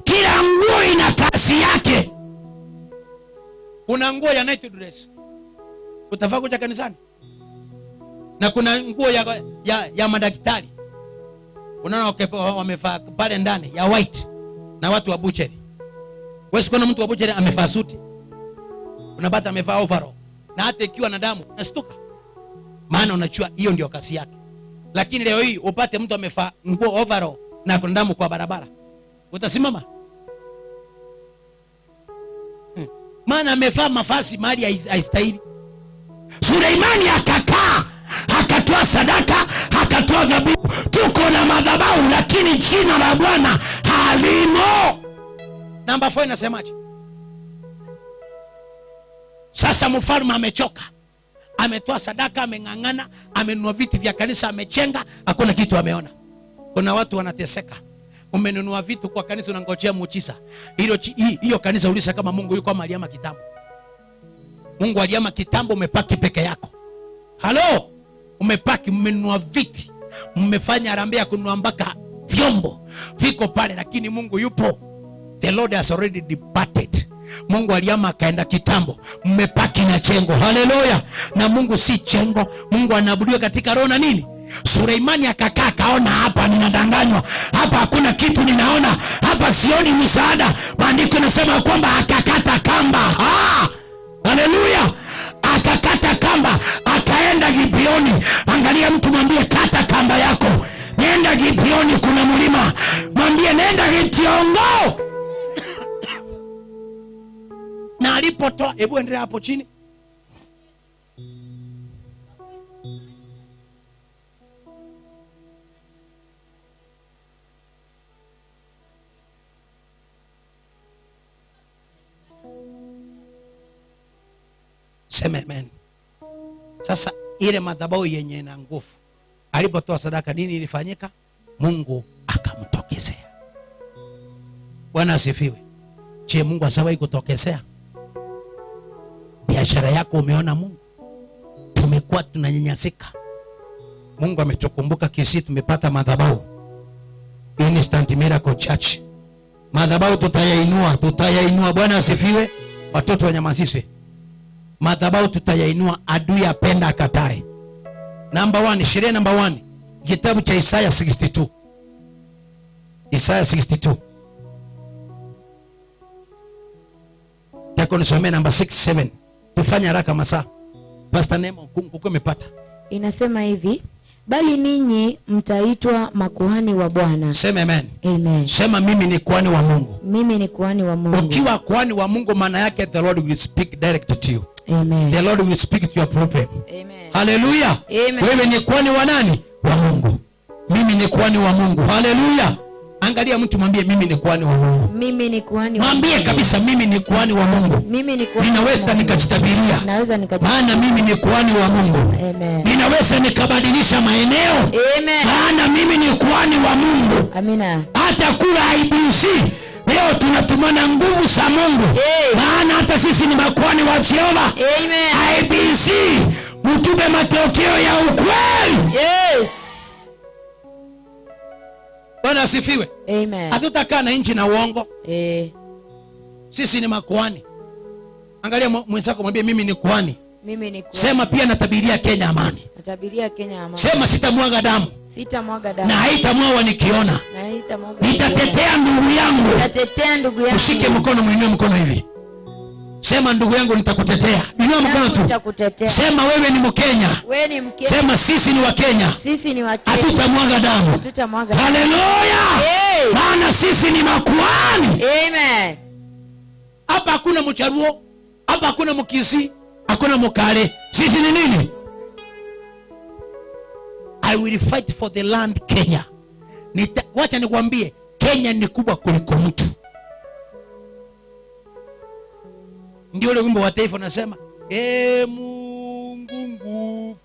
Speaker 1: Kila nguo ina kazi yake. Kuna nguo ya night dress, utafaa kuja kanisani. Na kuna nguo ya madaktari, unaona wamevaa pale ndani ya white, na watu wa butchery. Wewe kuna mtu wa butchery amevaa suti, unapata amevaa overall, na hata ikiwa na damu nastuka, maana unachua hiyo ndio kazi yake. Lakini leo hii upate mtu amevaa nguo overall na kuna damu kwa barabara, utasimama? Maana amevaa mavazi mahali haistahili. Suleimani akakaa, akatoa sadaka, akatoa dhabihu. Tuko na madhabahu lakini jina la Bwana halimo. Namba 4 inasemaje? Sasa mfalme amechoka, ametoa sadaka, ameng'ang'ana, amenunua viti vya kanisa, amechenga, hakuna kitu ameona. Kuna watu wanateseka. Umenunua vitu kwa kanisa, unangojea muujiza. Hiyo kanisa ulisa kama Mungu yuko kama aliama kitambo. Mungu aliama kitambo, umepaki peke yako. Halo, umepaki, mmenunua viti, mmefanya harambee ya kununua mpaka vyombo viko pale, lakini Mungu yupo. The Lord has already departed. Mungu aliama akaenda kitambo, mmepaki na chengo. Haleluya. Na Mungu si chengo, Mungu anaabudiwa katika roho na nini? Suleimani akakaa, kaona hapa ninadanganywa, hapa hakuna kitu ninaona, hapa sioni msaada. Maandiko yanasema kwamba akakata kamba. Haleluya. Akakata kamba, akaenda Gibeoni. Angalia mtu, mwambie kata kamba yako, nenda Gibeoni, kuna mlima. Mwambie nenda Gitiongo. Na alipotoa, hebu endelea hapo chini. Sema amen. Sasa ile madhabahu yenye na nguvu, alipotoa sadaka nini ilifanyika? Mungu akamtokezea. Bwana asifiwe. Je, Mungu asawahi kutokezea? Biashara yako umeona Mungu? Tumekuwa tunanyanyasika, Mungu ametukumbuka Kisii, tumepata madhabahu Instant Miracle Church. Madhabahu tutayainua. Bwana asifiwe. Watoto wanyamazishwe. Madhabahu tutayainua, adui apenda akatae. Number 1, sheria number 1, kitabu cha Isaya 62. Isaya 62. Tako nisomee number 6, 7. Tufanye haraka masaa. Pastor Nemo kuko umepata.
Speaker 2: Inasema hivi, bali ninyi mtaitwa makuhani wa Bwana.
Speaker 1: Sema amen.
Speaker 2: Amen.
Speaker 1: Sema mimi ni kuhani wa Mungu.
Speaker 2: Mimi ni kuhani wa Mungu.
Speaker 1: Ukiwa kuhani wa Mungu maana yake the Lord will speak direct to you.
Speaker 2: Amen.
Speaker 1: The Lord will speak to your problem.
Speaker 2: Amen.
Speaker 1: Hallelujah.
Speaker 2: Amen.
Speaker 1: Wewe ni kuhani wa nani? Wa Mungu. Mimi ni kuhani wa Mungu. Hallelujah. Angalia mtu mwambie mimi ni kuhani wa Mungu.
Speaker 2: Mimi ni kuhani wa Mungu.
Speaker 1: Mwambie kabisa mimi ni kuhani wa Mungu.
Speaker 2: Mimi ni kuhani.
Speaker 1: Ninaweza nikajitabiria. Maana mimi ni kuhani wa Mungu.
Speaker 2: Amen.
Speaker 1: Ninaweza nikabadilisha maeneo.
Speaker 2: Amen.
Speaker 1: Maana mimi ni kuhani wa Mungu.
Speaker 2: Amina.
Speaker 1: Hata kula IBC leo tunatumana nguvu za Mungu. Maana hata sisi ni makuhani wa Jehova.
Speaker 2: Amen.
Speaker 1: IBC mtupe matokeo ya ukweli.
Speaker 2: Yes.
Speaker 1: Bwana asifiwe.
Speaker 2: Amen.
Speaker 1: Hatutakaa na inchi na uongo. Sisi ni makuhani. Angalia mwenzako mwambie mimi ni kuhani.
Speaker 2: Mimi ni kuhani.
Speaker 1: Sema pia natabiria Kenya amani.
Speaker 2: Natabiria Kenya amani.
Speaker 1: Sema sitamwaga damu.
Speaker 2: Sitamwaga damu.
Speaker 1: Na haitamwaga nikiona.
Speaker 2: Na haitamwaga.
Speaker 1: Nitatetea ndugu yangu.
Speaker 2: Nitatetea ndugu yangu.
Speaker 1: Ushike mkono, mwinue mkono hivi. Sema ndugu yangu nitakutetea. Inua mkono tu. Sema wewe ni Mkenya.
Speaker 2: Wewe ni Mkenya.
Speaker 1: Sema sisi ni Wakenya.
Speaker 2: Sisi ni Wakenya.
Speaker 1: Hatutamwaga damu.
Speaker 2: Hatutamwaga damu.
Speaker 1: Haleluya. Maana sisi ni makuhani.
Speaker 2: Amen.
Speaker 1: Hapa hakuna Mcharuo, hapa hakuna Mkisi, hakuna Mkale. Sisi ni nini? I will fight for the land Kenya. Wacha nikwambie, Kenya ni kubwa kuliko mtu. Ndio ule wimbo wa taifa unasema, Mungu nguvu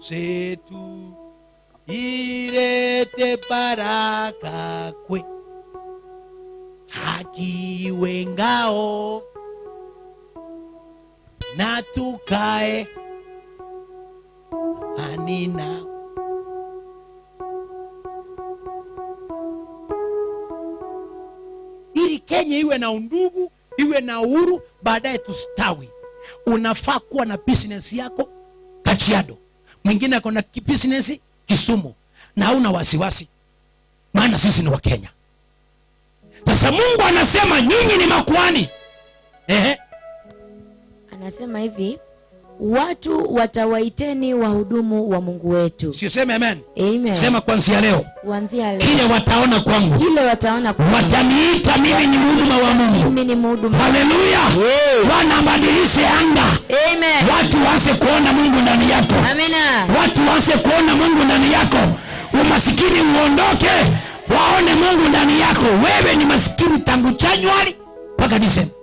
Speaker 1: zetu ilete baraka kwe, haki iwe ngao na tukae anina. Ili Kenya iwe na undugu, iwe na uhuru, baadaye tustawi. Unafaa kuwa na business yako Kajiado, mwingine ako na business Kisumu, na hauna wasiwasi, maana sisi ni Wakenya. Sasa Mungu anasema nyinyi ni makuhani.
Speaker 2: Anasema hivi, watu watawaiteni wahudumu wa Mungu wetu.
Speaker 1: Sio, sema amen.
Speaker 2: Amen.
Speaker 1: Sema kuanzia leo.
Speaker 2: Kuanzia leo.
Speaker 1: Kile wataona kwangu.
Speaker 2: Kile wataona kwangu.
Speaker 1: Wataniita mimi ni mhuduma wa Mungu.
Speaker 2: Mimi ni mhuduma.
Speaker 1: Haleluya. Bwana badilishe anga.
Speaker 2: Amen.
Speaker 1: Watu waanze kuona Mungu ndani yako.
Speaker 2: Amina.
Speaker 1: Watu waanze kuona Mungu ndani yako. Umasikini uondoke. Waone Mungu ndani yako. Wewe ni masikini tangu Januari mpaka Disemba.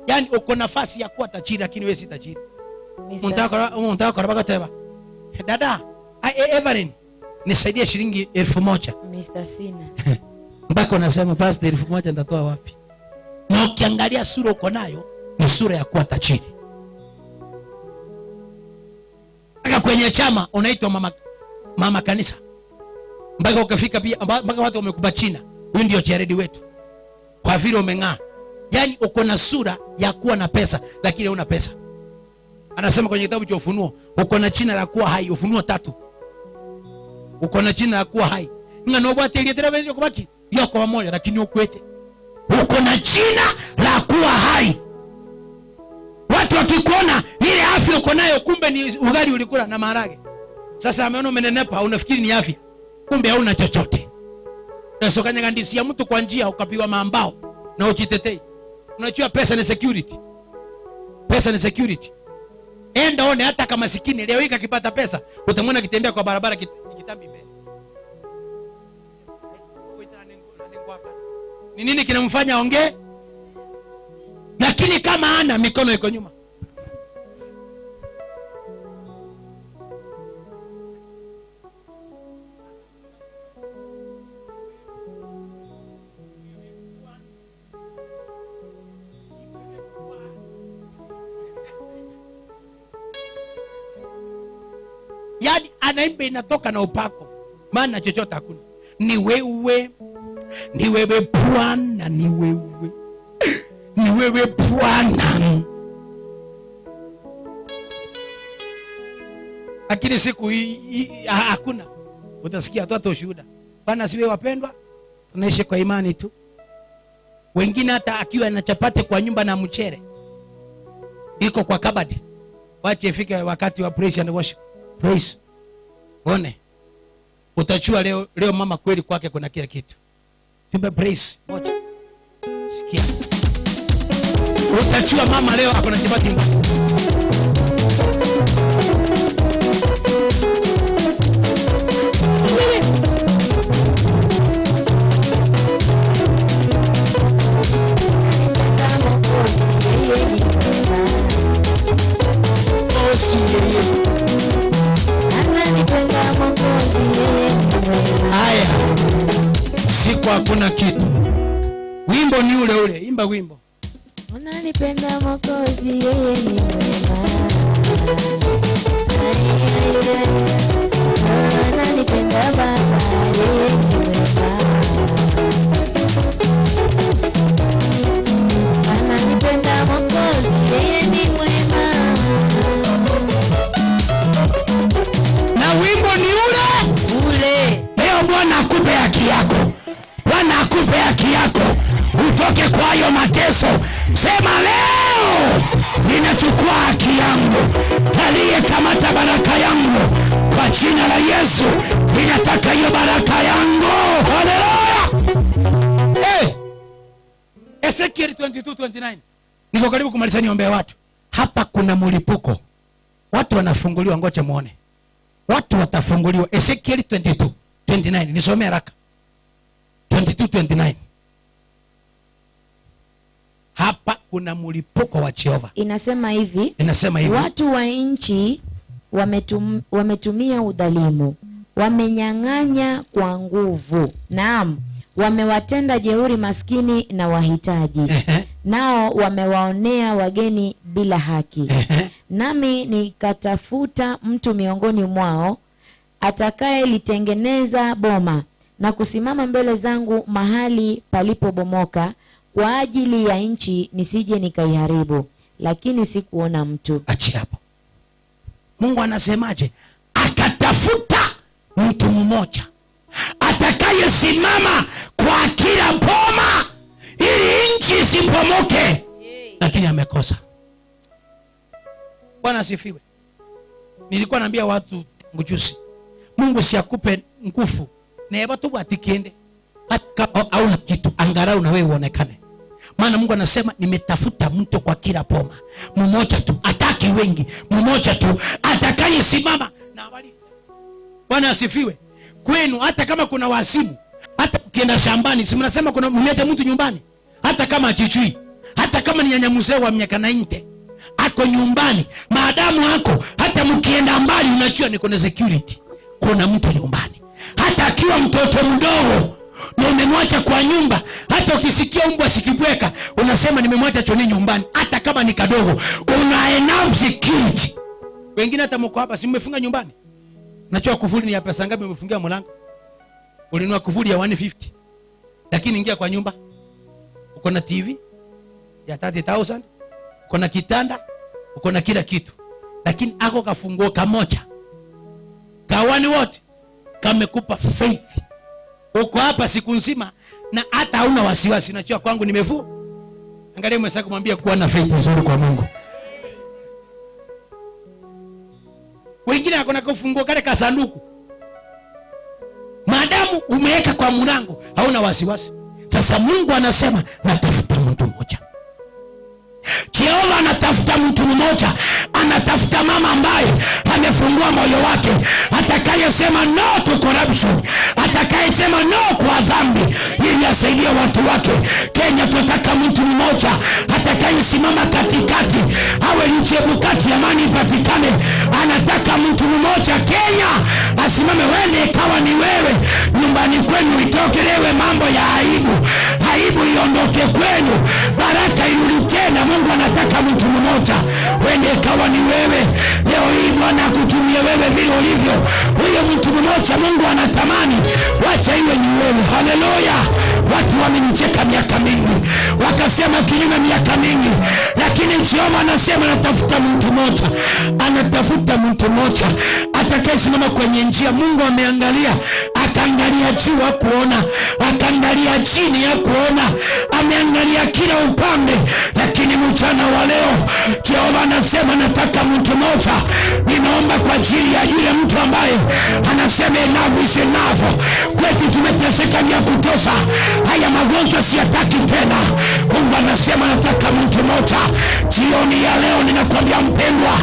Speaker 1: Yaani uko nafasi ya kuwa tajiri lakini wewe si tajiri. Unataka karabaka teba. Dada, Evelyn, nisaidie shilingi 1000.
Speaker 2: Mr. Sina.
Speaker 1: Mpaka unasema pastor 1000 nitatoa wapi? Na ukiangalia sura uko nayo ni sura ya kuwa tajiri. Mpaka kwenye chama unaitwa mama kanisa. Mpaka ukafika pia mpaka watu wamekupa china. Huyu ndio charity wetu. Kwa vile umeng'aa. Yaani uko na sura ya kuwa na pesa lakini huna pesa. Anasema kwenye kitabu cha Ufunuo, uko na jina la kuwa hai. Ufunuo 3. Uko na jina la kuwa hai. Ngano bwate ile tena wewe kubaki yako pamoja lakini ukwete. Uko na jina la kuwa hai. Watu wakikuona ile afya uko nayo, kumbe ni ugali ulikula na maharage. Sasa ameona umenenepa, unafikiri ni afya. Kumbe hauna chochote. Unasokanya ngandisi ya mtu kwa njia ukapiwa maambao na ujitetei. Unajua pesa ni security. Pesa ni security. Enda one hata kama masikini leo hii akipata pesa utamwona kitembea kwa barabara kitambi mbele. Ni nini kinamfanya ongee? Lakini kama ana mikono iko nyuma. anaimba inatoka na upako, maana chochote hakuna. Ni wewe, ni wewe Bwana, ni wewe, ni wewe Bwana. Lakini siku hii hakuna. Utasikia tu hata ushuhuda. Bwana siwe wapendwa, tunaishi kwa imani tu. Wengine hata akiwa na chapati kwa nyumba na mchere iko kwa kabadi, wache ifike wakati wa praise and worship. Praise. One. Utachua leo mama kweli kwake kuna kila kitu. Tumbe praise. Moja. Sikia. Utachua mama leo akona chapati nyumbani. Haya, siku hakuna kitu. Wimbo ni ule ule, imba wimbo.
Speaker 7: Unanipenda Mwokozi, yeye ni mwema. Unanipenda Baba, yeye ni mwema. Unanipenda Mwokozi, yeye ni mwema.
Speaker 1: Na wimbo ni ule ule. Leo Bwana akupe haki yako. Bwana akupe haki yako. Utoke kwa hayo mateso. Sema leo ninachukua haki yangu. Aliyekamata baraka yangu kwa jina la Yesu, ninataka hiyo baraka yangu. Haleluya. Ezekiel 22:29. Niko karibu kumaliza, niombe watu. Hapa kuna mlipuko. Watu wanafunguliwa, ngoja muone. Watu watafunguliwa. Ezekiel 22:29. Nisome haraka. 22:29. Hapa kuna mlipuko wa Jehova.
Speaker 2: Inasema hivi. Watu wa nchi wametumia udhalimu, wamenyang'anya kwa nguvu. Naam, wamewatenda jeuri maskini na wahitaji. Nao wamewaonea wageni bila haki. Nami nikatafuta mtu miongoni mwao atakaye litengeneza boma na kusimama mbele zangu mahali palipobomoka kwa ajili ya nchi, nisije nikaiharibu, lakini sikuona mtu.
Speaker 1: Achi hapo. Mungu anasemaje? Akatafuta mtu mmoja atakaye simama kwa kila boma ili nchi isipomoke, lakini amekosa. Bwana asifiwe. Nilikuwa naambia watu ngujusi, Mungu siakupe nguvu na watu watikende hata au na kitu angalau na wewe uonekane. Maana Mungu anasema nimetafuta mtu kwa kila boma, mmoja tu, ataki wengi, mmoja tu atakaye simama na habari. Bwana asifiwe. Kwenu hata kama kuna wasimu, hata ukienda shambani, si mnasema kuna mlete mtu nyumbani, hata kama achichui, hata kama ni nyanyamuzee wa miaka 90 ako nyumbani, maadamu hako, hata mkienda mbali unajua ni kuna security, kuna mtu nyumbani. Hata akiwa mtoto mdogo na umemwacha kwa nyumba, hata ukisikia mbwa sikibweka unasema nimemwacha choni nyumbani, hata kama ni kadogo, una enough security. Wengine hata mko hapa si mmefunga nyumbani, unajua kufuli ni ya pesa ngapi? Umefungia mlango, ulinunua kufuli ya 150, lakini ingia kwa nyumba uko na TV ya 30,000, uko na kitanda, uko na kila kitu, lakini ako kafunguo kamoja kawani wote kamekupa faith. Uko hapa siku nzima na hata hauna wasiwasi, unajua kwangu nimevua. Angalia mwenzako kumwambia kuwa na faith nzuri kwa Mungu. Wengine wako na kufunguo kale ka sanduku, maadamu umeweka kwa mlango hauna wasiwasi. Sasa Mungu anasema natafuta mtu mmoja. Jehova anatafuta mtu mmoja, anatafuta mama ambaye amefungua moyo wake, atakayesema no to corruption, atakayesema no kwa dhambi, ili asaidie watu wake. Kenya tunataka mtu mmoja atakayesimama katikati, awe ni Chebukati, amani ipatikane. Anataka mtu mmoja Kenya asimame, wende kawa ni wewe, nyumbani kwenu itokelewe mambo ya aibu, aibu iondoke kwenu, baraka irudi tena. Mungu anataka mtu mmoja, wende ikawa ni wewe. Leo hii Bwana akutumie wewe vile ulivyo. Huyo mtu mmoja Mungu anatamani, wacha iwe ni wewe. Haleluya. Watu wamenicheka miaka mingi, wakasema kinyume miaka mingi, lakini Jehova anasema anatafuta mtu mmoja, anatafuta mtu mmoja atakayesimama kwenye njia. Mungu ameangalia, akaangalia juu hakuona, akaangalia chini hakuona, ameangalia kila upande, lakini mchana wa leo Jehova anasema nataka mtu mmoja. Ninaomba kwa ajili ya yule mtu ambaye anasema enough is enough. Kwetu tumeteseka vya kutosha, haya magonjwa siyataki tena. Mungu anasema nataka mtu mmoja. Jioni ya leo ninakwambia mpendwa,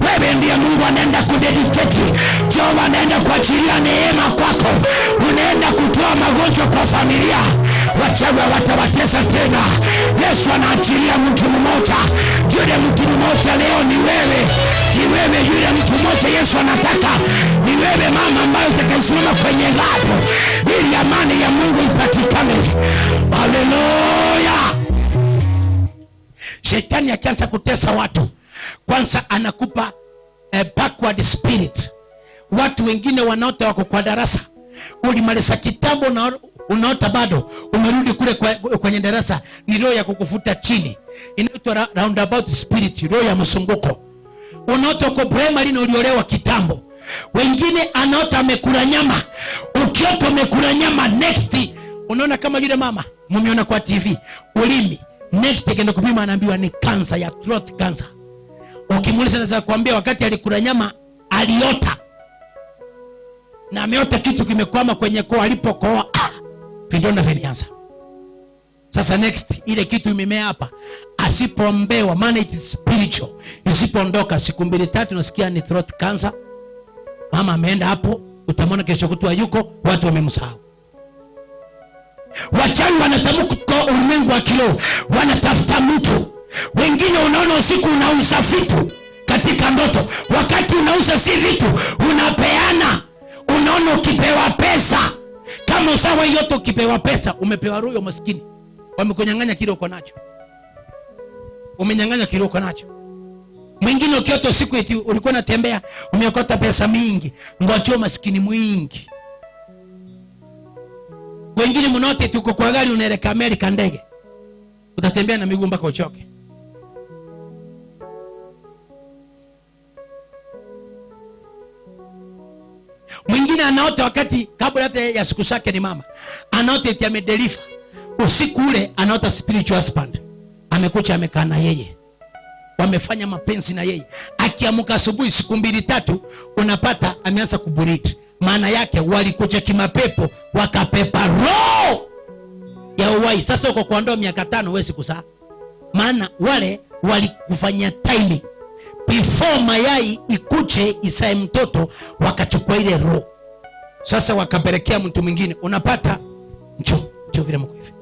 Speaker 1: wewe ndiye Mungu anaenda kudedicate. Jehova anaenda kuachilia neema kwako, unaenda kutoa magonjwa kwa familia. Wachawi watawatesa tena. Yesu anaachilia mtu mmoja. Yule mtu mmoja leo ni wewe, ni wewe. Yule mtu mmoja Yesu anataka ni wewe, mama ambaye utakayesimama kwenye ngapo ili amani ya Mungu ipatikane. Haleluya. Shetani akianza kutesa watu, kwanza anakupa backward spirit. Watu wengine wanaota wako kwa darasa, ulimaliza kitambo na unaota bado umerudi kule kwenye darasa, ni roho ya kukufuta chini, inaitwa roundabout spirit, roho ya msunguko. Unaota uko primary na uliolewa kitambo. Wengine anaota amekula nyama, ukiota umekula nyama, next unaona kama yule mama mumeona kwa TV ulimi, next akaenda kupima anaambiwa ni cancer ya throat cancer. Ukimuuliza anaweza kuambia wakati alikula nyama aliota, na ameota kitu kimekwama kwenye koo, alipokoa vidonda vilianza. Sasa next ile kitu imemea hapa, asipoombewa, maana it is spiritual, isipoondoka siku 2-3 nasikia ni throat cancer. Mama ameenda hapo, utamwona kesho kutwa yuko, watu wamemsahau. Wachawi wanatamuka ulimwengu wa kiroho, wanatafuta mtu. Wengine unaona usiku unauza vitu katika ndoto, wakati unauza si vitu, unapeana. Unaona ukipewa pesa, kama usawa yote ukipewa pesa, umepewa roho ya maskini. Wamekunyang'anya kile uko nacho, umenyang'anya kile uko nacho. Mwingine ukiota usiku eti ulikuwa unatembea umeokota pesa mingi, ngocho maskini mwingi. Wengine mnaota eti uko kwa gari unaelekea Amerika ndege, utatembea na miguu mpaka uchoke. Mwingine anaota wakati kabla hata ya siku zake ni mama, anaota eti amedeliver. Usiku ule anaota spiritual husband amekuja amekaa na yeye, wamefanya mapenzi na yeye. Akiamka asubuhi siku 2-3 unapata ameanza kuburiti. Maana yake walikuja kimapepo, wakapepa roho ya uwai. Sasa uko kwa ndoa miaka 5 huwezi kuzaa, maana wale walikufanyia timing before mayai ikuje isae mtoto, wakachukua ile roho. Sasa wakapelekea mtu mwingine, unapata njoo vile mko hivi.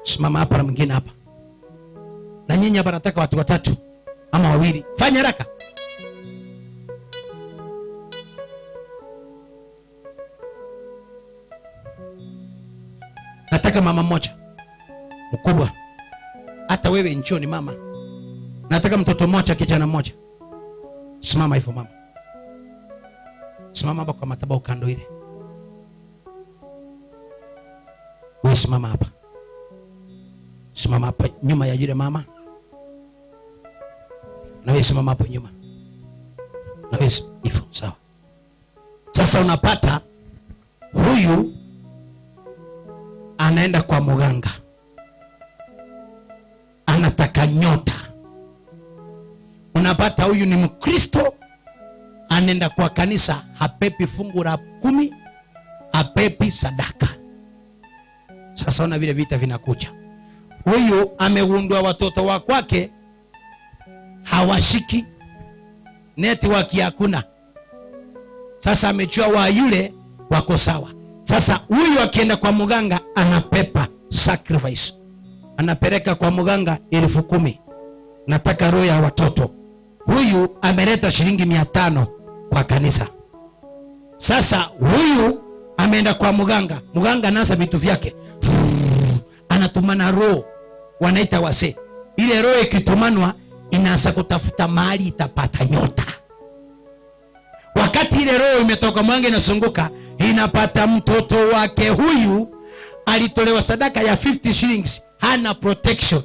Speaker 1: Simama hapa na mwingine hapa. Na nyinyi hapa nataka watu 3 ama 2. Fanya haraka. Nataka mama mmoja mkubwa. Hata wewe njoo ni mama. Nataka mtoto mmoja, kijana mmoja. Simama hivyo mama. Simama hapa kwa madhabahu kando ile. Wewe simama hapa. Simama hapa nyuma ya yule mama. Na wewe simama hapo nyuma. Na wewe hivyo, sawa. Sasa unapata huyu anaenda kwa mganga, anataka nyota. Unapata huyu ni Mkristo, anaenda kwa kanisa, hapepi fungu la 10, hapepi sadaka. Sasa una vile vita vinakuja. Huyu amegundua watoto wa kwake hawashiki network, hakuna. Sasa amechua wa yule wako sawa. Sasa huyu akienda kwa mganga anapepa sacrifice, anapeleka kwa mganga 10,000. Nataka roho ya watoto. Huyu ameleta shilingi 500 kwa kanisa. Sasa huyu ameenda kwa mganga, mganga anasa vitu vyake, anatumana roho, wanaita wase. ile roho ikitumanwa inaanza kutafuta mahali itapata nyota. Wakati ile roho imetoka mwanga inasunguka, inapata mtoto wake. Huyu alitolewa sadaka ya 50 shillings, hana protection,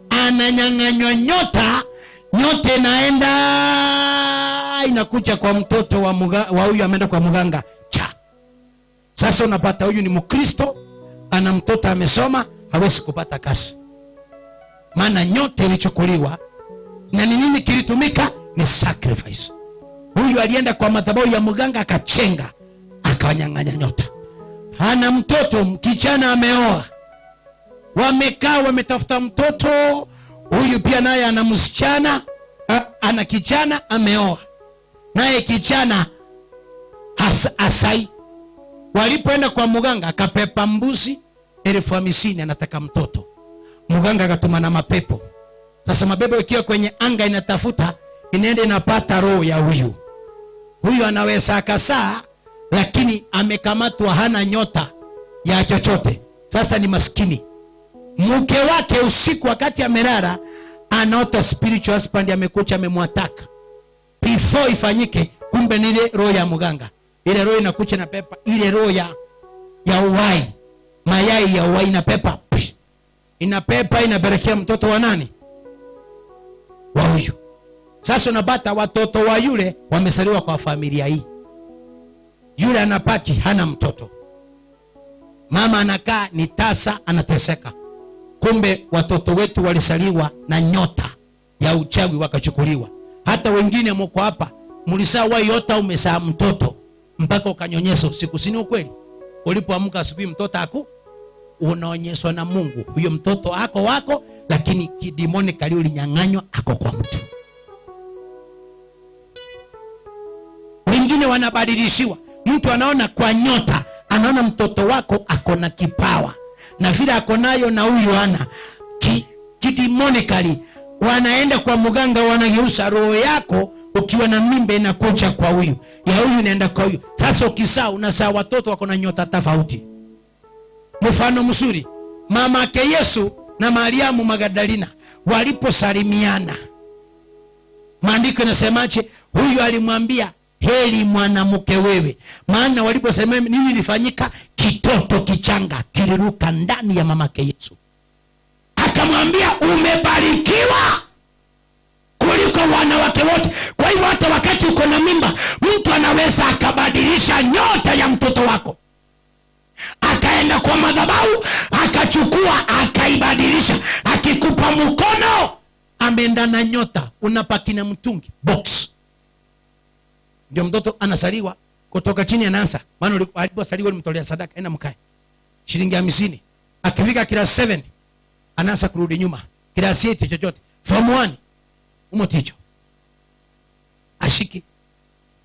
Speaker 1: ananyang'anywa nyota. Nyota inaenda inakuja kwa mtoto wa huyu ameenda kwa mganga cha. Sasa unapata huyu ni Mkristo, ana mtoto amesoma, hawezi kupata kazi, maana nyota ilichukuliwa. Na ni nini kilitumika? Ni sacrifice. Huyu alienda kwa madhabahu ya mganga akachenga, akawanyang'anya nyota. Hana mtoto, kijana ameoa, wamekaa wametafuta mtoto. Huyu pia naye ana msichana, ana kijana ameoa, naye kijana asai. Walipoenda kwa mganga, akapepa mbuzi 50,000 anataka mtoto. Mganga akatuma na mapepo. Sasa mapepo ikiwa kwenye anga inatafuta, inaenda inapata roho ya huyu. Huyu anaweza akasaa, lakini amekamatwa, hana nyota ya chochote. Sasa ni maskini. Mke wake usiku wakati amelala, anaota spiritual husband amekuja amemwataka. Before ifanyike, kumbe ni ile roho ya mganga. Ile roho inakuja na pepa, ile roho ya uhai, mayai ya uhai na pepa. Inapepa inapelekea mtoto wa nani? Wa huyu. Sasa unapata watoto wa yule wamesaliwa kwa familia hii. Yule anapaki hana mtoto. Mama anakaa ni tasa, anateseka. Kumbe watoto wetu walisaliwa na nyota ya uchawi wakachukuliwa. Hata wengine mko hapa mlisaa waiota umesaa mtoto mpaka ukanyonyesha usiku, si ni ukweli? Ulipoamka asubuhi mtoto unaonyeshwa na Mungu. Huyo mtoto ako wako, lakini kidimoni kali ulinyang'anywa ako kwa mtu. Wengine wanabadilishiwa. Mtu anaona kwa nyota, anaona mtoto wako ako na kipawa, na vile ako nayo na huyu ana kidimoni kali. Wanaenda kwa mganga, wanageuza roho yako. Ukiwa na mimba inakuja kwa huyu, ya huyu inaenda kwa huyu. Sasa ukizaa unazaa watoto wako na nyota tofauti. Mfano mzuri, mama yake Yesu na Mariamu Magdalena waliposalimiana, maandiko yanasemaje? Huyu alimwambia heri mwanamke wewe, maana waliposema nini ilifanyika? Kitoto kichanga kiliruka ndani ya mama yake Yesu. Akamwambia umebarikiwa kuliko wanawake wote. Kwa hivyo hata wakati uko na mimba, mtu anaweza akabadilisha nyota ya mtoto wako, akaenda kwa madhabahu akachukua akaibadilisha. Akikupa mkono ameenda na nyota, unapaki na mtungi box. Ndio mtoto anasaliwa kutoka chini anaanza. Maana aliposaliwa alimtolea sadaka, enda mkae shilingi 50. Akifika class 7 anaanza kurudi nyuma, class 8 chochote, form 1 umoticho ashiki.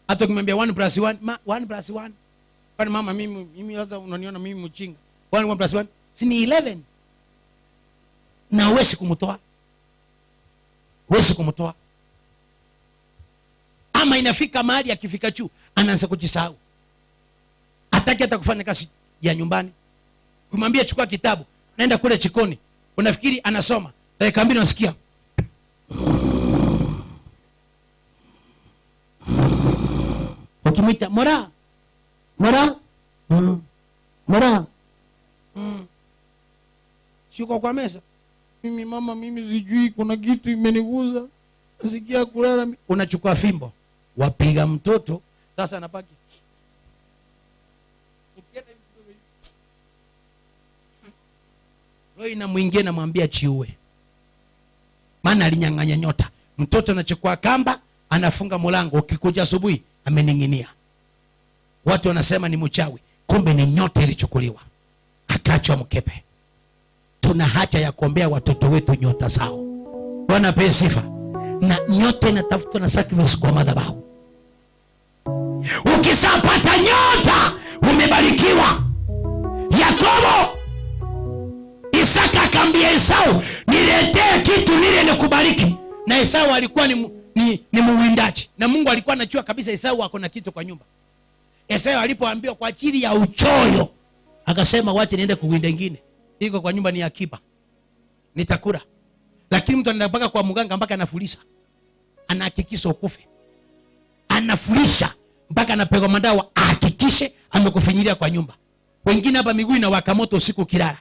Speaker 1: Hata ukimwambia 1+1 1+1, kwani mama mimi sasa unaniona mimi mjinga? 1+1 si ni 11. Na huwezi kumtoa, huwezi kumtoa. Ama inafika mahali akifika juu anaanza kujisahau, hataki hata kufanya kazi ya nyumbani. Kumwambia chukua kitabu, naenda kule chikoni, unafikiri anasoma, dakika 2 unasikia ukimwita mora shuka kwa meza. Mimi mama, mimi sijui kuna kitu imeniguza, nasikia kulala. Unachukua fimbo wapiga mtoto. Sasa anapaki roho inamwingia, namwambia chiue, maana alinyang'anya nyota. Mtoto anachukua kamba, anafunga mlango, ukikuja asubuhi ameninginia. Watu wanasema ni mchawi, kumbe ni nyota ilichukuliwa, akachwa mkepe. Tuna haja ya kuombea watoto wetu nyota zao. Bwana apewe sifa. Na nyota inatafutwa na sacrifice kwa madhabahu. Ukisapata nyota umebarikiwa. Yakobo, Isaka akamwambia Esau, niletee kitu nile nikubariki. Na Esau alikuwa ni muwindaji, na Mungu alikuwa anajua kabisa Esau ako na kitu kwa nyumba. Esau alipoambiwa kwa ajili ya uchoyo, akasema wacha niende kuwinda ingine, iko kwa nyumba ni akiba, nitakula. Lakini mtu anaenda mpaka kwa mganga mpaka anafulisha. Anahakikisha ukufe. Anafulisha mpaka anapeleka madawa ahakikishe amekufinyilia kwa nyumba. Wengine hapa miguu inawaka moto usiku kilala.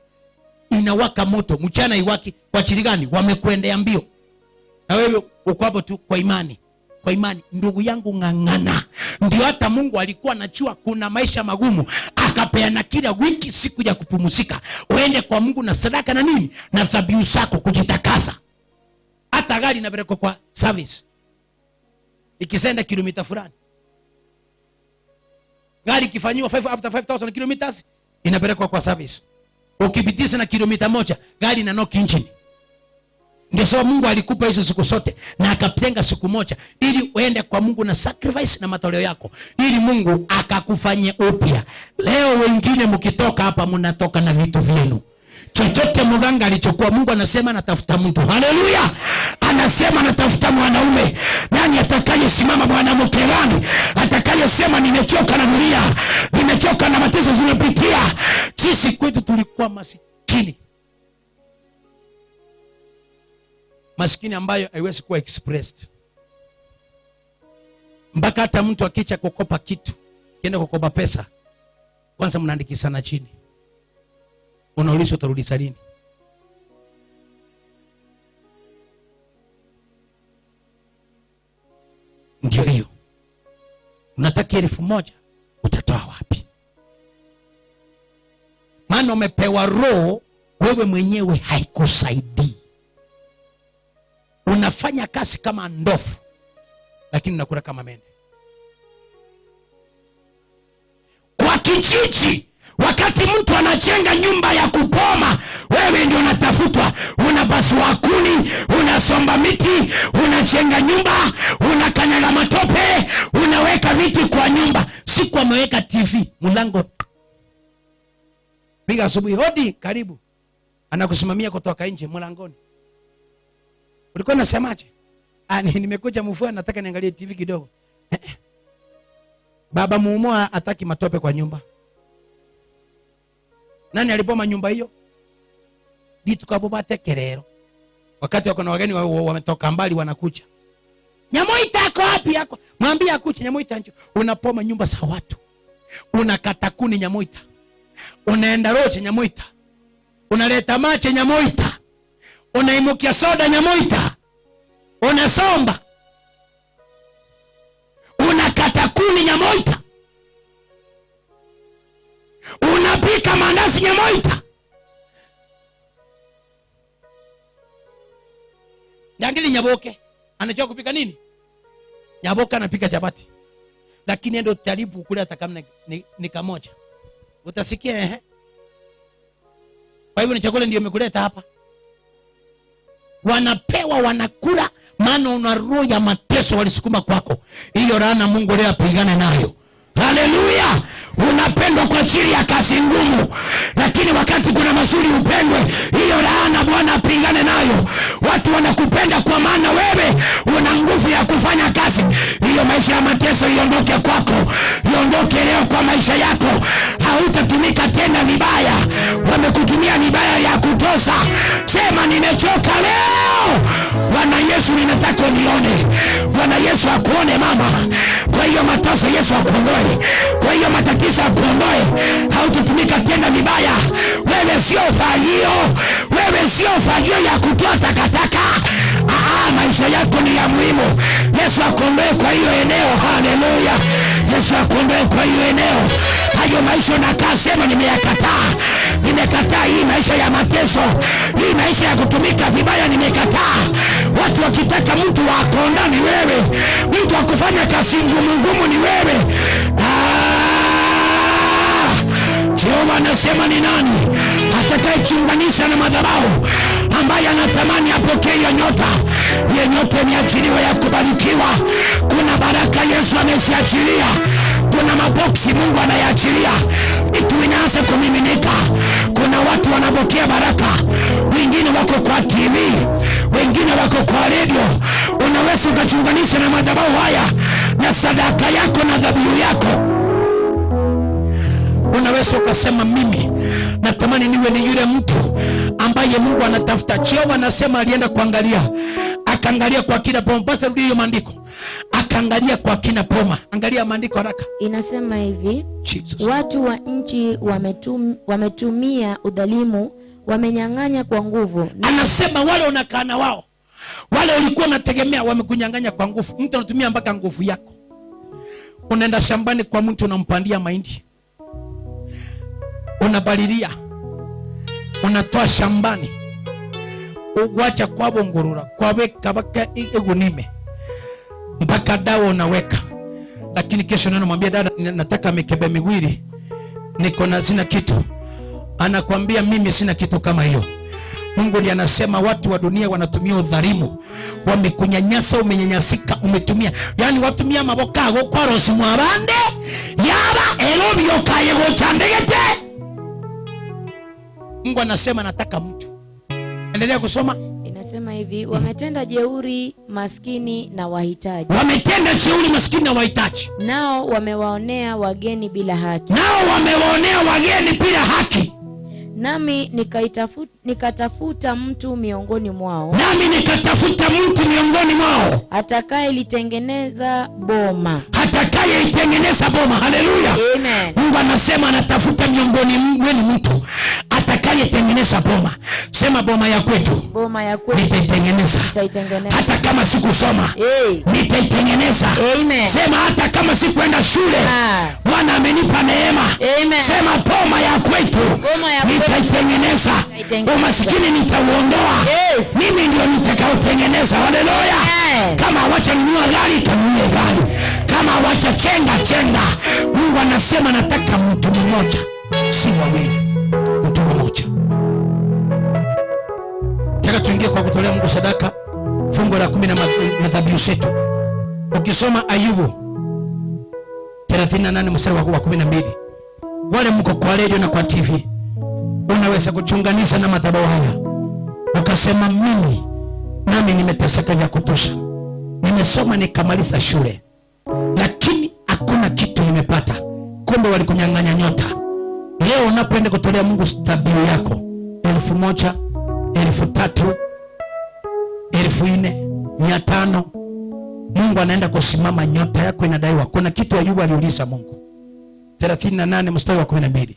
Speaker 1: Inawaka moto, mchana iwaki, kwa chini gani? Wamekuendea mbio. Na wewe uko hapo tu kwa imani. Kwa imani, ndugu yangu ng'ang'ana. Ndio hata Mungu alikuwa anajua kuna maisha magumu, akapeana kila wiki siku ya kupumzika. Uende kwa Mungu na sadaka na nini? Na dhabihu zako kujitakasa. Hata gari inapelekwa kwa service. Ikisenda kilomita fulani. Gari ikifanywa after 5000 kilometers inapelekwa kwa service. Ukipitisha na kilomita 1, gari ina knock engine. Ndio sababu Mungu alikupa hizo siku zote na akatenga siku moja ili uende kwa Mungu na sacrifice na matoleo yako, ili Mungu akakufanyie upya. Leo wengine mkitoka hapa mnatoka na vitu vyenu. Chochote mganga alichokuwa, Mungu anasema natafuta mtu. Haleluya! Anasema natafuta mwanaume. Nani atakayesimama mwanamke gani? Atakayesema nimechoka na dunia, nimechoka na mateso tunapitia. Sisi kwetu tulikuwa masikini. Masikini ambayo haiwezi kuwa expressed. Mpaka hata mtu akicha kukopa kitu, kienda kukopa pesa, kwanza mnaandikisana chini. Unaulizwa utarudisha lini? Ndio hiyo. Unataka 1000, utatoa wapi? Maana umepewa roho, wewe mwenyewe haikusaidii. Unafanya kazi kama ndofu, lakini unakula kama mende. Kwa kijiji, wakati mtu anajenga nyumba ya kupoma, wewe ndio unatafutwa. Unapasua kuni, unasomba miti, unajenga nyumba, unakanyaga matope, unaweka viti kwa nyumba. Siku ameweka TV, mlango piga asubuhi, hodi, karibu. Anakusimamia kutoka nje mlangoni. Ulikuwa unasemaje? Nimekuja mvua, nataka niangalie TV kidogo. Baba muumua ataki matope kwa nyumba. Nani alipoma nyumba hiyo? Bitu kaboba tekerero. Wakati wako na wageni wametoka mbali wanakuja. Nyamoita ako wapi yako? Mwambie akuche Nyamoita nje. Unapoma nyumba za watu. Unakata kuni Nyamoita. Unaenda roche Nyamoita. Unaleta mache Nyamoita. Unaimukia soda Nyamoita. Unasomba. Unakata kuni Nyamoita. Unapika mandazi Nyamoita. Nyangili Nyaboke anajua kupika nini? Nyaboke anapika chapati. Lakini ndio taribu kule hata kama ni kamoja. Utasikia Kwa hivyo ni chakula ndio imekuleta hapa. Wanapewa, wanakula, maana una roho ya mateso walisukuma kwako. Hiyo laana Mungu leo apigane nayo. Haleluya! Unapendwa kwa ajili ya kazi ngumu, lakini wakati kuna mazuri upendwe. Hiyo laana Bwana apigane nayo. Watu wanakupenda kwa maana wewe una nguvu ya kufanya kazi. Hiyo maisha ya mateso iondoke kwako. Iondoke leo kwa maisha yako. Hautatumika tena vibaya. Wamekutumia vibaya ya kutosa. Sema nimechoka leo. Bwana Yesu, ninataka nione. Bwana Yesu akuone mama. Kwa hiyo mateso Yesu akuondoe. Kwa hiyo matatizo akuondoe. Hautatumika tena vibaya. Wewe sio fagio. Wewe sio fagio ya kutoa takataka. Maisha yako ni ya muhimu. Yesu akuondoe kwa hiyo eneo. Haleluya. Yesu akuondoe kwa hiyo eneo. Hayo maisha unakaa sema nimeyakataa. Nimekataa hii maisha ya mateso. Hii maisha ya kutumika vibaya nimekataa. Watu wakitaka mtu wakonda ni wewe. Mtu akufanya kazi ngumu ni wewe. Jehova anasema ni nani atakayechunganisha na madhabahu ambaye anatamani apokee hiyo nyota? Hiyo nyota ni ajiliwa ya kubarikiwa. Kuna baraka Yesu amesiachilia. Kuna maboksi Mungu anayachilia. Vitu vinaanza kumiminika. Kuna watu wanapokea baraka. Wengine wako kwa TV, wengine wako kwa radio. Unaweza ukachunganisha na madhabahu haya na sadaka yako na dhabihu yako. Unaweza ukasema mimi natamani niwe ni yule mtu ambaye ambaye Mungu anatafuta. Jehova anasema alienda kuangalia, akaangalia kwa kina poma. Pastor, rudi hiyo maandiko. Akaangalia kwa kina poma. Angalia maandiko haraka.
Speaker 2: Inasema hivi,
Speaker 1: Jesus.
Speaker 2: Watu wa nchi wametumia udhalimu, wamenyang'anya kwa nguvu.
Speaker 1: Anasema wale unakaa na wao, wale ulikuwa unategemea, wamekunyang'anya kwa nguvu. Mtu anatumia mpaka nguvu yako. Unaenda shambani kwa mtu, unampandia mahindi, unabalilia, unatoa shambani, uwacha kwa bongorora, kwa weka baka igunime, mpaka dawa unaweka. Lakini kesho neno mwambia, dada nataka mikebe miwili, niko na sina kitu. Anakuambia mimi sina kitu kama hiyo. Mungu ndiye anasema watu wa dunia wanatumia udhalimu, wamekunyanyasa, umenyanyasika, umetumia, yani watumia mabokago kwa rosi mwabande yaba elobio kayego chandegete. Mungu anasema nataka mtu. Endelea kusoma.
Speaker 2: Inasema hivi, wametenda jeuri maskini na wahitaji.
Speaker 1: Wametenda jeuri maskini na wahitaji.
Speaker 2: Nao wamewaonea wageni bila haki.
Speaker 1: Nao wamewaonea wageni bila haki.
Speaker 2: Nami nikatafuta mtu miongoni mwao.
Speaker 1: Nami nikatafuta mtu miongoni mwao.
Speaker 2: Atakaye litengeneza boma.
Speaker 1: Atakaye itengeneza boma. Haleluya.
Speaker 2: Amen.
Speaker 1: Mungu anasema anatafuta miongoni mwenu mtu atakaye tengeneza boma. Sema boma ya kwetu.
Speaker 2: Boma ya kwetu.
Speaker 1: Nitaitengeneza. Hata kama sikusoma. Nitaitengeneza.
Speaker 2: Amen.
Speaker 1: Sema hata kama sikuenda shule. Bwana amenipa neema.
Speaker 2: Amen.
Speaker 1: Sema boma ya kwetu.
Speaker 2: Boma ya kwetu.
Speaker 1: Nitaitengeneza. Umasikini nitauondoa.
Speaker 2: Yes.
Speaker 1: Mimi ndio nitakaotengeneza. Haleluya. Kama wacha nunua gari, kanunue gari. Kama wacha chenga. Mungu anasema nataka mtu mmoja, si wawili, mtu mmoja. Taka tuingie kwa kutolea Mungu sadaka, fungu la 10 na dhabihu zetu. Ukisoma Ayubu 38 mstari wa 12. Wale mko kwa radio na kwa TV, unaweza kuchunganisha na madhabahu haya. Ukasema mimi nami nimeteseka vya kutosha. Nimesoma nikamaliza shule, lakini hakuna kitu nimepata. Kumbe walikunyang'anya nyota. Leo unapoenda kutolea Mungu dhabihu yako 1,000, 3,000, 4,000, 500, Mungu anaenda kusimama, nyota yako inadaiwa. Kuna kitu Ayubu aliuliza Mungu. 38 mstari wa 12.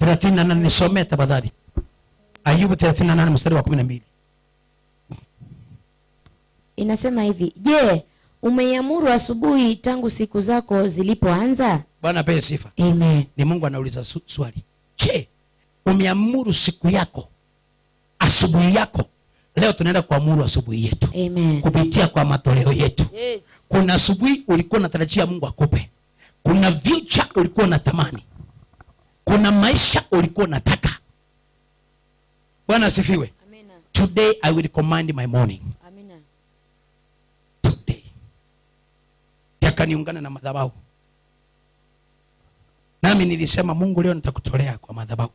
Speaker 1: 38 nisome tafadhali. Ayubu 38 mstari wa 12.
Speaker 2: Inasema hivi, je, umeiamuru asubuhi tangu siku zako zilipoanza?
Speaker 1: Bwana apewe sifa.
Speaker 2: Amen.
Speaker 1: Ni Mungu anauliza swali. Je, umeamuru siku yako, asubuhi yako? Leo tunaenda kuamuru asubuhi yetu.
Speaker 2: Amen.
Speaker 1: Kupitia kwa matoleo yetu.
Speaker 2: Yes.
Speaker 1: Kuna asubuhi ulikuwa unatarajia Mungu akupe. Kuna future ulikuwa unatamani. Kuna maisha ulikuwa unataka. Bwana asifiwe.
Speaker 2: Amina.
Speaker 1: Today I will command my morning.
Speaker 2: Amina.
Speaker 1: Today. Taka niungane na madhabahu. Nami nilisema Mungu leo nitakutolea kwa madhabahu.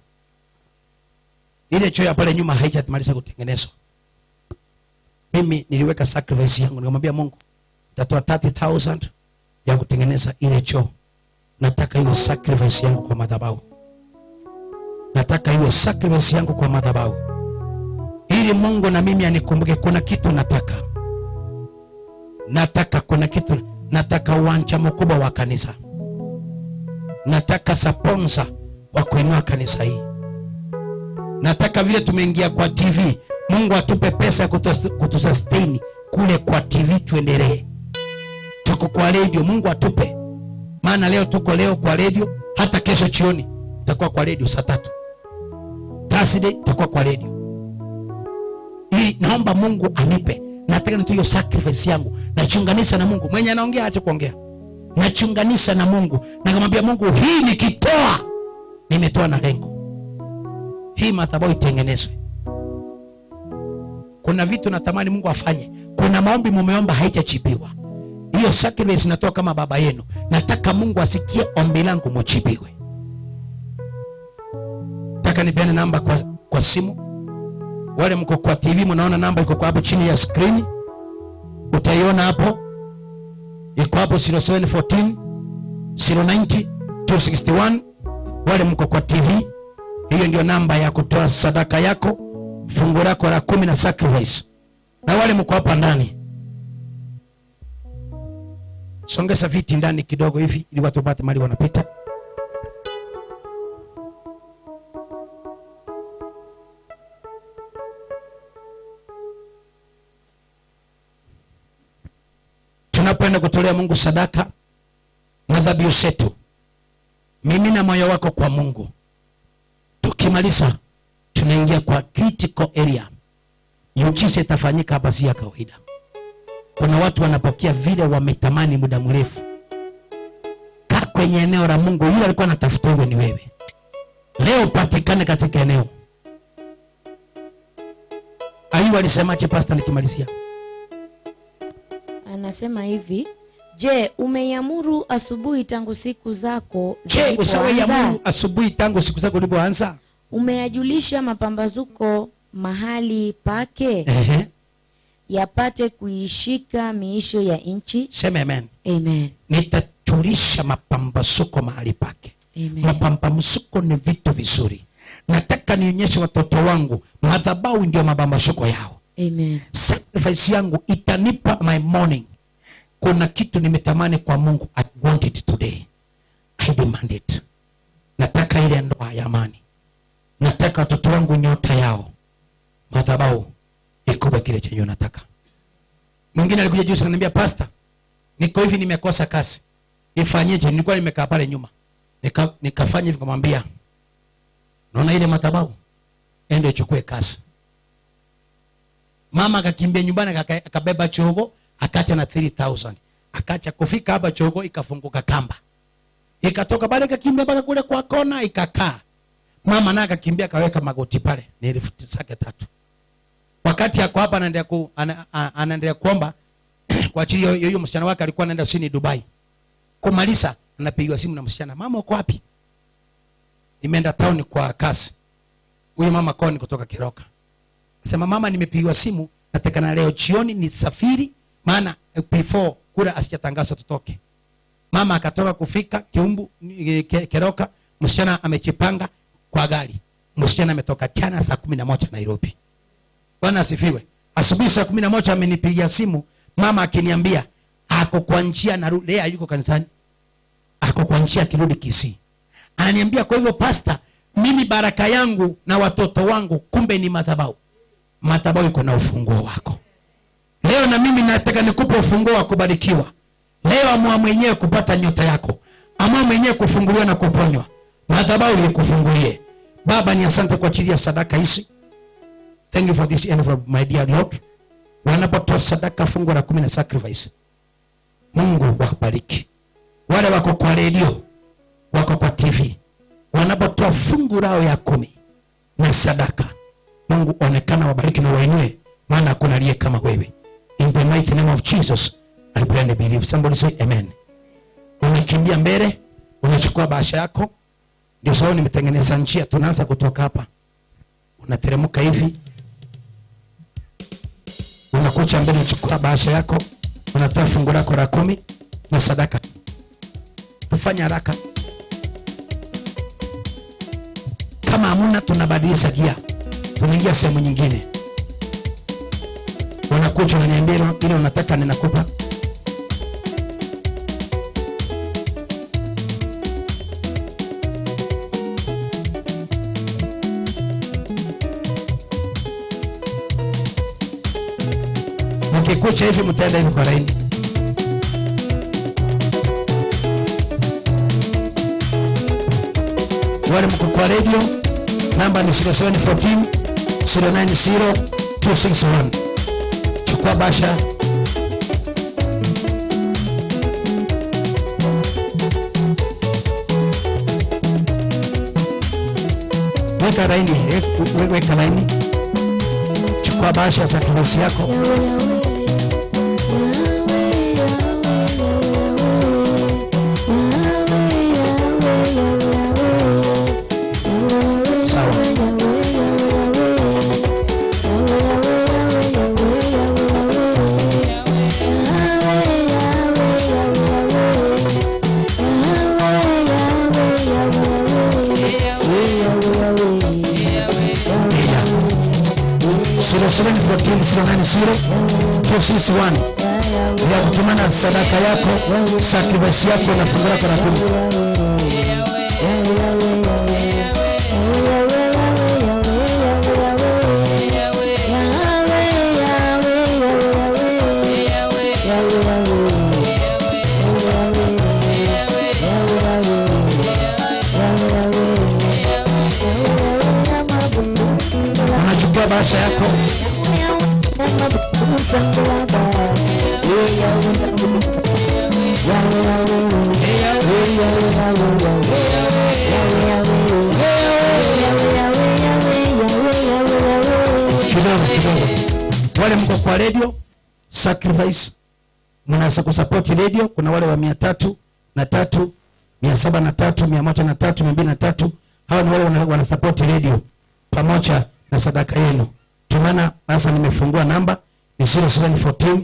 Speaker 1: Ile choo ya pale nyuma haijamaliza kutengenezwa. Mimi niliweka sacrifice yangu, nikamwambia Mungu nitatoa 30,000 ya kutengeneza ile choo. Nataka iwe sacrifice yangu kwa madhabahu. Nataka iwe sacrifice yangu kwa madhabahu. Ili Mungu na mimi anikumbuke kuna kitu nataka. Nataka uwanja mkubwa wa kanisa. Nataka sponsor wa kuinua kanisa hii. Nataka vile tumeingia kwa TV, Mungu atupe pesa ya kutusustain kule kwa TV tuendelee. Tuko kwa radio, Mungu atupe. Maana leo tuko kwa radio, hata kesho jioni tutakuwa kwa radio saa 3. Thursday tutakuwa kwa radio. Hii naomba Mungu anipe. Nataka nitoe sacrifice yangu. Nachunganisha na Mungu. Mwenye anaongea acha kuongea. Nachunganisha na Mungu. Nakamwambia Mungu, hii nikitoa nimetoa na lengo. Hii madhabahu itengenezwe. Kuna vitu natamani Mungu afanye. Kuna maombi mumeomba haijajibiwa. Hiyo sacrifice natoa kama baba yenu. Nataka Mungu asikie ombi langu mochibiwe. Nataka nipeane namba kwa simu. Wale mko kwa TV mnaona namba iko hapo chini ya screen. Utaiona hapo. Iko hapo 0714 090 261. Wale mko kwa TV Hiyo ndio namba ya kutoa sadaka yako, fungu lako la 10 na sacrifice. Na wale mko hapa ndani, songeza viti ndani kidogo hivi ili watu wapate mali wanapita. Tunapoenda kutolea Mungu sadaka na dhabihu zetu, mimina moyo wako kwa Mungu. Tukimaliza tunaingia kwa critical area. Miujiza itafanyika hapa, si ya kawaida. Kuna watu wanapokea vile wametamani muda mrefu. Kaa kwenye eneo la Mungu. Yule alikuwa anatafuta wewe ni wewe. Leo patikane katika eneo. Ayubu alisemaje pastor nikimalizia?
Speaker 2: Anasema hivi, je, umeiamuru asubuhi tangu siku zako
Speaker 1: Je, ushawaamuru asubuhi tangu siku zako zilipoanza?
Speaker 2: Umeyajulisha mapambazuko mahali pake? Yapate kuishika miisho ya nchi.
Speaker 1: Sema amen.
Speaker 2: Amen.
Speaker 1: Nitajulisha mapambazuko mahali pake.
Speaker 2: Amen.
Speaker 1: Mapambazuko ni vitu vizuri. Nataka nionyeshe watoto wangu madhabahu ndio mapambazuko yao.
Speaker 2: Amen.
Speaker 1: Sacrifice yangu itanipa my morning. Kuna kitu nimetamani kwa Mungu. I want it today. I demand it. Nataka ile ndoa ya amani. Nataka watoto wangu nyota yao madhabahu ikuwe kile chenye nataka. Mwingine alikuja juzi akaniambia, pastor, niko hivi nimekosa kazi. Nifanyeje? Nilikuwa nimekaa pale nyuma. Nikafanya hivi, kumwambia, naona ile madhabahu, ende uchukue kazi. Mama akakimbia nyumbani, akabeba chogo, akacha na 3000. Akacha kufika hapa chogo ikafunguka kamba. Ikatoka pale ikakimbia mpaka kule kwa kona ikakaa. Mama naye akakimbia akaweka magoti pale, ni 3,000. Wakati yako hapa anaendelea kuomba kwa ajili hiyo msichana wake alikuwa anaenda sini Dubai. Kumaliza anapigiwa simu na msichana, mama uko wapi? Nimeenda town kwa kazi. Huyo mama koni kutoka Kiroka. Sema, mama nimepigiwa simu, nataka na leo jioni ni safiri, maana before kula asijatangaza tutoke. Mama akatoka kufika Kiumbu Kiroka, msichana amechipanga kwa gari. Msichana ametoka jana saa 11 Nairobi. Bwana asifiwe. Asubuhi saa 11 amenipigia simu, mama akiniambia ako kwa njia na leo yuko kanisani. Ako kwa njia kirudi Kisii. Ananiambia, kwa hivyo pastor, mimi baraka yangu na watoto wangu kumbe ni madhabahu. Madhabahu iko na ufunguo wako. Leo na mimi nataka nikupe ufunguo wa kubarikiwa. Leo amua mwenyewe kupata nyota yako. Amua mwenyewe kufunguliwa na kuponywa. Madhabahu ikufungulie. Baba, ni asante kwa ajili ya sadaka hizi. Thank you for this envelope, my dear Lord. Wanapotoa sadaka fungu la 10 na sacrifice, Mungu wabariki. Wale wako kwa radio, wako kwa TV, wanapotoa fungu lao ya 10 na sadaka, Mungu onekana, wabariki na wainue, maana hakuna aliye kama wewe. In the mighty name of Jesus, I pray and believe. Somebody say amen. Unakimbia mbele, unachukua bahasha yako. Ndio sababu nimetengeneza njia, tunaanza kutoka hapa. Unateremka hivi. Unakuja mbele, unachukua bahasha yako, unatoa fungu lako la 10 na sadaka. Tufanye haraka. Kama hamuna, tunabadilisha gia. Tunaingia sehemu nyingine. Unakuja unaniambia ile unataka ninakupa. Mkikucha hivi mtaenda hivi kwa laini. Wale mko kwa radio, namba ni 0714 090 261. Chukua basha. Weka laini, weka laini. Chukua basha za kibasi yako. 0714090261 ya kutumana sadaka yako, sacrifice yako na fungu lako la kumi. Unachukua bahasha yako, kidogo. Wale mko kwa radio sacrifice, mnaweza kusupport radio. Kuna wale wa 303, 703, 103, 203. Hawa ni wale wana support radio pamoja na sadaka yenu. Tumana sasa, nimefungua namba ni 0714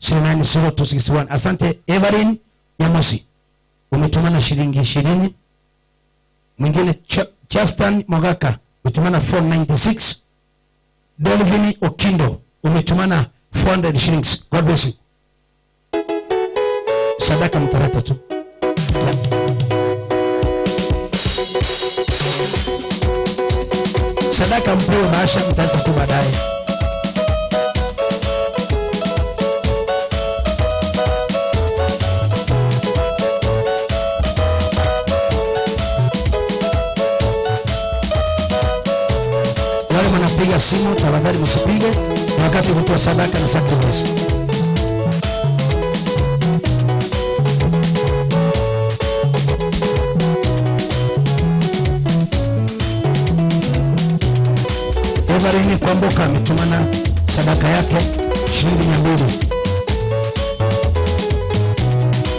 Speaker 1: 090261. Asante Evelyn Nyamosi, umetumana shilingi 20. Mwingine Justin Mogaka umetumana 496. Delvin Okindo umetumana 400 shillings. God bless you. Sadaka mtarata tu. Sadaka mpewe bahasha, mtarata tu baadaye. Wale mnapiga simu tafadhali msipige wakati kutoa sadaka na sacrifice. Evarini Kwamboka ametumana sadaka yake shilingi 200.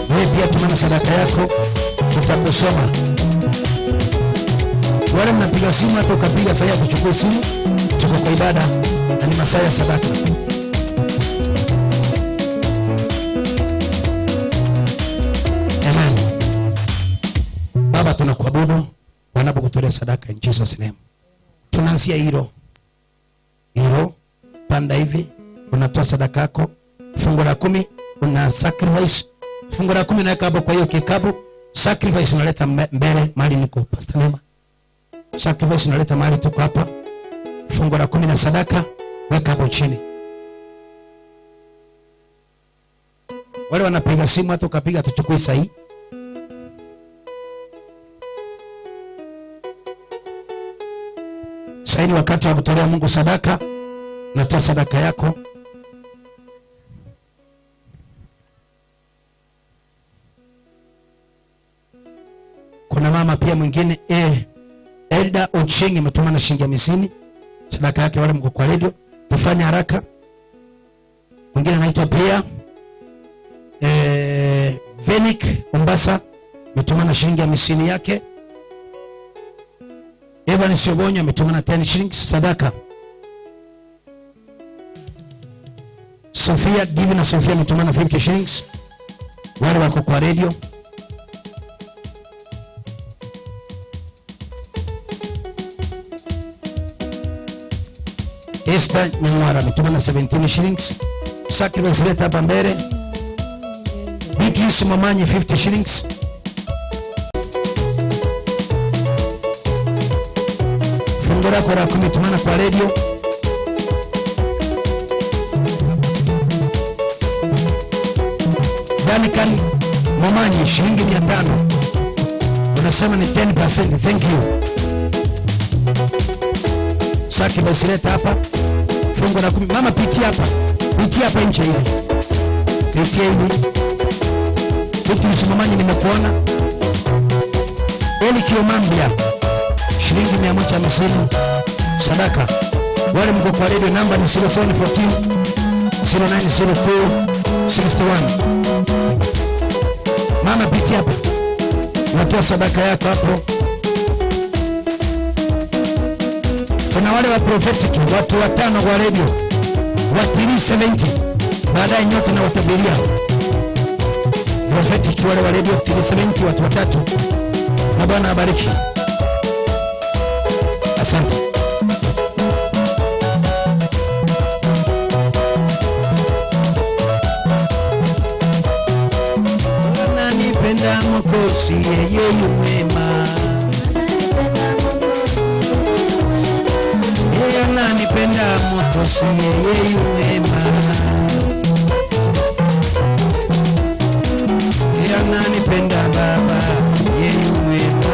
Speaker 1: Wewe pia tumana sadaka yako, tutakusoma. Wale mnapiga simu, hata ukapiga saa ya kuchukua simu, tuko kwa ibada na ni masaa ya sadaka. Amen. Baba, tunakuabudu wanapokutolea sadaka in Jesus name. Tunaanzia hilo panda hivi, unatoa sadaka yako, fungu la 10 una sacrifice, fungu la 10 naweka hapo kwa hiyo kikapu, sacrifice unaleta mbele mali niko Pastor Nema. Sacrifice unaleta mali tuko hapa, fungu la 10 na sadaka weka hapo chini. Wale wanapiga simu, hata ukapiga tuchukue sahi. Sasa ni wakati wa kutolea Mungu sadaka. Natoa sadaka yako. Kuna mama pia mwingine Elda Ochengi umetuma na shilingi 50 sadaka yake. Wale mko kwa radio tufanye haraka. Mwingine anaitwa pia Venik Mombasa umetuma na shilingi 50 yake. Evan Siobonya umetuma na 10 shillings sadaka. Sofia Divina Sofia umetuma na 50 shillings. Wale wako kwa radio. Esther Nyangwara umetuma na 17 shillings. Sacrifice leta hapa mbele. Beatrice Mamanyi 50 shillings. Fungu lako la 10 tumana kwa radio. Danikan Mamanyi shilingi 500. Unasema ni 10%. Thank you. Sacrifice leta hapa. Fungu la 10. Mama pitia hapa nje hivi. Pitia hivi. Beatrice Mamanyi nimekuona. Eli Kiomambia shilingi 150 sadaka. Wale mko kwa radio, namba ni 0714 0902 61. Mama pitia hapa, unatoa sadaka yako hapo. Kuna wale wa prophetic, watu 5 kwa radio, wa 370 baadaye nyote na watabiria prophetic. Wale wa radio 370 watu 3. na Bwana abariki. Asante. Mwokozi, yeye yu mwema. Yeye ananipenda Mwokozi, yeye yu mwema. Yeye ananipenda Baba, yeye yu mwema.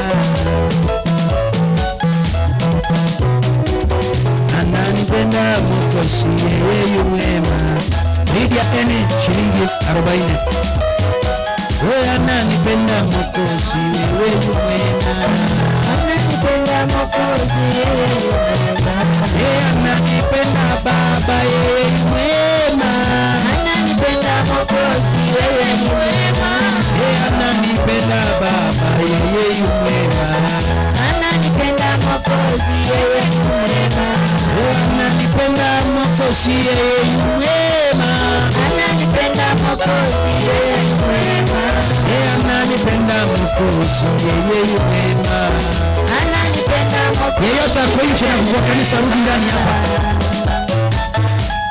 Speaker 1: Ananipenda Mwokozi, yeye yu mwema. Lydia Eni shilingi 40. Wewe ananipenda Mwokozi, wewe yu mwema. Ananipenda Mwokozi, yeye yu mwema. Yeye ananipenda Baba, yeye yu mwema. Ananipenda Mwokozi, yeye yu mwema. Yeye ananipenda Baba, yeye yu mwema. Ananipenda Mwokozi, yeye yu mwema. Yeye ananipenda Mwokozi, yeye yu mwema. Ananipenda Mwokozi, yeye yu mwema. Yeye ananipenda Mwokozi, yeye yu mwema. Ananipenda Mwokozi. Yeyote ako nje na kwa kanisa rudi ndani hapa.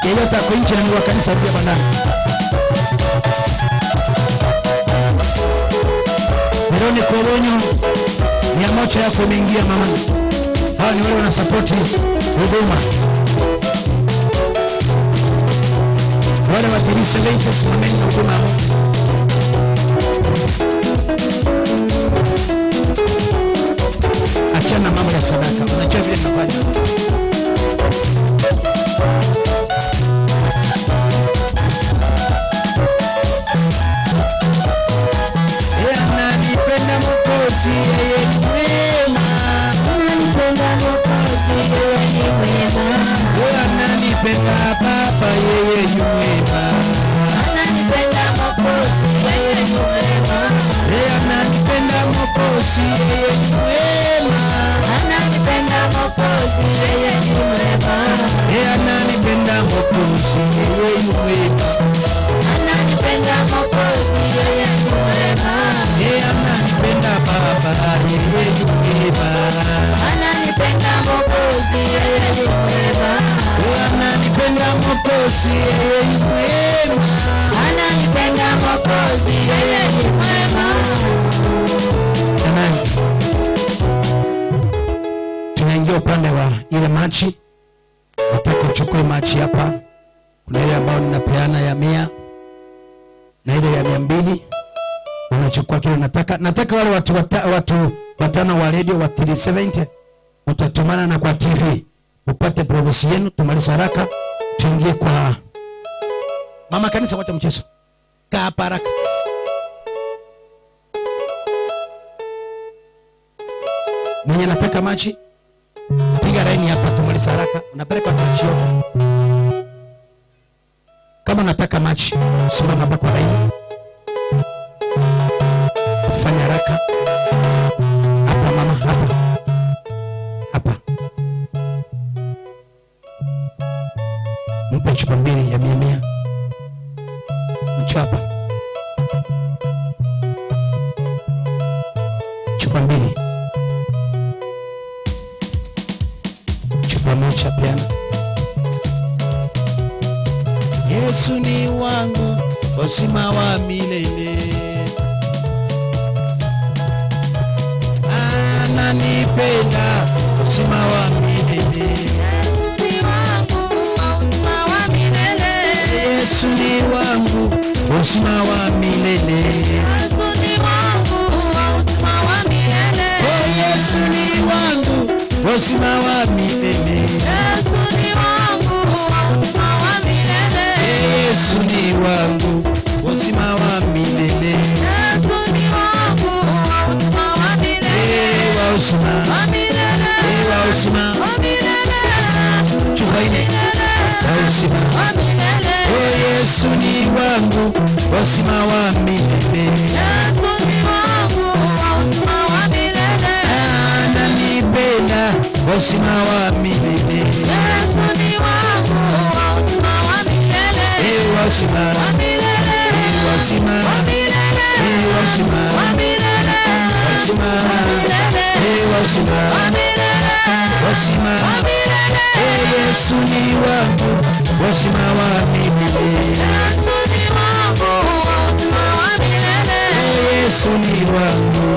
Speaker 1: Yeyote ako nje na kwa kanisa rudi hapa ndani. Veroni Koronyo, 100 yako imeingia mama. Hawa ni wale wana support huduma. Wale watirisa lente simameni na huduma. Achana mambo ya sadaka. Unajua vile nafanya. Yeye ananipenda Mwokozi, yeye ni mwema. Ananipenda Mwokozi, yeye ni mwema. Yeye ananipenda Baba, yeye ni mwema. Ananipenda Mwokozi, yeye ni mwema. Yeye ananipenda Mwokozi, yeye ni mwema. Ananipenda Mwokozi, yeye ni mwema. Yeye ananipenda Mwokozi, yeye ni mwema. Ananipenda Mwokozi, yeye ni mwema. Yeye ananipenda Baba, yeye ni mwema. Ananipenda Mwokozi, yeye ni mwema. Yeye ananipenda Mwokozi, yeye ni mwema. Ananipenda Mwokozi, yeye ni mwema. Jamani, tunaingia upande wa ile machi. Nataka uchukue machi hapa. Kuna ile ambayo ninapeana ya 100 na ile ya 200. Unachukua kile nataka wale watu watano wa radio wa 370 utatumana na kwa TV upate province yenu. Tumalize haraka tuingie kwa mama kanisa. Wacha mchezo, kaa hapa haraka. Mwenye nataka machi piga laini hapa, tumalize haraka. Unapeleka kwa chio. Kama nataka machi simama hapa kwa laini. Fanya haraka. Hapa mama, hapa. Hapa. Mpe chupa 2 ya 100. Mchapa. Chupa 2. Chupa moja piana. Yesu ni wangu, uzima wa milele. Ananipenda, uzima wa milele. Yesu ni wangu, uzima wa milele. Oh, Yesu ni wangu, uzima wa milele. Yesu ni wangu, uzima wa milele. Ewa uzima, chupa 4 wa uzima. Oh, Yesu ni wangu, uzima wa milele. Ananipenda, uzima wa milele. Ewa uzima, ewa uzima, ewa uzima, uzima. Yesu ni wangu, uzima wa milele. Yesu ni wangu,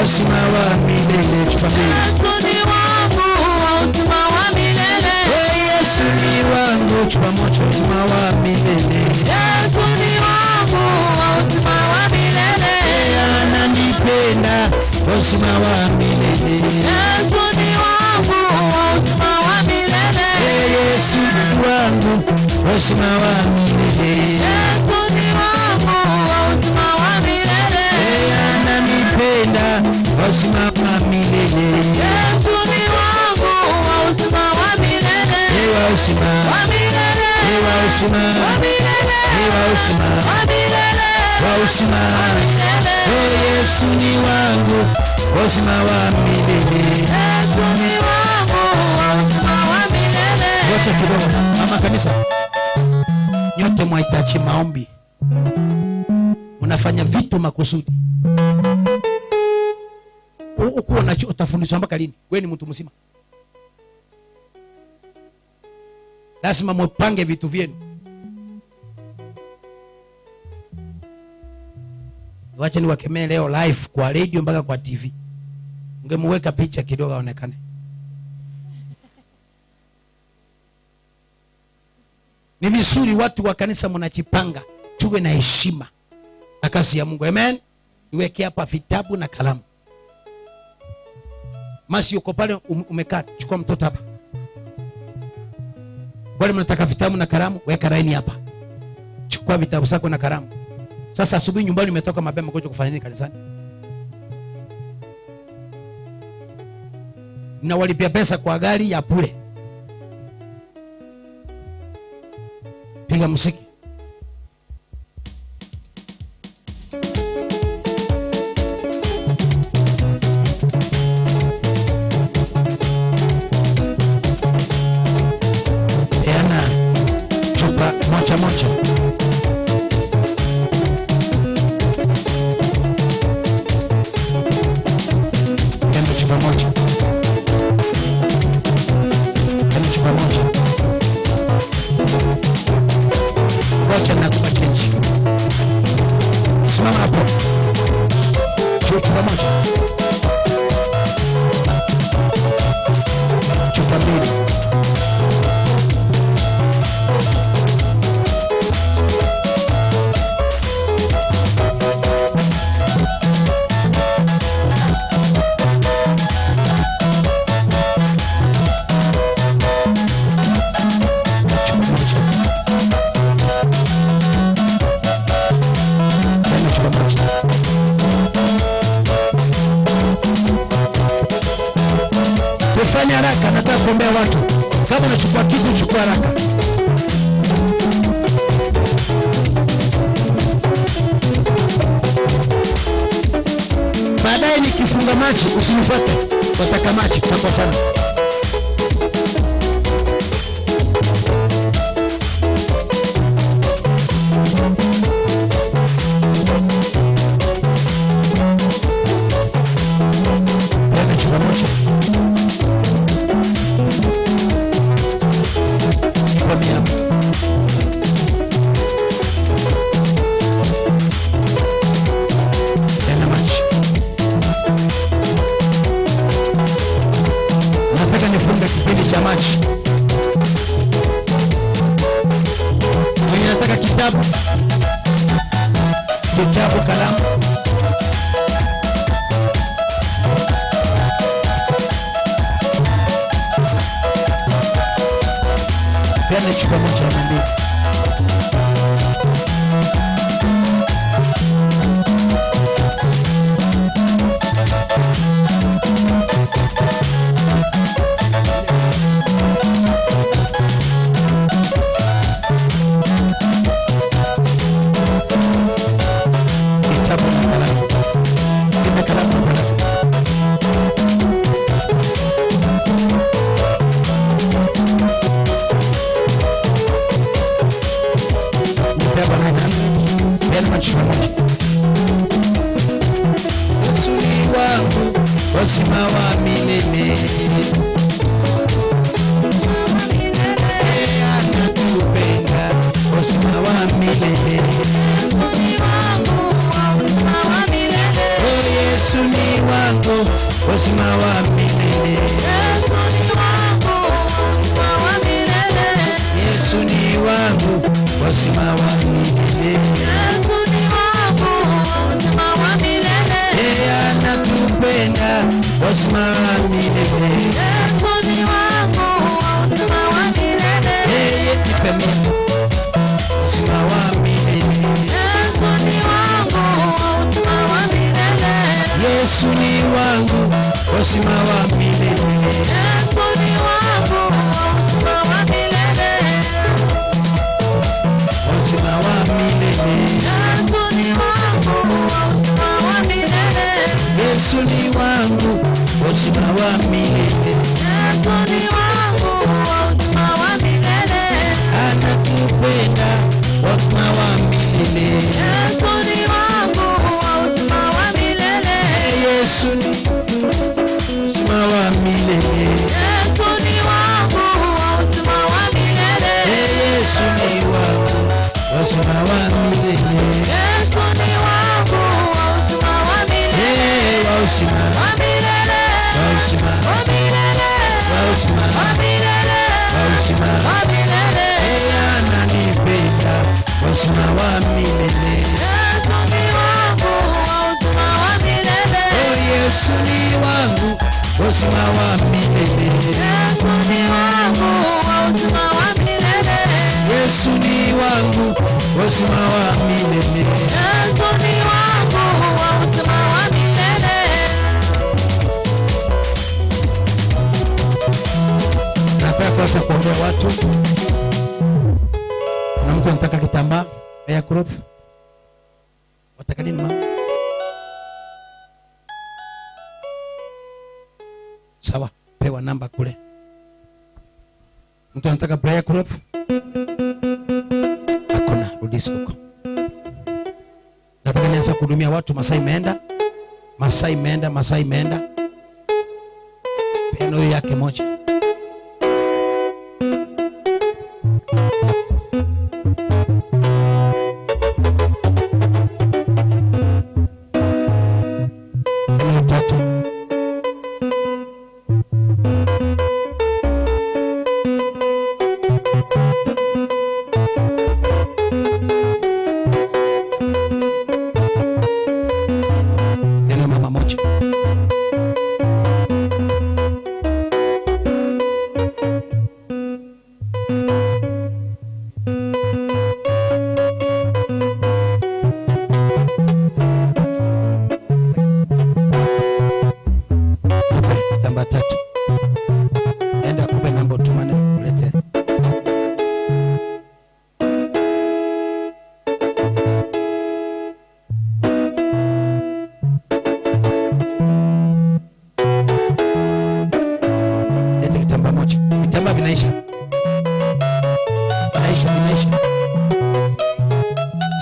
Speaker 1: uzima wa milele. Chupa mbili.
Speaker 3: Yesu ni wangu wa uzima wa milele.
Speaker 1: Yesu ni wangu, chupa moja, uzima wa milele.
Speaker 3: Yesu ni wangu wa uzima wa milele.
Speaker 1: Ananipenda, uzima wa milele.
Speaker 3: Yesu ni wangu wa uzima wa milele.
Speaker 1: Yesu ni wangu, uzima wa milele.
Speaker 3: Yesu ni wangu wa uzima wa milele.
Speaker 1: Ananipenda, uzima wa milele.
Speaker 3: Yesu ni wangu wa uzima wa milele.
Speaker 1: Ewa uzima
Speaker 3: wa milele.
Speaker 1: Ewa uzima
Speaker 3: wa milele.
Speaker 1: Ewa uzima
Speaker 3: wa milele.
Speaker 1: wa uzima. Yesu ni wangu, uzima wa milele.
Speaker 3: Yesu ni wangu wa uzima wa milele.
Speaker 1: Wote kidogo. Mama kanisa, nyote mwahitaji maombi, unafanya vitu makusudi. Ukuwa nacho utafundishwa mpaka lini? Wewe ni mtu mzima, lazima mpange vitu vyenu. Wacha niwakemee leo live kwa radio mpaka kwa TV. Ungemuweka picha kidogo aonekane. Ni vizuri watu wa kanisa mnachipanga, tuwe na heshima na kazi ya Mungu. Amen. Niweke hapa vitabu na kalamu. Masi yuko pale umekaa, chukua mtoto hapa. Wale mnataka vitabu na kalamu, weka laini hapa. Chukua vitabu zako na kalamu. Sasa asubuhi nyumbani umetoka mapema kuja kufanya nini kanisani? Na walipia pesa kwa gari ya bure. Piga muziki. Peana chupa moja moja. Peana chupa moja. Peana chupa moja. Wacha na kupa change. Simama hapo. Chupa moja. Chupa mbili. Fanya haraka, nataka kuombea watu. Kama unachukua kitu, chukua haraka. Baadaye nikifunga maji usinifuate. Wataka maji, tutakosana. Weka chupa moja. Nataka nifunge kipindi cha maji. Mwenye nataka kitabu, kalamu. Peana chupa moja ya mbili. Yesu ni wangu, uzima wa milele. Anatupenda, uzima wa milele. Yesu ni wangu uzima wa milele. Yesu ni wangu, uzima wa milele. Yeye anatupenda, uzima wa milele. Yeye nipe mimi, uzima wa milele. Yesu ni wangu, uzima wa milele. Uzima wa milele. Yesu ni wangu, uzima wa milele. Anatupenda, uzima wa milele. Yesu ni uzima wa milele. Yesu ni wangu, uzima wa milele. Ananipenda, uzima wa milele. Yesu ni wangu, uzima wa milele. Yesu ni wangu, uzima wa milele. Nataka sasa kuombea watu. Kuna mtu anataka kitambaa ya cloth? Wataka nini mama? Sawa, pewa namba kule. Mtu anataka prayer cloth? Hakuna, rudisi huko. Nataka nianze kuhudumia watu. Masaa imeenda. Peno yake moja. Peno tatu. Peno mama moja. Kitambaa tatu. Enda kupe namba utumane kulete. Lete kitambaa moja. Vitambaa vinaisha. Vinaisha.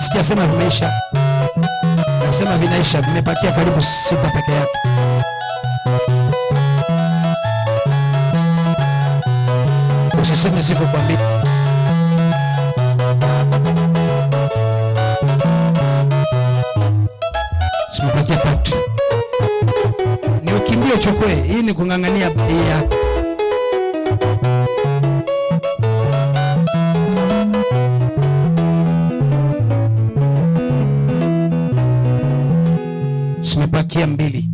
Speaker 1: Sijasema vimeisha. Nasema vinaisha, vimebakia karibu 6 peke yake. Usiseme sikukwambia. Simebakia 3. Ni ukimbie uchukue. Hii ni kung'ang'ania bei yako. Simebakia 2.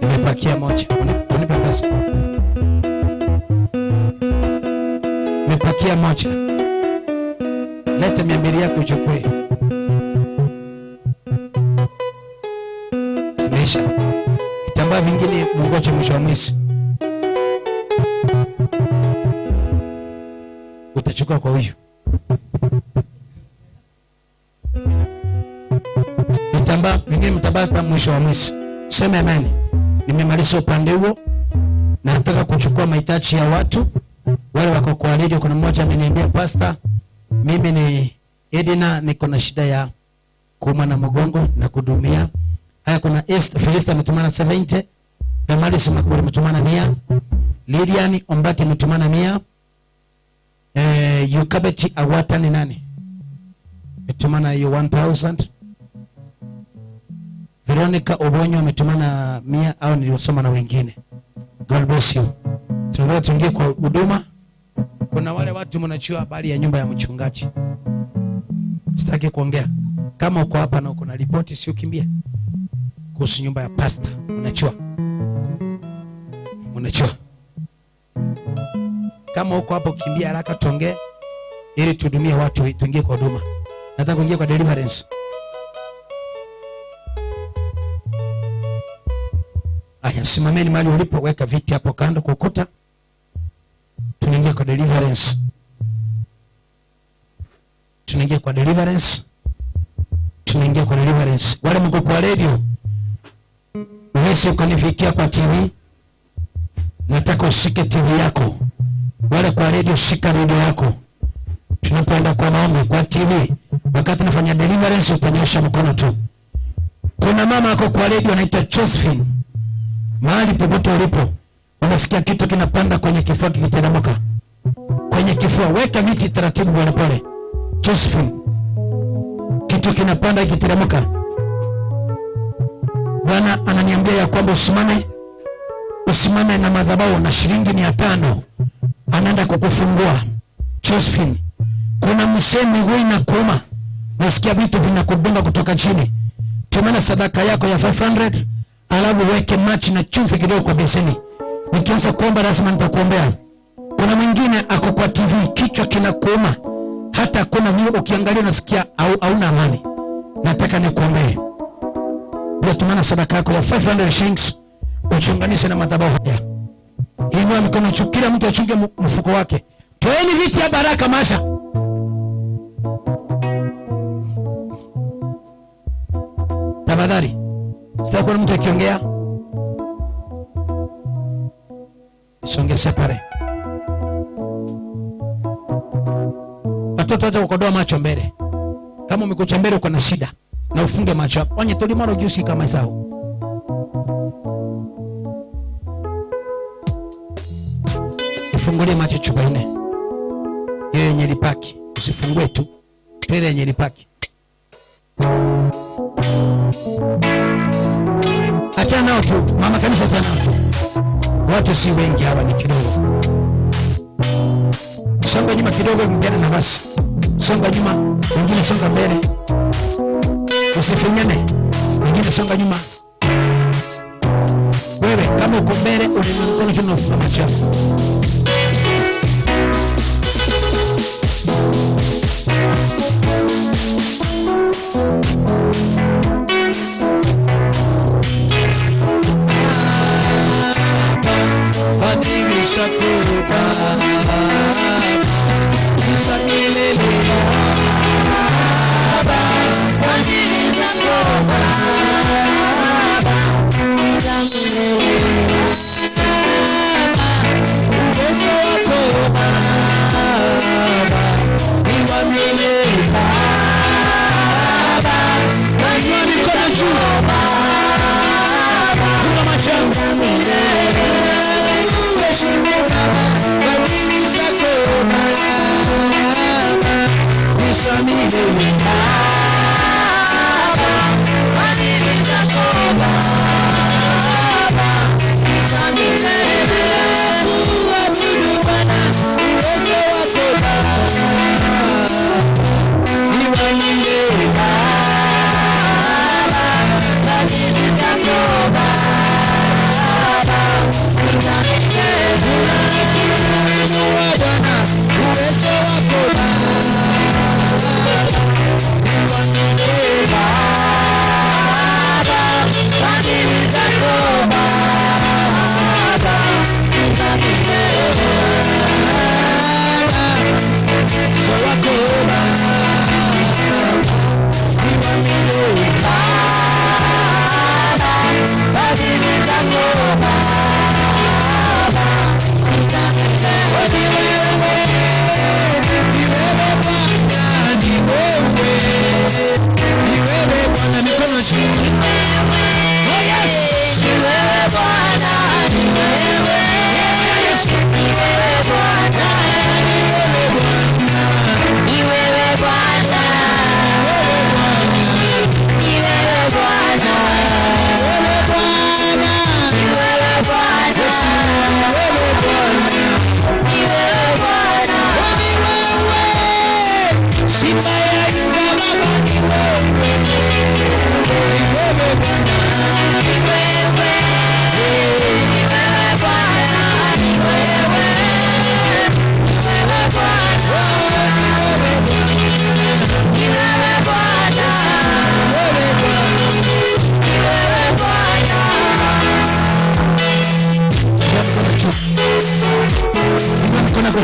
Speaker 1: Nimebakia 1. Unipe pesa. Nimebakia 1. Leta 200 yako uchukue. Simeisha. Vitambaa vingine mungoje mwisho wa mwezi. Utachukua kwa huyu. Vitambaa vingine mtabaka mwisho wa mwezi. Sema amani. Nimemaliza upande huo. Nataka kuchukua mahitaji ya watu wale wako kwa radio. Kuna mmoja ameniambia pastor, mimi ni Edina, niko na shida ya kuuma na mgongo na kudumia. Haya, kuna Felista ametumana 70, Damaris Makuri ametumana 100, Lilian Ombati ametumana 100, Yukabeti Awata ni nani? Ametumana hiyo 1000. Veronica Obonyo ametumana 100 au niliosoma na wengine. God bless you. Tunataka tuingie kwa huduma. Kuna wale watu mnachua habari ya nyumba ya mchungaji. Sitaki kuongea. Kama uko hapa na uko na ripoti sio kimbie. Kuhusu nyumba ya pastor, unachua. Unachua. Kama uko hapo kimbia haraka tuongee ili tuhudumie watu, tuingie kwa huduma. Nataka kuingia kwa deliverance. Aya, simameni mahali ulipo, weka viti hapo kando kwa ukuta. Tunaingia kwa deliverance. Tunaingia kwa deliverance. Tunaingia kwa deliverance. Wale mko kwa radio, uweze ukanifikia kwa TV. Nataka ushike TV yako. Wale kwa radio, shika radio yako. Tunapoenda kwa maombi kwa TV, wakati nafanya deliverance utanyosha mkono tu. Kuna mama ako kwa radio anaitwa Josephine. Mahali popote ulipo, unasikia kitu kinapanda kwenye kifua kikiteremka. Kwenye kifua, weka viti taratibu pole pole. Josephine. Kitu kinapanda kikiteremka. Bwana ananiambia ya kwamba usimame na madhabahu na shilingi 500 anaenda kukufungua. Josephine, kuna msemi wewe na kuuma, nasikia vitu vinakudunga kutoka chini. Tumana sadaka yako ya 500, alafu weke machi na chumvi kidogo kwa beseni. Nikianza kuomba lazima nitakuombea. Kuna mwingine ako kwa TV, kichwa kinakuuma, hata kuna vile ukiangalia unasikia hauna amani. Nataka nikuombee. Bila tumana sadaka yako ya 500 shillings, uchunganishe na madhabahu haya. Inua mikono juu, kila mtu achunge mfuko wake. Toeni viti ya baraka Masha. Tafadhali. Sasa kuna mtu akiongea. Songe separe. Watoto wote ukodoa macho mbele. Kama umekucha mbele uko na shida, na ufunge macho hapo. Onye tolimano jusi kama sao. Ufungulie macho chupa 4. Hiyo yenye lipaki. Usifungue tu. Pele yenye lipaki. Achana nao tu. Mama kanisa achana nao tu. Watu si wengi hapa, ni kidogo. Songa nyuma kidogo, mjane na basi. Songa nyuma, mwingine songa mbele. Usifinyane. Mwingine songa nyuma. Wewe kama uko mbele unainua mkono chini unafunga macho yako.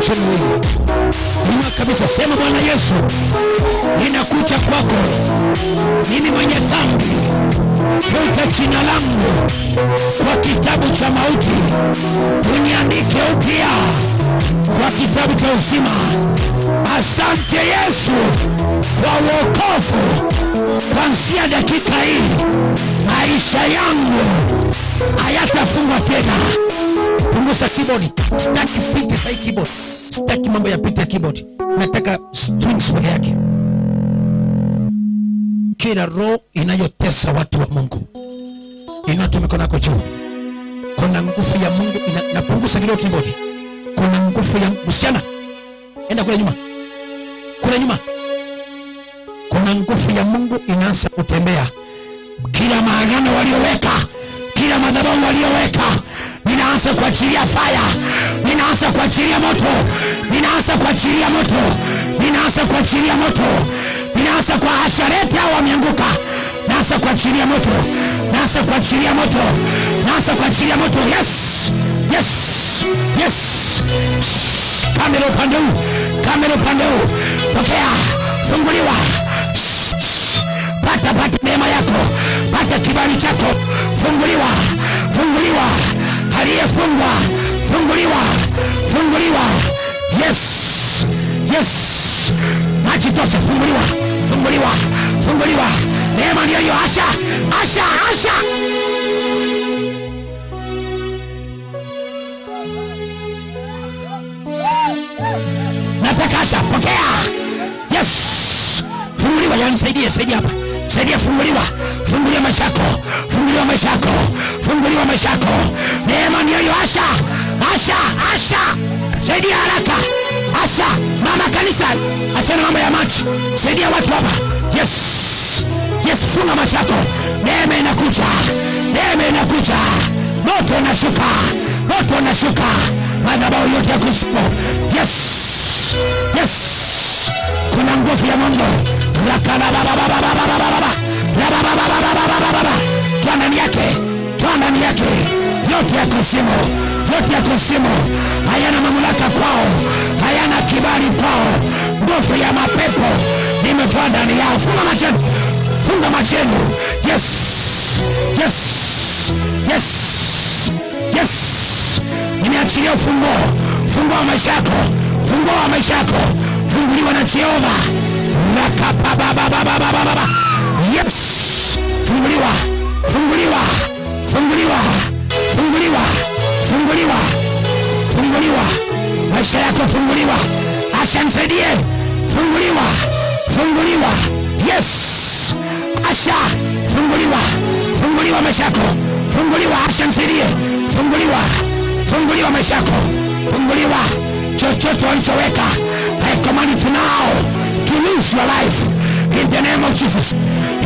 Speaker 1: wote miwili. Inua kabisa, sema Bwana Yesu, ninakuja kwako, mimi mwenye dhambi. Futa jina langu kwa kitabu cha mauti, uniandike upya kwa kitabu cha uzima. Asante Yesu kwa wokovu. Kuanzia dakika hii maisha yangu hayatafungwa tena. Punguza keyboard. Sitaki pite sai keyboard. Sitaki mambo ya pite keyboard. Nataka strings peke yake. Kila roho inayotesa watu wa Mungu, inatoa mikono yako juu. Kuna nguvu ya Mungu inapunguza kidogo keyboard. Kuna nguvu ya msichana. Enda kule nyuma. Kule nyuma. Kuna nguvu ya Mungu inaanza kutembea. Kila maagano walioweka, kila madhabahu walioweka, ninaanza kuachilia fire. Ninaanza kuachilia moto. Ninaanza kuachilia moto. Ninaanza kuachilia moto. Ninaanza kwa Ashareti hao wameanguka. Naanza kuachilia moto. Naanza kuachilia moto. Naanza kuachilia moto. Yes. Yes. Yes. Kamera upande huu. Kamera upande huu. Pokea. Funguliwa. Pata neema yako. Pata kibali chako. Funguliwa. Funguliwa. Aliyefungwa. Funguliwa. Funguliwa. Yes. Yes. Maji tosha. Funguliwa. Funguliwa. Funguliwa. Neema ndiyo hiyo. Asha. Asha. Asha. Nataka Asha. Pokea. Yes. Funguliwa. Yani saidia hapa. Saidia. Funguliwa. Funguliwa maisha yako. Funguliwa maisha yako. Funguliwa maisha yako. Neema ndiyo hiyo. Asha. Asha. Asha. Saidia haraka. Asha. Mama kanisa, achana mambo ya maji. Saidia watu hapa. Yes. Yes, funga macho yako. Neema inakuja. Neema inakuja. Moto unashuka. Moto unashuka. Madhabahu yote ya kusipo. Yes. Yes. Kuna nguvu ya Mungu. Toa ndani yake. Toa ndani yake. Yote ya kusimu. Yote ya kusimu. Hayana mamlaka kwao. Hayana kibali kwao. Nguvu ya mapepo nimetoa ndani yao. Funga machenu. Funga machenu. Yes. Yes. Yes. Yes. Nimeachilia ufunguo. Funguo wa maisha yako. Funguo wa maisha yako. Funguliwa na Jehova. Rakapababababababa. Yes. Funguliwa. Funguliwa. Funguliwa. Funguliwa. Funguliwa. Funguliwa. Maisha yako funguliwa. Asha nisaidie. Funguliwa. Funguliwa. Yes. Asha. Funguliwa. Funguliwa maisha yako. Funguliwa. Asha nisaidie. Funguliwa. Funguliwa maisha yako. Funguliwa. Chochote walichoweka, I command it now to lose your life in the name of Jesus.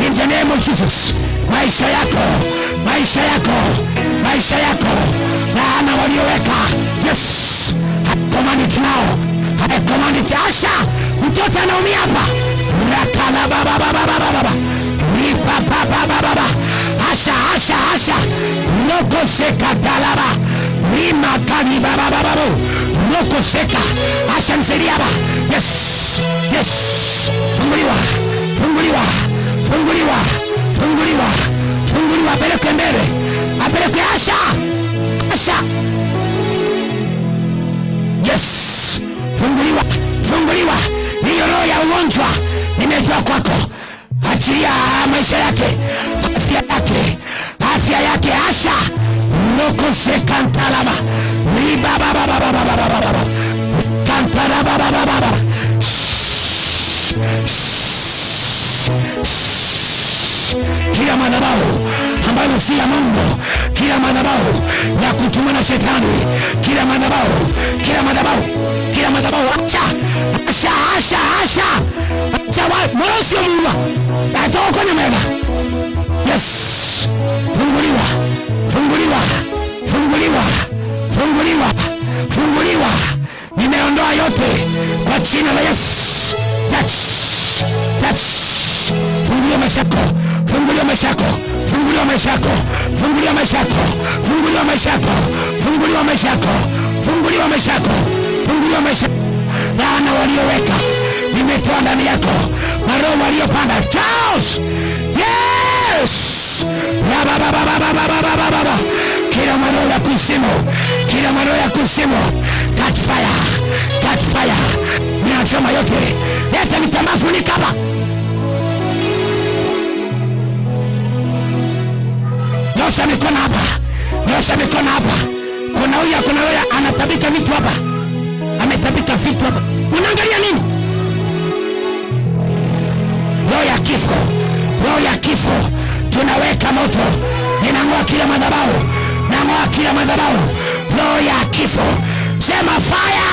Speaker 1: In the name of Jesus. Maisha yako. Maisha yako. Maisha yako. Laana walioweka. Yes. I command it now. I command it. Asha. Mtoto anaumia hapa. Rakala baba baba baba. Ripa baba baba. Asha. Asha. Asha. Loko seka dalaba. Rima kani baba baba. Loko seka. Asha nisaidie hapa. Yes. Yes. Funguliwa. Funguliwa. Funguliwa. Funguliwa. Funguliwa. Apeleke mbele. Apeleke Asha. Asha. Yes. Funguliwa. Funguliwa. Hiyo roho ya ugonjwa nimetoa kwako. Achilia maisha yake. Afya yake. Afya yake. Asha. Loko seka kantalaba. Riba baba baba baba baba. Kantalaba baba baba. Kila madhabahu ambayo si ya Mungu, kila madhabahu ya kutumwa na shetani, kila madhabahu, kila madhabahu, kila madhabahu, acha, acha, acha, acha, acha, moyo sio Mungu, acha ukonye mema. Yes, funguliwa, funguliwa, funguliwa, funguliwa, funguliwa. Nimeondoa yote kwa jina la Yesu. Touch, touch. Funguliwa maisha yako. Funguliwa maisha yako. Funguliwa maisha yako. Funguliwa maisha yako. Funguliwa maisha yako. Funguliwa maisha yako. Funguliwa maisha yako. Imefunguliwa maisha. Laana walioweka nimetoa ndani yako. Maroho waliopanda Charles. Yes. Baba. Kila maroho ya kuzimu, kila maroho ya kuzimu, catch fire, catch fire. Ninachoma yote. Leta mitambaa funika hapa. Nyosha mikono hapa. Nyosha mikono hapa. Kuna huyu anatabika vitu hapa. Ametabika vitu hapa. Unaangalia nini? Roho ya kifo. Roho ya kifo. Tunaweka moto. Ninang'oa kila madhabahu. Nang'oa kila madhabahu. Roho ya kifo. Sema fire.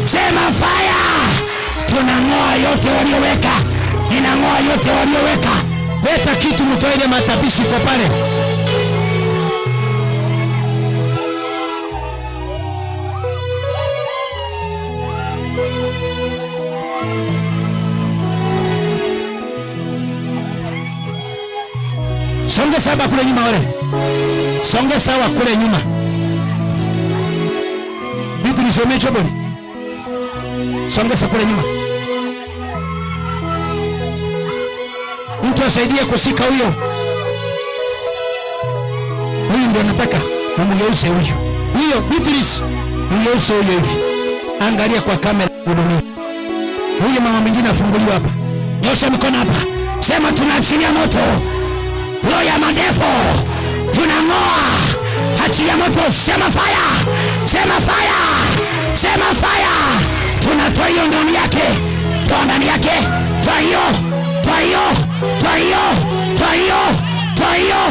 Speaker 1: Sema fire. Tunang'oa yote walioweka. Ninang'oa yote walioweka. Leta kitu mtoe ile matapishi kwa pale. Songe sawa kule nyuma wale. Songe sawa kule nyuma. Vitu nisomee choboni. Songe sawa kule nyuma. Mtu asaidie kushika huyo. Huyu ndio nataka umgeuse huyu. Huyo Beatrice, umgeuse huyo hivi. Angalia kwa kamera hudumia. Huyo mama mwingine afunguliwa hapa. Nyosha mikono hapa. Sema tunaachilia moto. Roho ya madefo. Tunang'oa. Achilia moto. Sema fire. Sema fire. Sema fire. Tunatoa hiyo ndani yake. Toa ndani yake. Toa hiyo. Toa hiyo. Toa hiyo. Toa hiyo. Toa hiyo.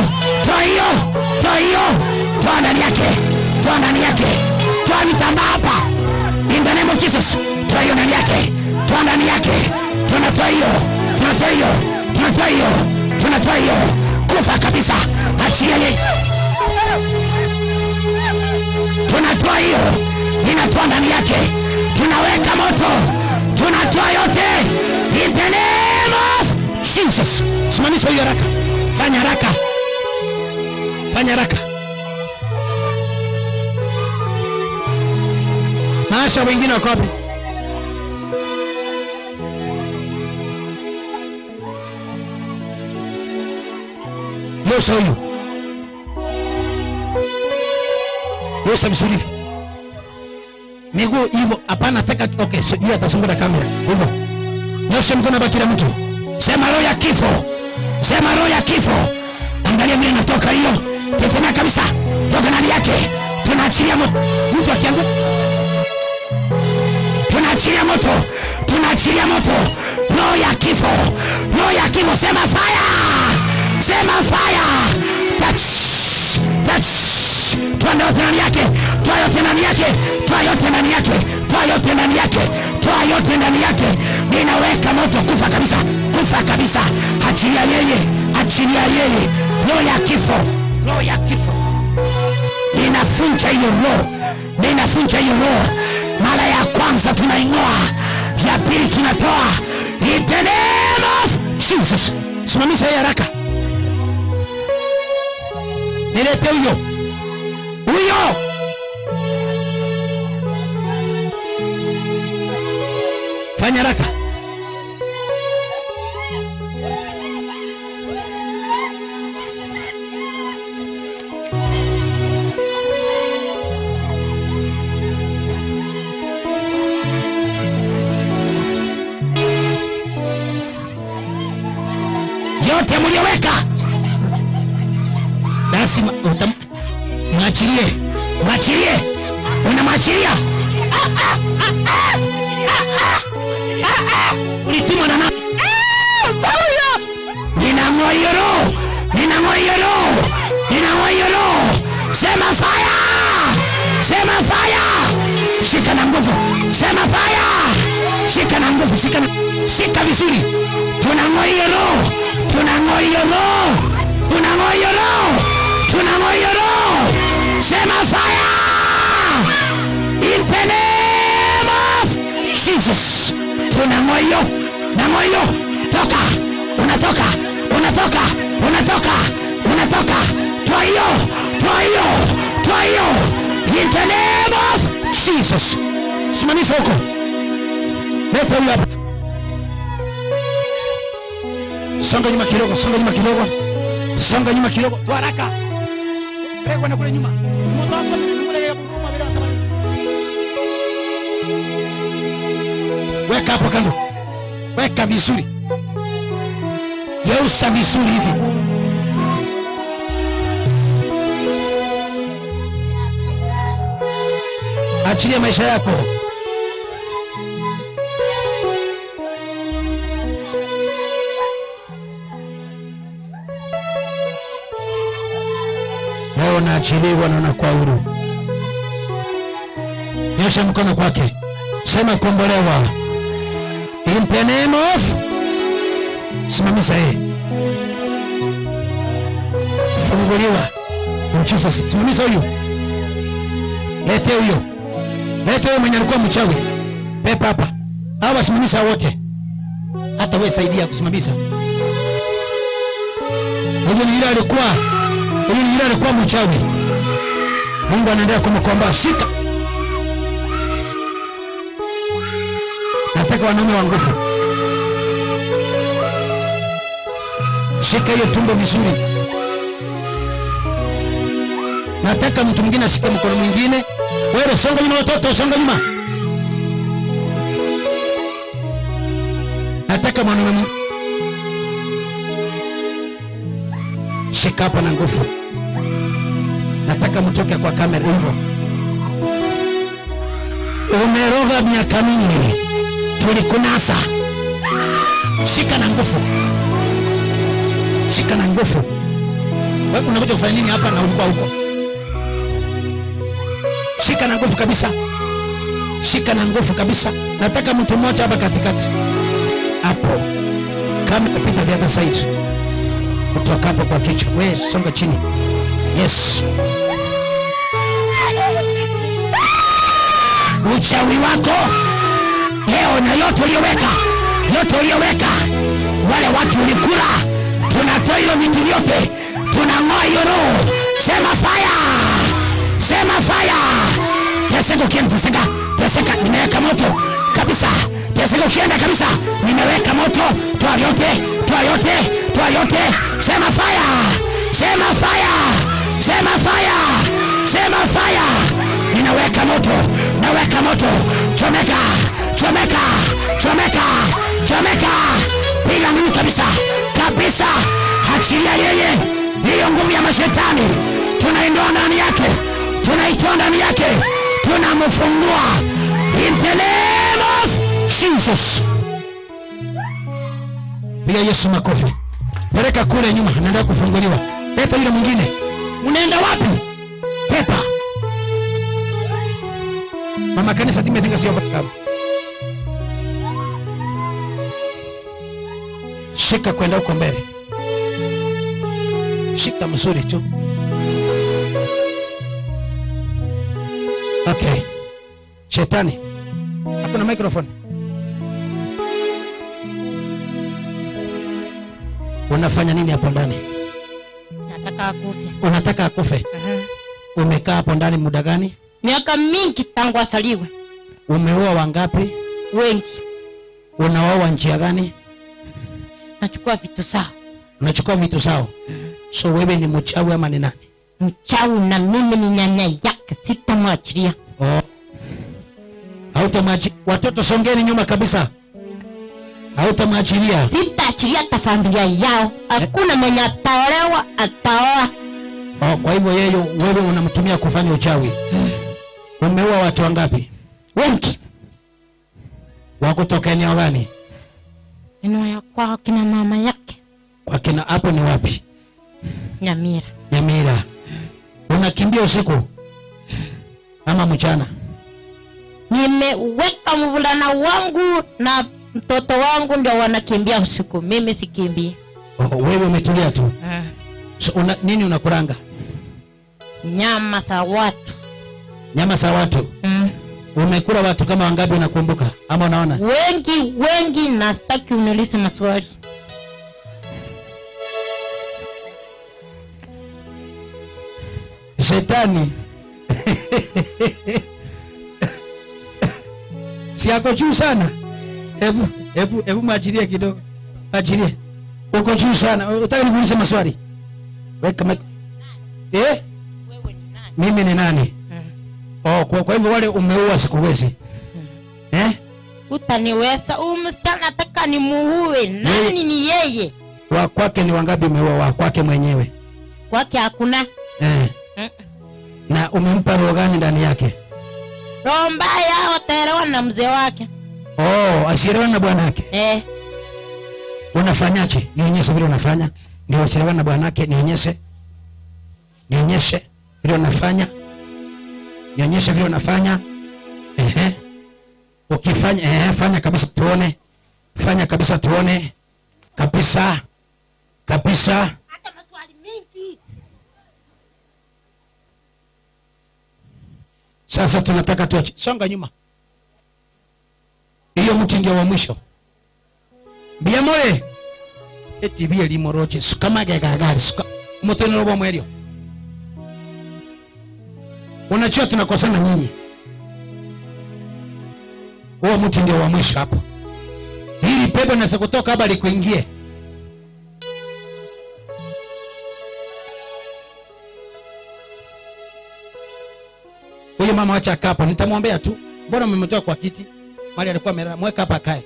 Speaker 1: Toa hiyo. Toa hiyo. Toa ndani yake. Toa ndani yake. Toa vitambaa hapa. In the name of Jesus. Toa hiyo ndani yake. Toa ndani yake. Tunatoa hiyo. Tunatoa hiyo. Tunatoa hiyo. Tunatoa hiyo. Kufa kabisa. Achia yeye. Tunatoa hiyo. Ninatoa ndani yake. Tunaweka moto. Tunatoa yote. In the name of Jesus. Simamisha hiyo haraka. Fanya haraka. Fanya haraka. Maasha wengine wako wapi? Yosa huyu. Yosa mzuri. Miguu hivyo hapana nataka okay, so hiyo atazunguka kamera. Hivyo. Nyosha mkono kwa kila mtu. Sema roho ya kifo. Sema roho ya kifo. Angalia vile inatoka hiyo. Tetema kabisa. Toka ndani yake. Tunaachilia moto. Mtu akianguka. Tunaachilia moto. Tunaachilia moto. Roho ya kifo. Roho ya kifo. Sema fire. Sema fire. Touch. Touch. Toa yote ndani yake. Toa yote ndani yake. Toa yote ndani yake. Toa yote ndani yake. Toa yote ndani yake. Ninaweka moto kufa kabisa. Kufa kabisa. Achilia yeye. Achilia yeye. Roho ya kifo. Roho ya kifo. Ninafunja hiyo roho. Ninafunja hiyo roho. Mara ya kwanza tunaing'oa. Ya pili tunatoa. In the name of Jesus. Simamisha hii haraka. Nilete huyo. Huyo. Fanya haraka. Yote mlioweka. Basi mwachilie. Mwachilie. Unamwachilia. Ulitumwa na nani? Ninang'oa hiyo roho. Ninang'oa hiyo roho. Ninang'oa hiyo roho. Sema fire. Sema fire. Shika na nguvu. Sema fire. Shika na nguvu. Shika vizuri. Tunang'oa hiyo roho. Tunang'oa hiyo roho. Tunang'oa hiyo roho. Tunang'oa hiyo roho. Sema fire. In the name of Jesus. Tunang'oa hiyo. Nang'oa hiyo. Toka. Unatoka. Unatoka. Unatoka. Unatoka. Toa hiyo. Toa hiyo. Toa hiyo. In the name of Jesus. Simamisha huko. Leta huyo hapa. Songa nyuma kidogo, songa nyuma kidogo. Songa nyuma kidogo. Tu haraka. Pekwa na kule nyuma. Moto hapo kule ya kuruma bila kama. Weka hapo kando. Weka vizuri. Geusa vizuri hivi. Achilia maisha yako. Leo naachiliwa na unakuwa huru. Nyosha mkono kwake. Sema kombolewa. In the name of. Simamisha yeye. Funguliwa. In Jesus. Simamisha huyo. Lete huyo. Lete huyo mwenye alikuwa mchawi. Pepa hapa. Hawa simamisha wote. Hata wewe saidia kusimamisha. Huyo ni yule alikuwa mchawi. Mungu anaendelea kumkomboa. Shika. Nataka wanaume wa nguvu. Shika hiyo tumbo vizuri. Nataka mtu mwingine ashike mkono mwingine. Wewe songa nyuma watoto, songa nyuma. Nataka mwanaume. Shika hapa na nguvu. Nataka mtoke kwa kamera hivyo. Umeroga miaka mingi. Tulikunasa. Shika na nguvu. Shika na nguvu. Wewe unakuja kufanya nini hapa na ulikuwa huko? Shika na nguvu kabisa. Shika na nguvu kabisa. Nataka mtu mmoja hapa katikati. Hapo. Kama pita the other side. Kutoka hapo kwa kichwa. Wewe songa chini. Yes. Uchawi wako leo na yote uliyoweka wale watu ulikula, tunatoa hilo vitu vyote, tunang'oa hiyo roho. Sema fire, sema fire. Teseka ukienda, teseka, nimeweka moto kabisa. Teseka ukienda kabisa, nimeweka moto. Toa yote. Sema fire, sema fire, sema fire, sema fire. Ninaweka moto, naweka moto. Chomeka. Piga nguvu kabisa. Achilia yeye. Hiyo nguvu ya mashetani tunaiondoa ndani yake. Tunaitoa ndani yake. Tunamfungua. In the name of Jesus. Piga Yesu makofi. Peleka kule nyuma, anaenda kufunguliwa. Leta yule mwingine. Unaenda wapi? Pepa. Mama kanisa timetenga sio baba. Shika kwenda huko mbele. Shika mzuri tu. Okay. Shetani. Hakuna microphone. Unafanya nini hapo ndani?
Speaker 2: Nataka akufe.
Speaker 1: Unataka akufe? Umekaa hapo ndani muda gani?
Speaker 2: Miaka mingi tangu asaliwe.
Speaker 1: Umeoa wangapi?
Speaker 2: Wengi.
Speaker 1: Unaoa njia gani?
Speaker 2: Nachukua vitu zao.
Speaker 1: Unachukua vitu zao? So wewe ni mchawi ama ni nani?
Speaker 2: Mchawi na mimi ni nyanya yake, sitamwachilia.
Speaker 1: Hautamwachilia. Watoto songeni nyuma kabisa. Hautamwachilia.
Speaker 2: Sitaachilia hata familia yao. Hakuna mwenye ataolewa, ataoa.
Speaker 1: Kwa hivyo wewe unamtumia kufanya uchawi. Umeua watu wangapi?
Speaker 2: Wengi.
Speaker 1: Wako toka eneo gani?
Speaker 2: Eneo ya kwa kina mama yake.
Speaker 1: Kwa kina hapo ni wapi?
Speaker 2: Nyamira.
Speaker 1: Unakimbia usiku ama mchana?
Speaker 2: Nimeweka mvulana wangu na mtoto wangu ndio wanakimbia usiku. Mimi sikimbii.
Speaker 1: Wewe umetulia tu. So nini unakuranga?
Speaker 2: Nyama za watu.
Speaker 1: Nyama za watu? Umekula watu kama wangapi unakumbuka ama unaona?
Speaker 2: Wengi na sitaki uniulize maswali.
Speaker 1: Shetani. Si yako juu sana. Hebu maachilie kidogo. Achilie. Uko juu sana. Unataka nikuulize maswali? Weka mic. Mimi ni nani? Kwa hivyo wale umeua sikuwezi.
Speaker 2: Utaniweza msichana nataka nimuue. Nani ni yeye?
Speaker 1: Wa kwake ni wangapi umeua? Wa kwake mwenyewe.
Speaker 2: Kwake hakuna.
Speaker 1: Na umempa roho gani ndani yake?
Speaker 2: Roho mbaya wataelewa na mzee wake.
Speaker 1: Asielewa na bwanake. Unafanyaje? Nionyeshe vile unafanya. Ndio asielewa na bwanake, nionyeshe. Nionyeshe vile unafanya. Nionyeshe vile unafanya. Ukifanya fanya kabisa tuone. Fanya kabisa tuone. Kabisa. Hata maswali mengi. Sasa tunataka tuache. Songa nyuma. Hiyo mti ndio wa mwisho. Biamore. Eti bia limoroche. Sukama gagari. Moto ni robo mwerio. Unachua tunakosana nyinyi. Huo mti ndio wa mwisho hapo. Hili pepo na kutoka hapa likuingie. Huyo mama acha kapo, nitamwombea tu. Mbona mmemtoa kwa kiti? Mali alikuwa amemweka hapa kae.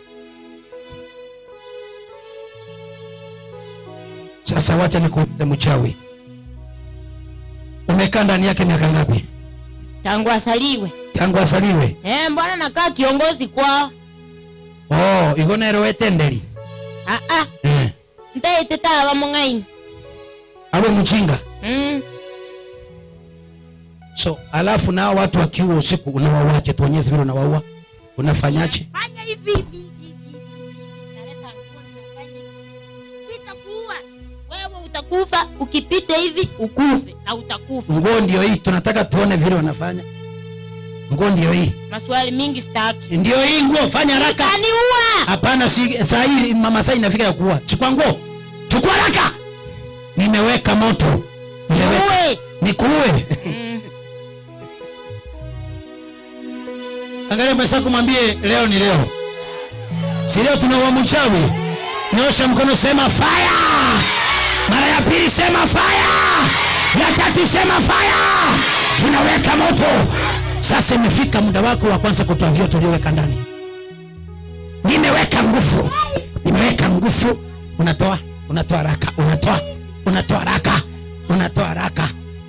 Speaker 1: Sasa wacha nikuulize mchawi. Umekaa ndani yake miaka ngapi?
Speaker 2: Tangu asaliwe. Mbona nakaa kiongozi kwao?
Speaker 1: Igonero wetenderi.
Speaker 2: Ndio teta wa mungaini.
Speaker 1: Awe mjinga. So, alafu nao watu wakiua usiku unawauaje? Tuonyeshe vile unawaua. Unafanyaje?
Speaker 2: Fanya hivi. Naleta nguo nafanya. Nitakuua. Wewe utakufa, ukipita hivi ukufe na utakufa.
Speaker 1: Nguo ndio hii, tunataka tuone vile unafanya. Nguo ndio hii.
Speaker 2: Maswali mingi sitaki.
Speaker 1: Ndio hii nguo, fanya haraka.
Speaker 2: Utaniua.
Speaker 1: Hapana, si saa hii mama saa inafika ya kuua. Chukua nguo. Chukua haraka. Nimeweka moto. Nikuue. Angalia mwenzako kumwambie leo ni leo. Si leo tunaua mchawi. Nyosha mkono sema fire. Mara ya pili sema fire. Ya tatu sema fire. Tunaweka moto. Sasa imefika muda wako wa kwanza kutoa vyote ulioweka ndani. Nimeweka nguvu. Unatoa haraka.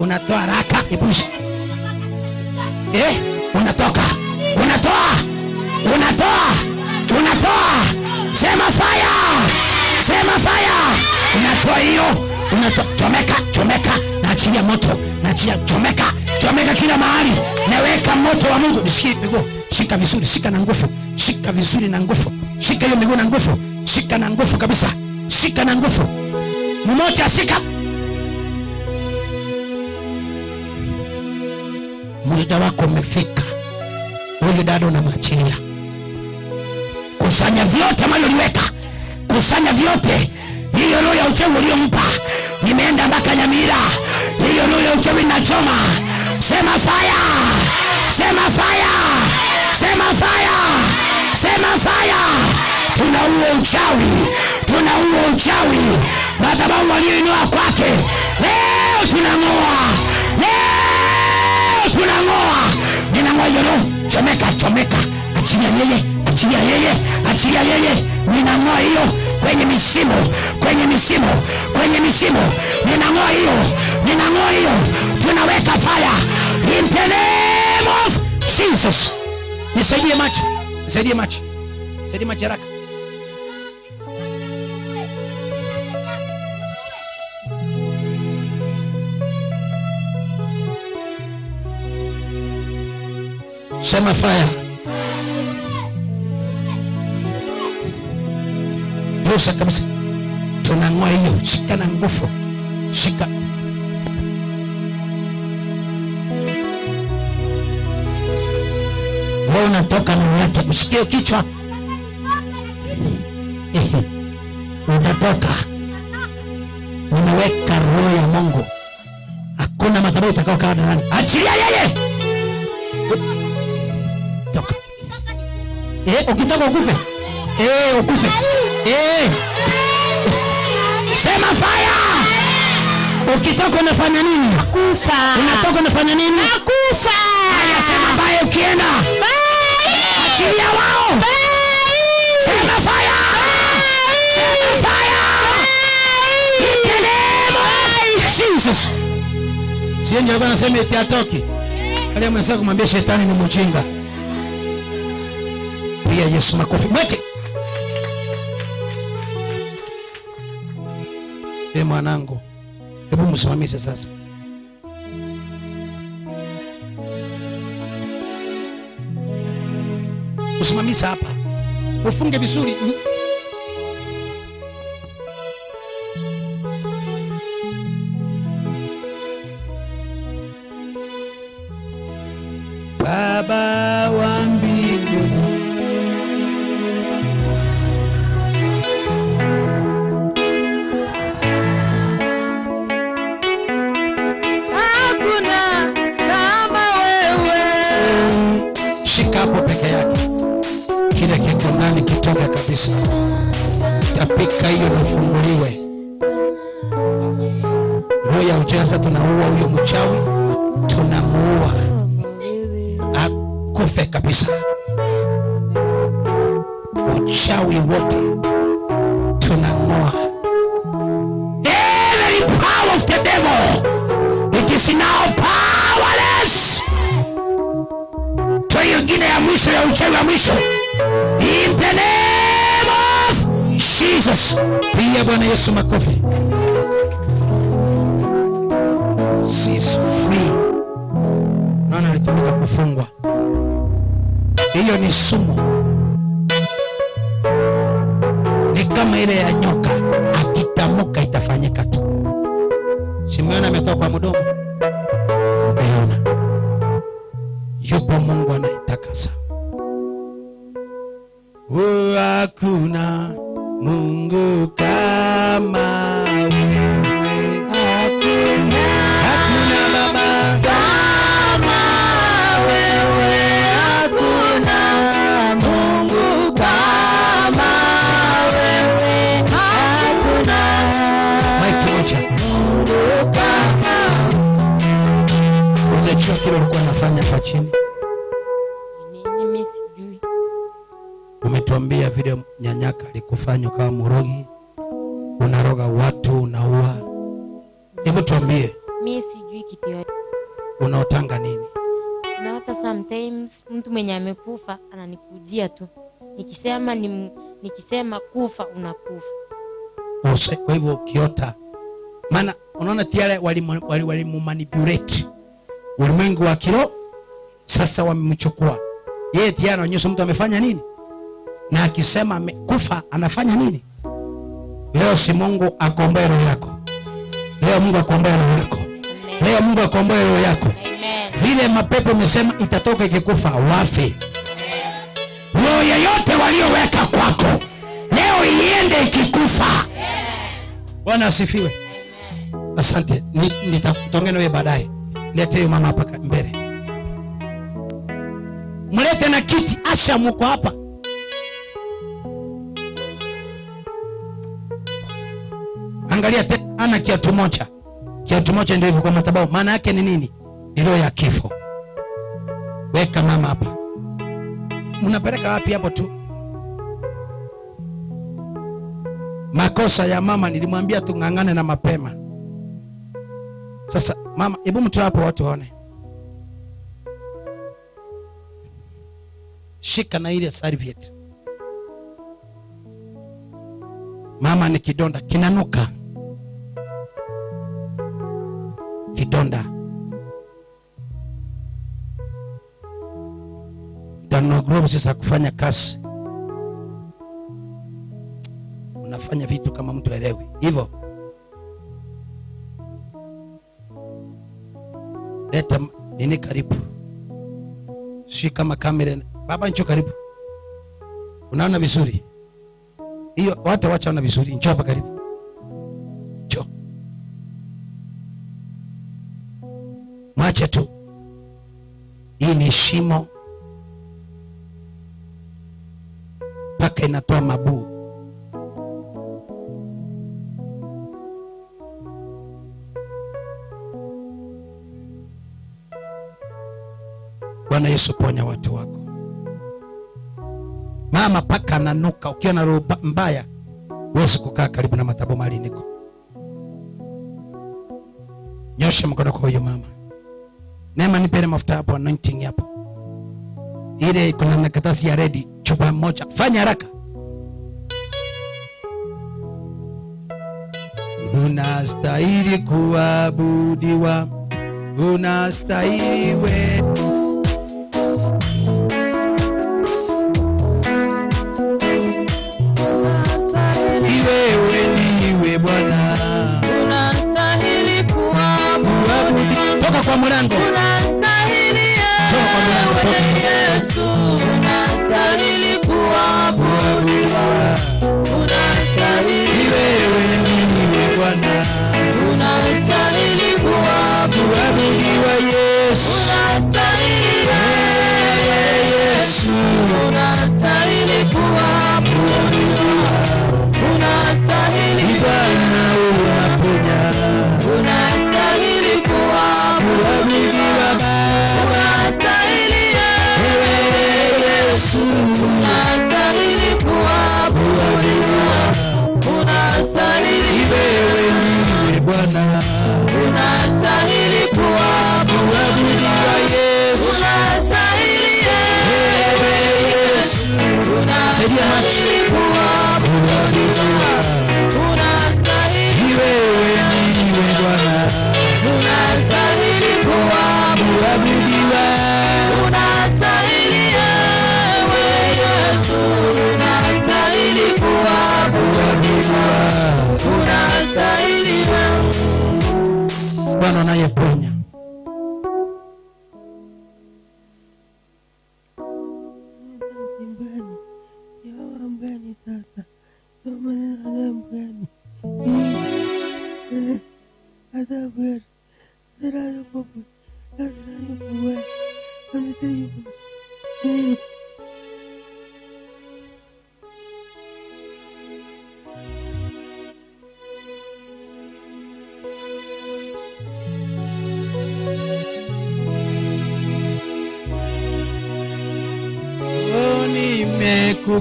Speaker 1: Unatoa haraka. Ipunisha. Unatoa. Sema fire. Unatoa hiyo. Chomeka. Naachilia moto. Chomeka kila mahali. Naweka moto wa Mungu. Nisikie miguu. Shika vizuri, shika na nguvu. Shika vizuri na nguvu. Shika hiyo miguu na nguvu. Shika na nguvu kabisa. Shika na nguvu. Mmoja shika. Muda wako umefika. Huyu dada unamwachilia. Kusanya vyote mali uliweka. Kusanya vyote. Hiyo roho ya uchawi uliyompa. Nimeenda mpaka Nyamira. Hiyo roho ya uchawi inachoma. Sema fire. Tunaua uchawi. Madhabahu walioinua kwake. Leo tunang'oa. Ninang'oa hiyo roho. Chomeka. Achilia yeye. Ninang'oa hiyo kwenye misimu. Ninang'oa hiyo. Tunaweka fire in the name of Jesus. Nisaidie machi haraka. Sema fire. Rusa kabisa. Tunang'oa hiyo. Shika na nguvu. Shika. Wewe unatoka ndani yake. Usikie kichwa. Unatoka. Nimeweka roho ya Mungu. Hakuna madhabahu itakayokaa ndani. Achilia yeye. Toka. ukitaka ukufe. Ukufe. Sema fire. Ukitaka unafanya nini?
Speaker 2: Nakufa.
Speaker 1: Unatoka unafanya nini?
Speaker 2: Nakufa.
Speaker 1: Haya, sema bye ukienda.
Speaker 2: Bye.
Speaker 1: Achilia wao.
Speaker 2: Bye.
Speaker 1: Sema fire. Sema fire. In the name of Jesus. Sio ndio alikuwa anasema eti atoki. Kale mwenzako kumwambia shetani ni mjinga. Pia Yesu makofi. Mwete. Mwanangu. Hebu msimamishe sasa. Usimamishe hapa. Ufunge vizuri. Baba wa mbinguni,
Speaker 2: Hakuna kama wewe.
Speaker 1: shika hapo peke yake. Kile kiko ndani kitoke kabisa. Tapika hiyo nafunguliwe. Roho ya uchawi tunaua huyo mchawi. Tunamuua. Akufe kabisa. Uchawi wote tunang'oa. Every power of the devil, it is now powerless. Kwa ingine ya mwisho ya uchawi wa mwisho, in the name of Jesus. Pia Bwana Yesu makofi. She's free. Naona alitumika kufungwa. Hiyo ni sumu. Ni kama ile ya nyoka, akitamuka itafanyika tu. Simeona ametoka kwa mdomo. Umeona? Yupo Mungu anaitakasa. Hakuna Mungu kama wewe. Hakuna Baba
Speaker 2: kama wewe. Hakuna Mungu kama wewe. Hakuna
Speaker 1: Mike moja.
Speaker 2: Mungu kama.
Speaker 1: Unajua kile ulikuwa unafanya hapa chini?
Speaker 2: Mimi sijui.
Speaker 1: Umetuambia vile nyanyaka alikufanya kama murogi. Unaroga watu, unaua. Hebu tuambie.
Speaker 10: Mimi sijui kitu yote.
Speaker 1: Unaotanga nini?
Speaker 10: Na hata sometimes mtu mwenye amekufa ananikujia tu. Nikisema kufa unakufa.
Speaker 1: Kwa hivyo ukiota, maana unaona tayari walimumanipulate ulimwengu wa kiroho. Sasa wamemchukua yeye, tayari anaonyesha mtu amefanya nini, na akisema amekufa anafanya nini. Leo si Mungu akomboe roho yako. Leo Mungu akomboe roho yako. Leo Mungu akomboe roho yako. Vile mapepo umesema itatoka ikikufa wafe. Roho yoyote walioweka kwako leo iende ikikufa. Bwana asifiwe. Asante. Nitakutongea wewe baadaye. Lete huyo mama hapa mbele. Mlete na kiti. Asha mko hapa. Angalia tena, ana kiatu moja. Kiatu moja ndio hivyo kwa madhabahu. Maana yake ni nini? Ni roho ya kifo. Weka mama hapa. Mnapeleka wapi hapo tu? Makosa ya mama nilimwambia tungangane na mapema. Sasa mama, hebu mtu hapo watu waone. Shika na ile serviette. Mama ni kidonda kinanuka. Kidonda. Tano globe sasa kufanya kazi. Unafanya vitu kama mtu elewi. Hivyo. Leta nini karibu. Si kama kamera. Baba njoo karibu. Unaona vizuri? Hiyo watu wacha wana vizuri. Njoo hapa karibu. Njoo. Mwache tu. Hii ni shimo. inatoa mabuu. Bwana Yesu, ponya watu wako. Mama paka ananuka, ukiwa na roho mbaya huwezi kukaa karibu na madhabahu mahali niko. Nyosha mkono kwa huyo mama. Neema, nipe mafuta hapo, anointing hapo. Ile kuna nakatasi ya ready, chupa moja. Fanya haraka. Unastahili kuabudiwa, unastahili wewe. Toka kwa mlango. Unastahili Yesu, unastahili kuabudiwa. Unastahili wewe ndiwe Bwana. Unastahili kuabudiwa Yesu. Unastahili Yesu, unastahili kuabudiwa. Unastahili Bwana, unaponya. Unastahili kuabudiwa Baba. Unastahili Yesu, unastahili kuabudiwa. Unastahili wewe ndiwe Bwana. Unastahili kuabudiwa Yesu. Unastahili Yesu, unastahili kuabudiwa. Unastahili wewe ndiwe Bwana. Unastahili kuabudiwa. Unastahili wewe Yesu, unastahili kuabudiwa. Unastahili Bwana anayeponya.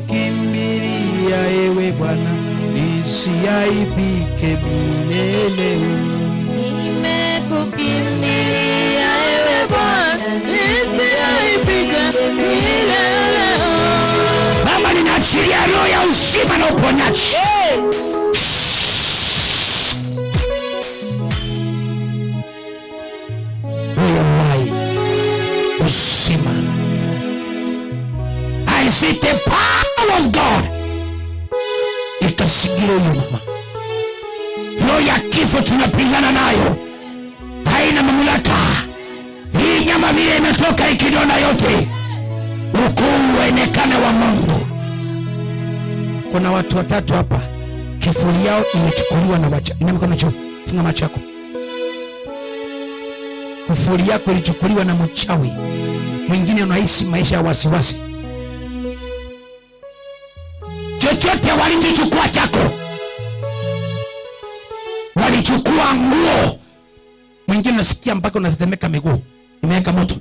Speaker 1: Nimekukimbilia ewe Bwana, nisiaibike milele. Nimekukimbilia ewe Bwana, nisiaibike milele. Baba, ninaachilia roho ya uzima na uponyaji. Roho ya uhai, uzima. I see the power of God ikasingira huyu mama. Roho ya kifo tunapigana nayo, haina mamlaka. Hii nyama vile imetoka ikidona yote, ukuu uonekane wa Mungu. Kuna watu watatu hapa, kifuli yao imechukuliwa na wacha. Ina mkono juu, funga macho yako. Kifuli yako ilichukuliwa na mchawi. Mwingine unaishi maisha ya wasiwasi. Chochote walichochukua chako, walichukua nguo. Mwingine unasikia mpaka unatetemeka miguu, imeweka moto.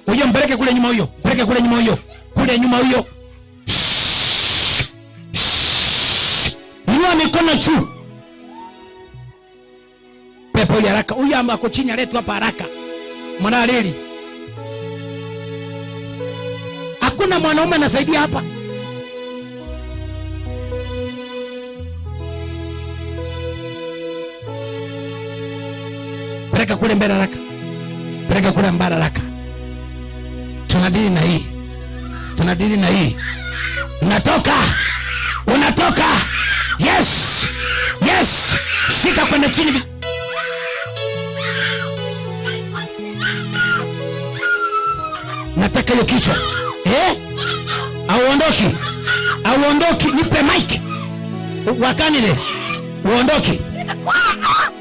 Speaker 1: Huyo mpeleke kule nyuma, huyo mpeleke kule nyuma, huyo kule nyuma, huyo. Inua mikono juu. Pepo ya haraka. Huyu ako chini, aletwa hapa haraka. Mwana leli. Hakuna mwanaume anasaidia hapa. Peleka kule mbele haraka. Peleka kule mbele haraka. Tunadili na hii. Tunadili na hii. Unatoka. Unatoka. Yes. Yes. Shika kwenda chini. Nataka hiyo kichwa. Auondoki. Auondoki, nipe mic. Wakanile. Uondoki.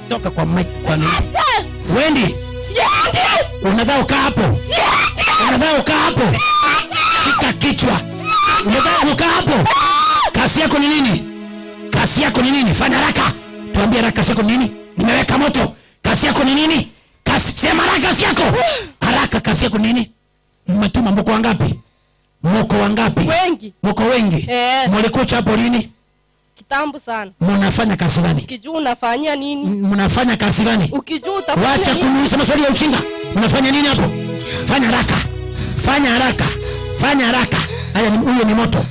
Speaker 1: Toka kwa mic kwa nini? Wendi. Unadhao ukaa hapo. Unadhao ukaa hapo. Shika kichwa. Unadhao ukaa hapo. Kazi yako ni nini? Kazi yako ni nini? Fanya haraka. Tuambie haraka, kazi yako ni nini? Nimeweka moto. Kazi yako ni nini? Sema haraka kazi yako. Haraka, kazi yako ni nini? Mmetuma mko wangapi? Mko wangapi?
Speaker 18: Wengi.
Speaker 1: Mko wengi. Mlikucha hapo lini?
Speaker 18: Kitambo sana.
Speaker 1: Mnafanya kazi gani?
Speaker 18: Ukijua unafanyia nini?
Speaker 1: Mnafanya kazi gani?
Speaker 18: Ukijua utafanya nini?
Speaker 1: Wacha kuniuliza maswali ya uchinga. Mnafanya nini hapo? Fanya haraka. Fanya haraka. Fanya haraka. Haya ni huyo ni moto.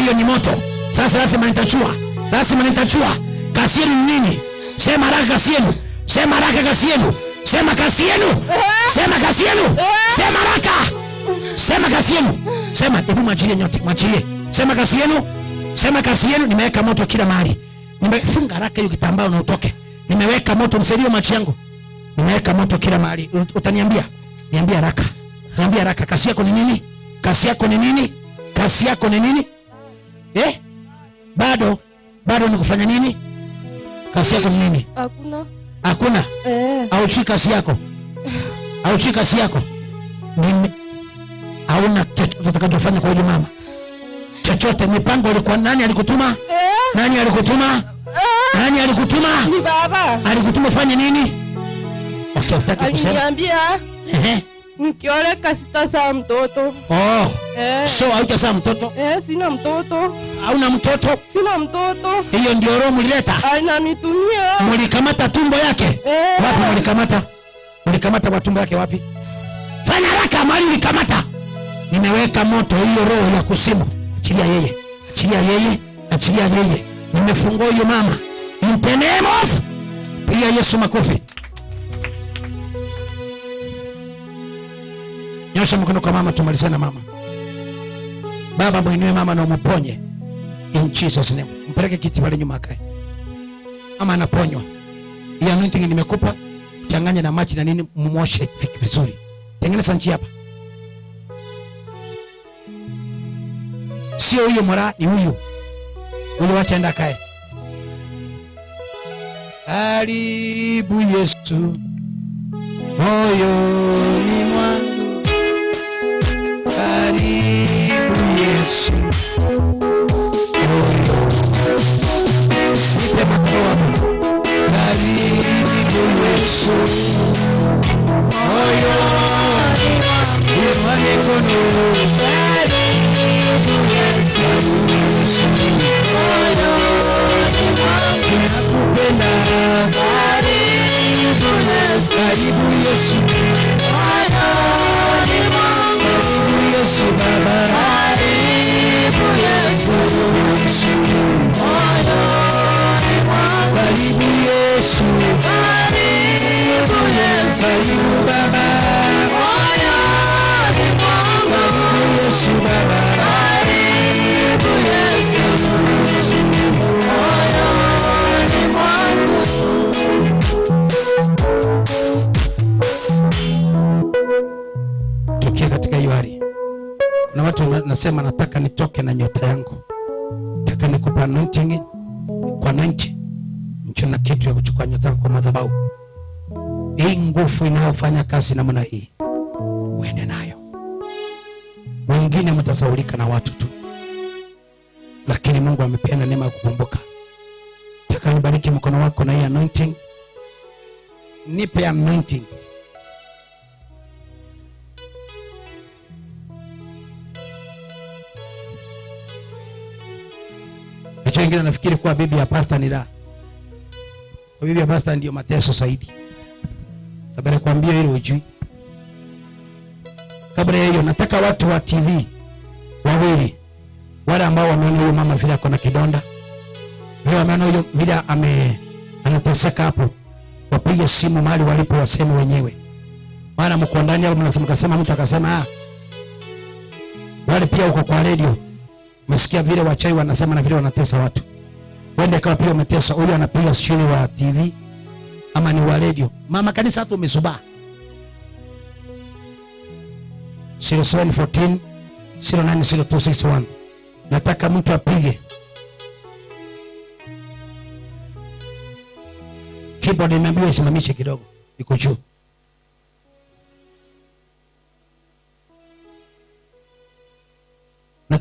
Speaker 1: Hiyo ni moto. Sasa lazima nitachua. Lazima nitachua. Kazi yenu ni nini? Sema haraka kazi yenu. Sema haraka kazi yenu. Sema kazi yenu. Sema kazi yenu. Sema haraka. Sema kazi yenu. Sema, hebu mwachilie nyote, mwachilie. Sema kazi yenu. Sema kazi yenu. Nimeweka moto kila mahali. Nimefunga haraka hiyo kitambaa na utoke. Nimeweka moto, msaidie machi yangu. Nimeweka moto kila mahali. Utaniambia? Niambie haraka. Niambie haraka, kazi yako ni nini? Kazi yako ni nini? Kazi yako ni nini? Bado ni kufanya nini? Kazi yako ni nini? Hakuna. Au chika kazi yako. Au chika kazi yako. Hauna chochote utakachofanya kwa yule mama. Chochote. Mipango ilikuwa nani alikutuma? Nani alikutuma? Nani alikutuma?
Speaker 18: Ni baba.
Speaker 1: Alikutuma fanye nini? Okay, utaki kusema.
Speaker 18: Aliniambia. Nikioleka sitazaa mtoto.
Speaker 1: So hautazaa mtoto?
Speaker 18: Sina mtoto.
Speaker 1: Hauna mtoto?
Speaker 18: Sina mtoto.
Speaker 1: Hiyo ndio roho mlileta?
Speaker 18: Ananitumia.
Speaker 1: Mlikamata tumbo yake? Wapi mlikamata? Mlikamata kwa tumbo yake wapi? Fanya haraka, mali mlikamata. Nimeweka moto hiyo roho ya kusimu. Achilia yeye. Achilia yeye. Achilia yeye. Nimefungua hiyo mama. In the name of. Piga Yesu makofi. Nyosha mkono kwa mama, tumalizane na mama. Baba, muinue mama na umponye. In Jesus name. Mpeleke kiti pale nyuma akae. Mama anaponywa. Hii anointing nimekupa, changanya na maji na nini, muoshe vizuri. Tengeneza njia hapa. Sio huyo mora, ni huyu. Huyo wacha enda kae. Karibu Yesu moyoni mwangu. Karibu Yesu. Nipe makofi. Karibu Yesu moyoni mwangu. Inua mikono. Karibu Yesu moyoni mwangu. Tunakupenda. Karibu Yesu. Karibu Yesu moyoni mwangu. Karibu Yesu Baba. Karibu Yesu moyoni mwangu. Karibu Yesu. Karibu Yesu. Karibu Baba moyoni mwangu. Karibu Yesu Baba. Karibu Yesu moyoni mwangu. Tukia katika hiyo hali. Kuna watu nasema nataka nitoke na nyota yangu. Nataka nikupa anointing kwa 90. Mchana kitu ya kuchukua nyota kwa madhabahu. Hii nguvu inayofanya kazi namna hii. Uende nayo. Wengine mtasaulika na watu tu. Lakini Mungu amepeana neema ya kukumbuka. Nataka nibariki mkono wako na hii anointing. Nipe anointing. Watu wengine wanafikiri kuwa bibi ya pastor ni raha. Kwa bibi ya pastor ndio mateso zaidi. Tabari kuambia hilo ujui. Kabla ya hiyo nataka watu wa TV wawili, wale ambao wameona huyo mama vile ako na kidonda, wale wameona huyo vile anateseka hapo, wapige simu mahali walipo, waseme wenyewe. Maana mko ndani hapo mnasema, kasema mtu akasema wale pia uko kwa radio, msikia vile wachai wanasema na vile wanatesa watu. Wende kama pia umetesa, huyo anapiga shule wa TV ama ni wa radio. Mama kanisa hata umesubaa. 0714 090261. Nataka mtu apige. Keyboard nimeambiwa isimamishe kidogo. Iko juu.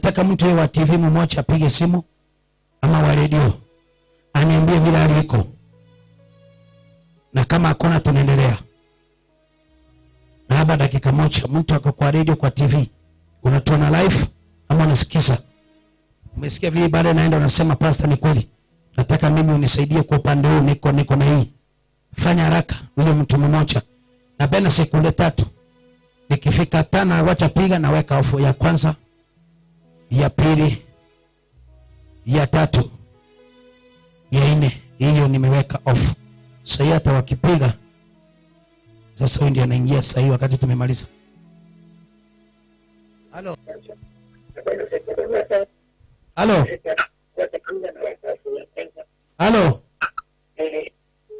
Speaker 1: nataka mtu yeye wa TV mmoja apige simu ama wa radio aniambie vile aliko, na kama hakuna tunaendelea. Na hapa dakika moja, mtu ako kwa radio, kwa TV, unatuona live ama unasikiza, umesikia vile baada naenda unasema pastor, ni kweli nataka mimi unisaidie kwa upande huu, niko na hii. Fanya haraka, huyo mtu mmoja, na bena sekunde 3. Nikifika 5 wacha piga na weka off, ya kwanza, ya pili, ya 3, ya 4. Hiyo nimeweka off. Sasa hata wakipiga sasa huyu ndiye anaingia sasa wakati tumemaliza. Halo. Halo. Halo.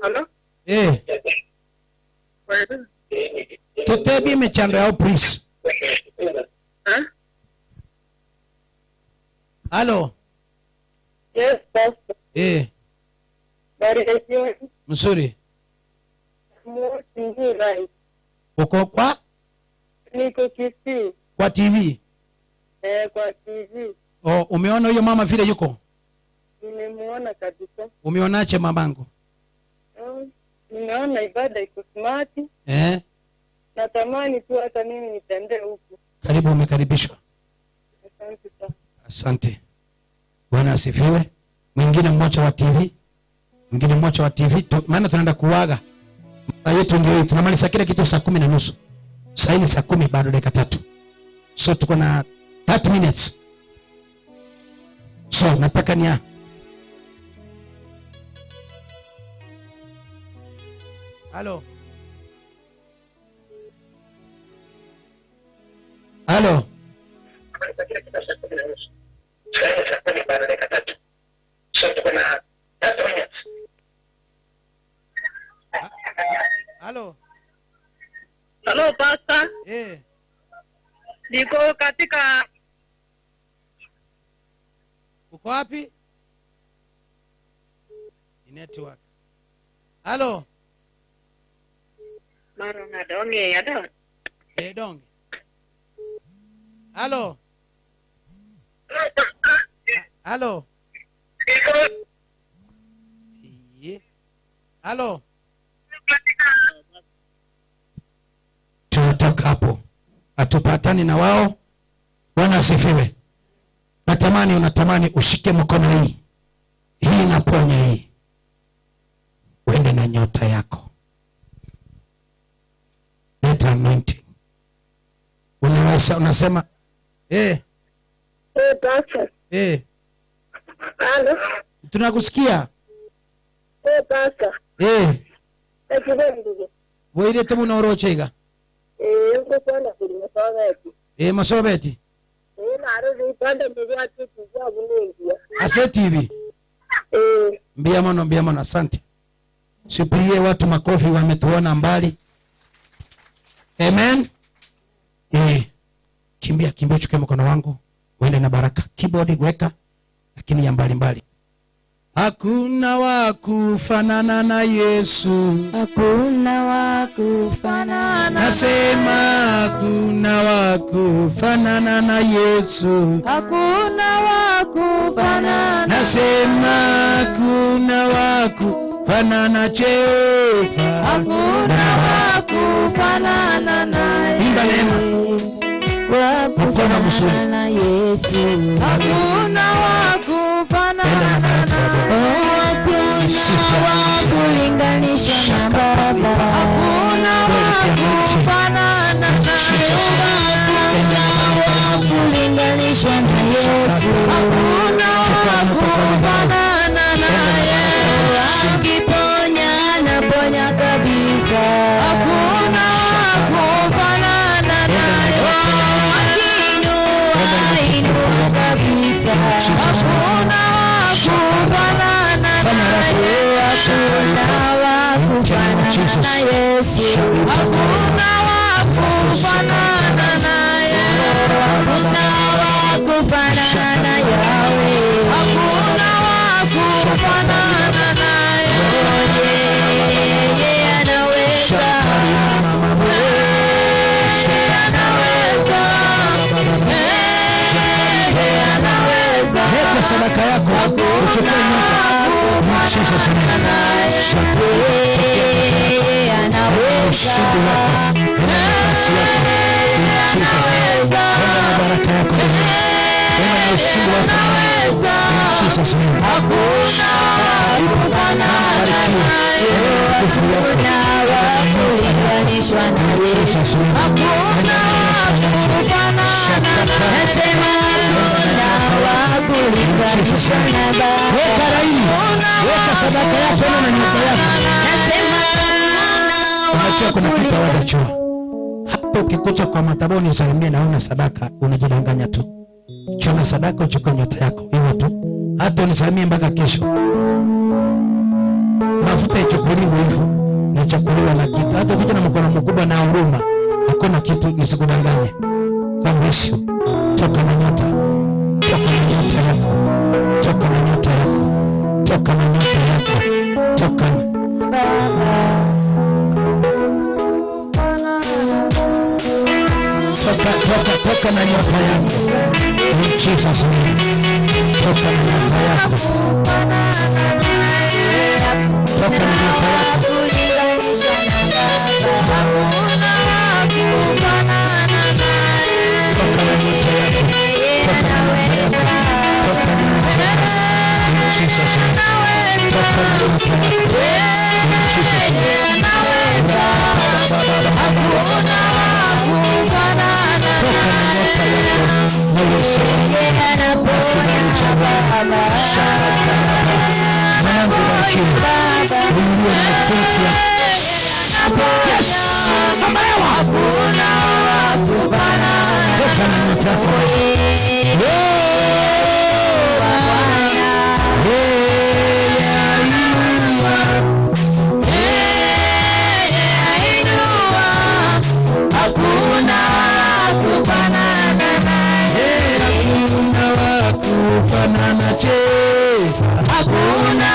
Speaker 11: Halo?
Speaker 1: Tutebi mechando yao please. Halo.
Speaker 11: Yes, pastor. Barikiwe.
Speaker 1: Mzuri.
Speaker 11: TV right.
Speaker 1: Uko kwa?
Speaker 11: Niko Kisii.
Speaker 1: Kwa TV?
Speaker 11: Kwa TV.
Speaker 1: Oh, umeona huyo mama vile yuko?
Speaker 11: Nimemuona kabisa.
Speaker 1: Umeonaje mamangu?
Speaker 11: Nimeona ibada iko smart. Natamani tu hata mimi nitembee huku.
Speaker 1: Karibu, umekaribishwa.
Speaker 11: Asante sana.
Speaker 1: Asante. Bwana asifiwe. Mwingine mmoja wa TV. Mwingine mmoja wa TV. Maana tunaenda kuaga. Yetu ndio tunamaliza kile kitu saa 10:30. Sasa ni saa 10 bado dakika 3. So tuko na 30 minutes. So nataka nia. Halo. Halo. Halo.
Speaker 11: Halo pastor. Niko katika.
Speaker 1: Uko wapi? Ni network. Halo.
Speaker 11: Maro na donge ya don.
Speaker 1: Donge. Halo. Halo. Halo. Tunatoka hapo. Atupatani na wao. Bwana asifiwe. Unatamani ushike mkono hii. Hii inaponya hii. Uende na nyota yako. Let anointing. Unasema
Speaker 11: pastor. Halo.
Speaker 1: Tunakusikia.
Speaker 11: Pastor. Ekibendige.
Speaker 1: Wewe temu na orochega.
Speaker 11: Uko kwenda kulimasabeti.
Speaker 1: Masabeti.
Speaker 11: Na ipande mbele kitu bunengia.
Speaker 1: Aseti hivi. Mbia mano, asante. Sipigie watu makofi, wametuona mbali. Amen. Kimbia chukua mkono wangu. Uende na baraka. Keyboard weka, lakini ya mbali. Hakuna wa kufanana na Yesu.
Speaker 2: Hakuna wa kufanana.
Speaker 1: Nasema hakuna wa kufanana na Yesu.
Speaker 2: Hakuna wa kufanana.
Speaker 1: Nasema hakuna wa kufanana Jehova.
Speaker 2: Hakuna wa kufanana na
Speaker 1: Imba neema.
Speaker 2: Hakuna na Yesu. Hakuna wa kufanana na kulinganisha na Baba. Hakuna wa kufanana na kulinganishwa na Yesu. Hakuna wa kufanana na Yesu. Akiponya anaponya kabisa. Hakuna wa kufanana na Yesu. Inua kabisa. Hakuna wa kufanana na Yesu. Hakuna wa kufanana na Yesu. Hakuna wa kufanana na Yesu. Hakuna wa kufanana na Yahweh. Hakuna wa kufanana na Yeye. Yeye anaweza. Yeye anaweza.
Speaker 1: sadaka yako, uchukue nyota. Jesus name. Ushindi wako, nafasi yako. Jesus name. Baraka yako. Ushindi wako. Jesus name. Weka laini, weka sadaka yako na nyumba yako. Unajua kuna kitu hawajajua. Hapo ukikuja kwa madhabahu usalimie naona sadaka, unajidanganya tu. Chona sadaka uchukue nyota yako. Hiyo tu. Hata unisalimie mpaka kesho. Mafuta ichukuliwe hivyo. Nachukuliwa na kitu. Hata ukija na mkono mkubwa na huruma, hakuna kitu, nisikudanganye. God bless you. Toka na nyota. Toka na nyota yako. Toka na nyota yako. Toka na nyota yako. Toka na toka na nyota yako. In Jesus name. Toka na nyota yako. Toka na nyota yako. Toka na nyota yako. Toka na nyota yako. Toka na nyota yako. In Jesus name. Toka na nyota yako. In Jesus name. Toka na nyota yako. Na Yesu wangu. Kibali cha Bwana. Shaka mwanangu barikiwe. Uingie na kutia. Yes. Amalewa. Toka na nyota yako. Kufanana hakuna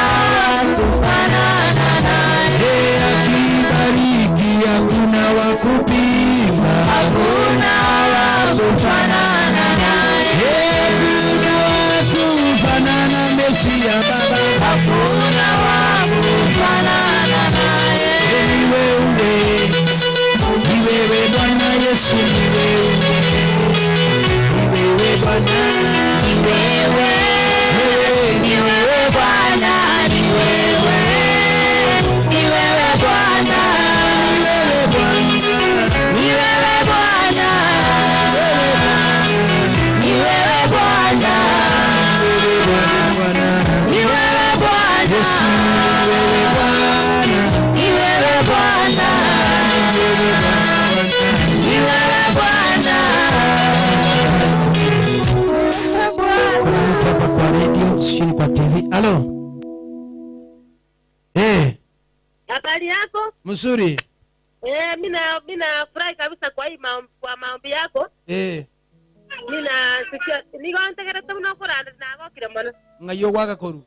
Speaker 1: kufanana naye, akibariki hakuna wa kupima, hakuna wa kufanana naye, hakuna wa kufanana Mesia Baba, hakuna wa kufanana naye, ni wewe Bwana Yesu, ni wewe Bwana, ni wewe Bwana, ni wewe Bwana, ni wewe Bwana, ni wewe Bwana, ni wewe Bwana, Yesu ni wewe Bwana, ni wewe Bwana, ni wewe Bwana. Kuna mtu hapa kwa radio, chini kwa TV. Halo.
Speaker 11: Habari yako?
Speaker 1: Mzuri.
Speaker 11: Mimi furahi kabisa kwa hii maombi yako. Mimi nasikia niko ntegerete muno kuranda na gokire muno.
Speaker 1: Ngayo waga koru.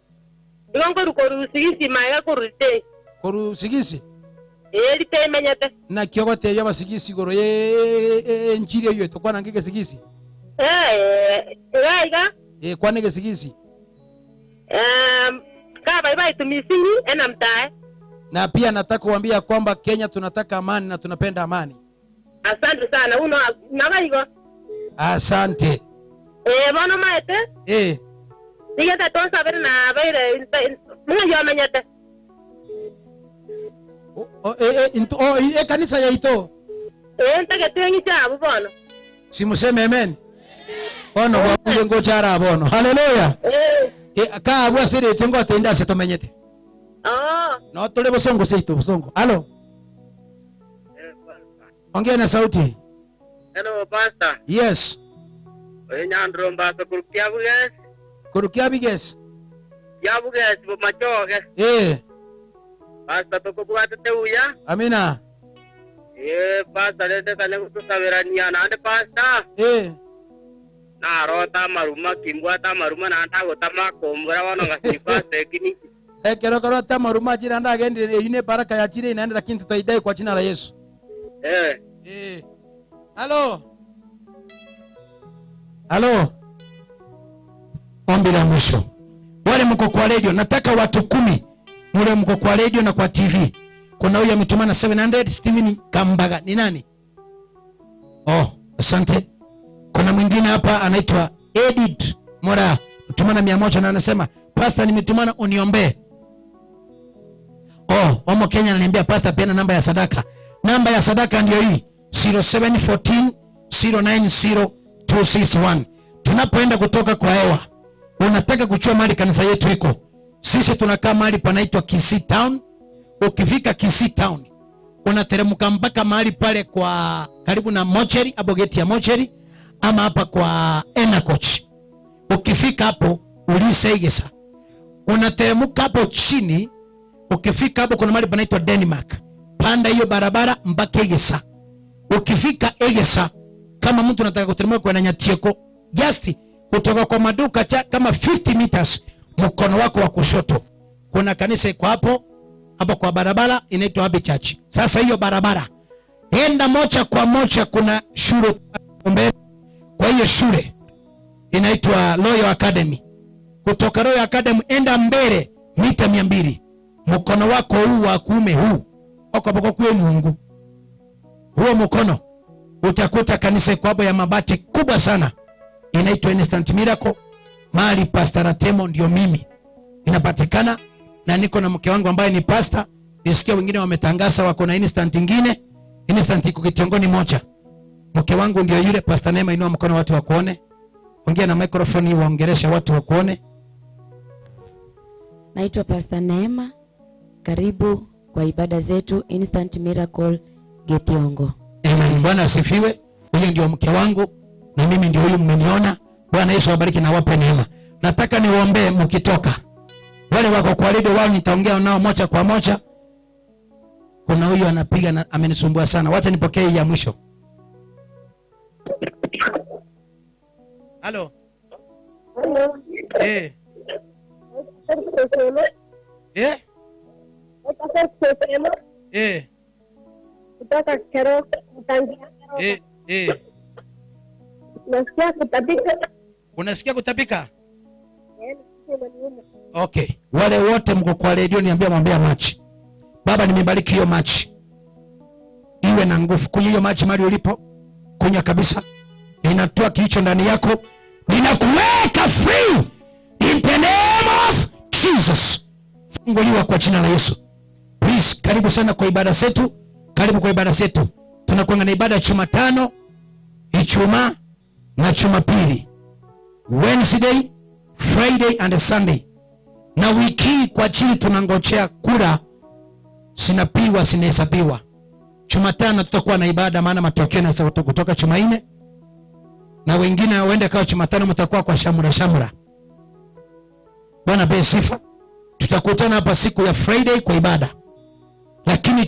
Speaker 11: Ngongo koru sigisi maiga kurute.
Speaker 1: Koru sigisi?
Speaker 11: Rite menyete.
Speaker 1: Na kyogote yaba sigisi goro njire yo to kwana ngike sigisi.
Speaker 11: Raiga?
Speaker 1: Kwa nige sigisi?
Speaker 11: Ka bye tumisingi ena mtae.
Speaker 1: Na pia nataka kuambia kwamba Kenya tunataka amani na tunapenda amani.
Speaker 11: Asante sana. Uno nabaigo.
Speaker 1: Asante.
Speaker 11: Bono maete? Diga taton saber na baile munga yo menyete.
Speaker 1: Kanisa ya ito.
Speaker 11: Ntake tuengi chabu bono.
Speaker 1: Simuseme amen. Ono wapunge ngochara bono. Haleluya. Ka abwa sire tengo tenda se tomenyete. No tole bosongo seito bosongo. Halo. Ongea na sauti.
Speaker 11: Hello pastor.
Speaker 1: Yes.
Speaker 11: Nyandro mbasa kurukia buges.
Speaker 1: Kurukia buges.
Speaker 11: Ya buges bo machoge.
Speaker 1: Pastor
Speaker 11: toko buate teuya.
Speaker 1: Amina.
Speaker 11: Pastor lete kale kusaverania na ande pastor. Na rota maruma kimbwata maruma na ntago tamakombora wano ngasipa tekini.
Speaker 1: Kero tamaruma jira ndagende ine baraka ya jira inaenda, lakini tutaidai kwa jina la Yesu. Halo. Halo. Ombi la mwisho. Wale mko kwa radio, nataka watu 10 mule mko kwa radio na kwa TV. Kuna huyu ametumana 700, Steven Kambaga. Ni nani? Oh, asante. Kuna mwingine hapa anaitwa Edith Mora, mtumana 100 na anasema, "Pastor, nimetumana uniombee." Oh, Omo Kenya ananiambia, "Pastor, pena namba ya sadaka." Namba ya sadaka ndio hii, 0714 090 261. Tunapoenda kutoka kwa hewa, unataka kuchua mahali kanisa yetu iko. Sisi tunakaa mahali panaitwa Kisii Town. Ukifika Kisii Town, unateremka mpaka mahali pale kwa karibu na mocheri, hapo geti ya mocheri, ama hapa kwa Enacoach. Ukifika hapo ulise Egesa. Unateremka hapo chini, ukifika hapo kuna mahali panaitwa Denmark. Panda hiyo barabara mpaka Egesa. Ukifika Egesa, kama mtu anataka kuteremka kwa Nyatieko, just kutoka kwa maduka kama 50 meters mkono wako wa kushoto kuna kanisa iko hapo kwa barabara inaitwa Abbey Church. Sasa hiyo barabara enda moja kwa moja, kuna shule mbele. Kwa hiyo shule inaitwa Royal Academy. Kutoka Royal Academy enda mbele mita 200, mkono wako huu wa kuume huu hapo kwa Mungu, huo mkono utakuta kanisa iko hapo ya mabati kubwa sana, inaitwa Instant Miracle. Mali Pastor Atemo ndio mimi inapatikana, na niko na mke wangu ambaye ni pastor. Nisikia wengine wametangaza wako na instant nyingine. Instant iko kitongoni moja. Mke wangu ndio yule. Pastor Neema, inua mkono watu wakuone. Ongea na microphone waongelesha watu wakuone.
Speaker 2: Naitwa Pastor Neema. Karibu kwa ibada zetu Instant Miracle Getiongo.
Speaker 1: Amen. Bwana asifiwe. Huyo ndio mke wangu na mimi ndio huyu mmeniona. Bwana Yesu awabariki na wape neema. Nataka niwaombee mkitoka. Wale wako kwa radio wao nitaongea nao moja kwa moja. Kuna huyu anapiga na amenisumbua sana. Wacha nipokee hii ya mwisho. Halo.
Speaker 12: Hello.
Speaker 1: Eh. Eh? Eh.
Speaker 12: Kutoka Kero, Tanzania. Nasikia kutapika.
Speaker 1: Unasikia kutapika? Okay. Wale wote mko kwa radio niambia mwambia machi. Baba, nimebariki hiyo machi. Iwe na nguvu. Kunywa hiyo machi mahali ulipo. Kunywa kabisa. Ninatoa kilicho ndani yako. Ninakuweka free in the name of Jesus. Funguliwa kwa jina la Yesu. Please, karibu sana kwa ibada zetu. Karibu kwa ibada zetu. Tunakuwa na ibada ya Jumatano, Ijumaa na Jumapili. Wednesday, Friday and Sunday. Na wiki kwa chini tunangojea kura sinapigwa sinahesabiwa. Jumatano tutakuwa na ibada, maana matokeo yanaweza kutoka Jumanne. Na wengine waende kwa Jumatano mtakuwa kwa shamra. Bwana be sifa. Tutakutana hapa siku ya Friday kwa ibada. Lakini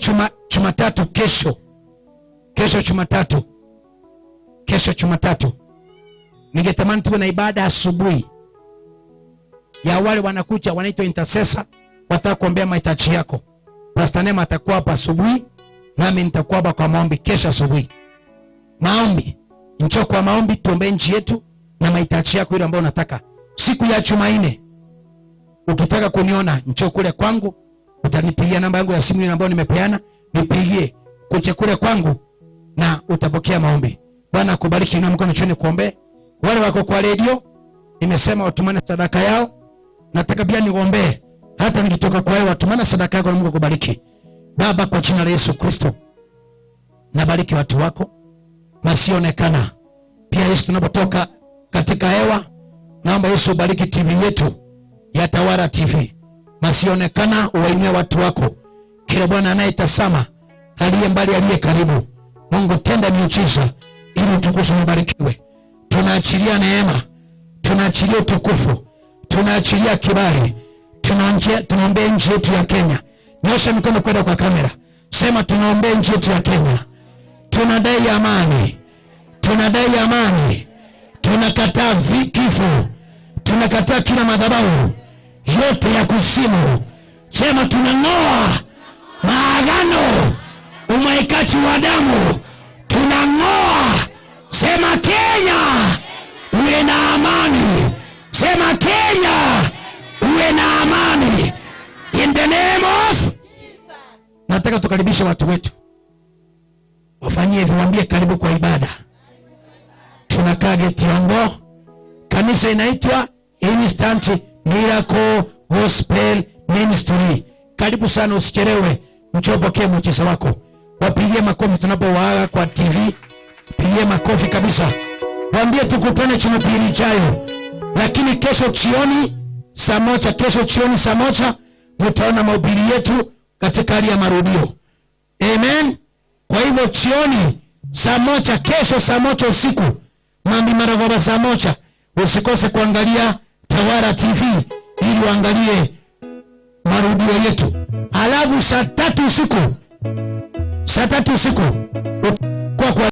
Speaker 1: Jumatatu kesho Jumatatu ningetamani tuwe na ibada asubuhi ya wale wanakuja wanaitwa intercessor, wataka kuombea mahitaji yako. Pastor Neema atakuwa hapa asubuhi, nami nitakuwa hapa kwa maombi kesho asubuhi. Maombi, njoo kwa maombi tuombe nchi yetu na mahitaji yako ile ambayo unataka. Siku ya Jumanne ukitaka kuniona njoo kule kwangu, utanipigia namba yangu ya simu ile ambayo nimepeana, nipigie kuche kule kwangu na utapokea maombi. Bwana akubariki. Na mkono chini kuombe. Wale wako kwa radio nimesema watumane sadaka yao. Nataka pia niombe hata nikitoka kwa wewe watumane sadaka yako na Mungu akubariki. Baba, kwa jina la Yesu Kristo nabariki watu wako masionekana. Pia Yesu, tunapotoka katika hewa naomba Yesu ubariki TV yetu ya Tawara TV. Masionekana uwainue watu wako. Kila Bwana anayetazama, aliye mbali aliye karibu, Mungu tenda miujiza ili utukufu ubarikiwe. Tunaachilia neema, tunaachilia utukufu, tunaachilia kibali, tunaombea nchi yetu ya Kenya. Nyosha mikono kwenda kwa kamera. Sema tunaombea nchi yetu ya Kenya. Tunadai amani. Tunadai amani. Tunakataa kifo. Tunakataa kila madhabahu yote ya kuzimu. Sema tunang'oa maagano, umwaikaji wa damu. Tunang'oa. Sema Kenya uwe na amani. Sema Kenya uwe uwe na amani in the name of. Nataka tukaribishe watu wetu wafanyie hivyo, waambie karibu kwa ibada. Tunakaa Getiongo, kanisa inaitwa Instant Miracle Gospel Ministry. Karibu sana, usichelewe, mchopokee muujiza wako. Wapigie makofi tunapowaaga kwa TV. Pigie makofi kabisa. Waambie tukutane Jumapili ijayo. Lakini kesho jioni saa moja mtaona mahubiri yetu katika hali ya marudio. Amen. Kwa hivyo jioni saa moja, kesho saa moja usiku, Mambi Maragoba saa moja, usikose kuangalia Tawara TV ili uangalie marudio yetu. Alafu saa 3 usiku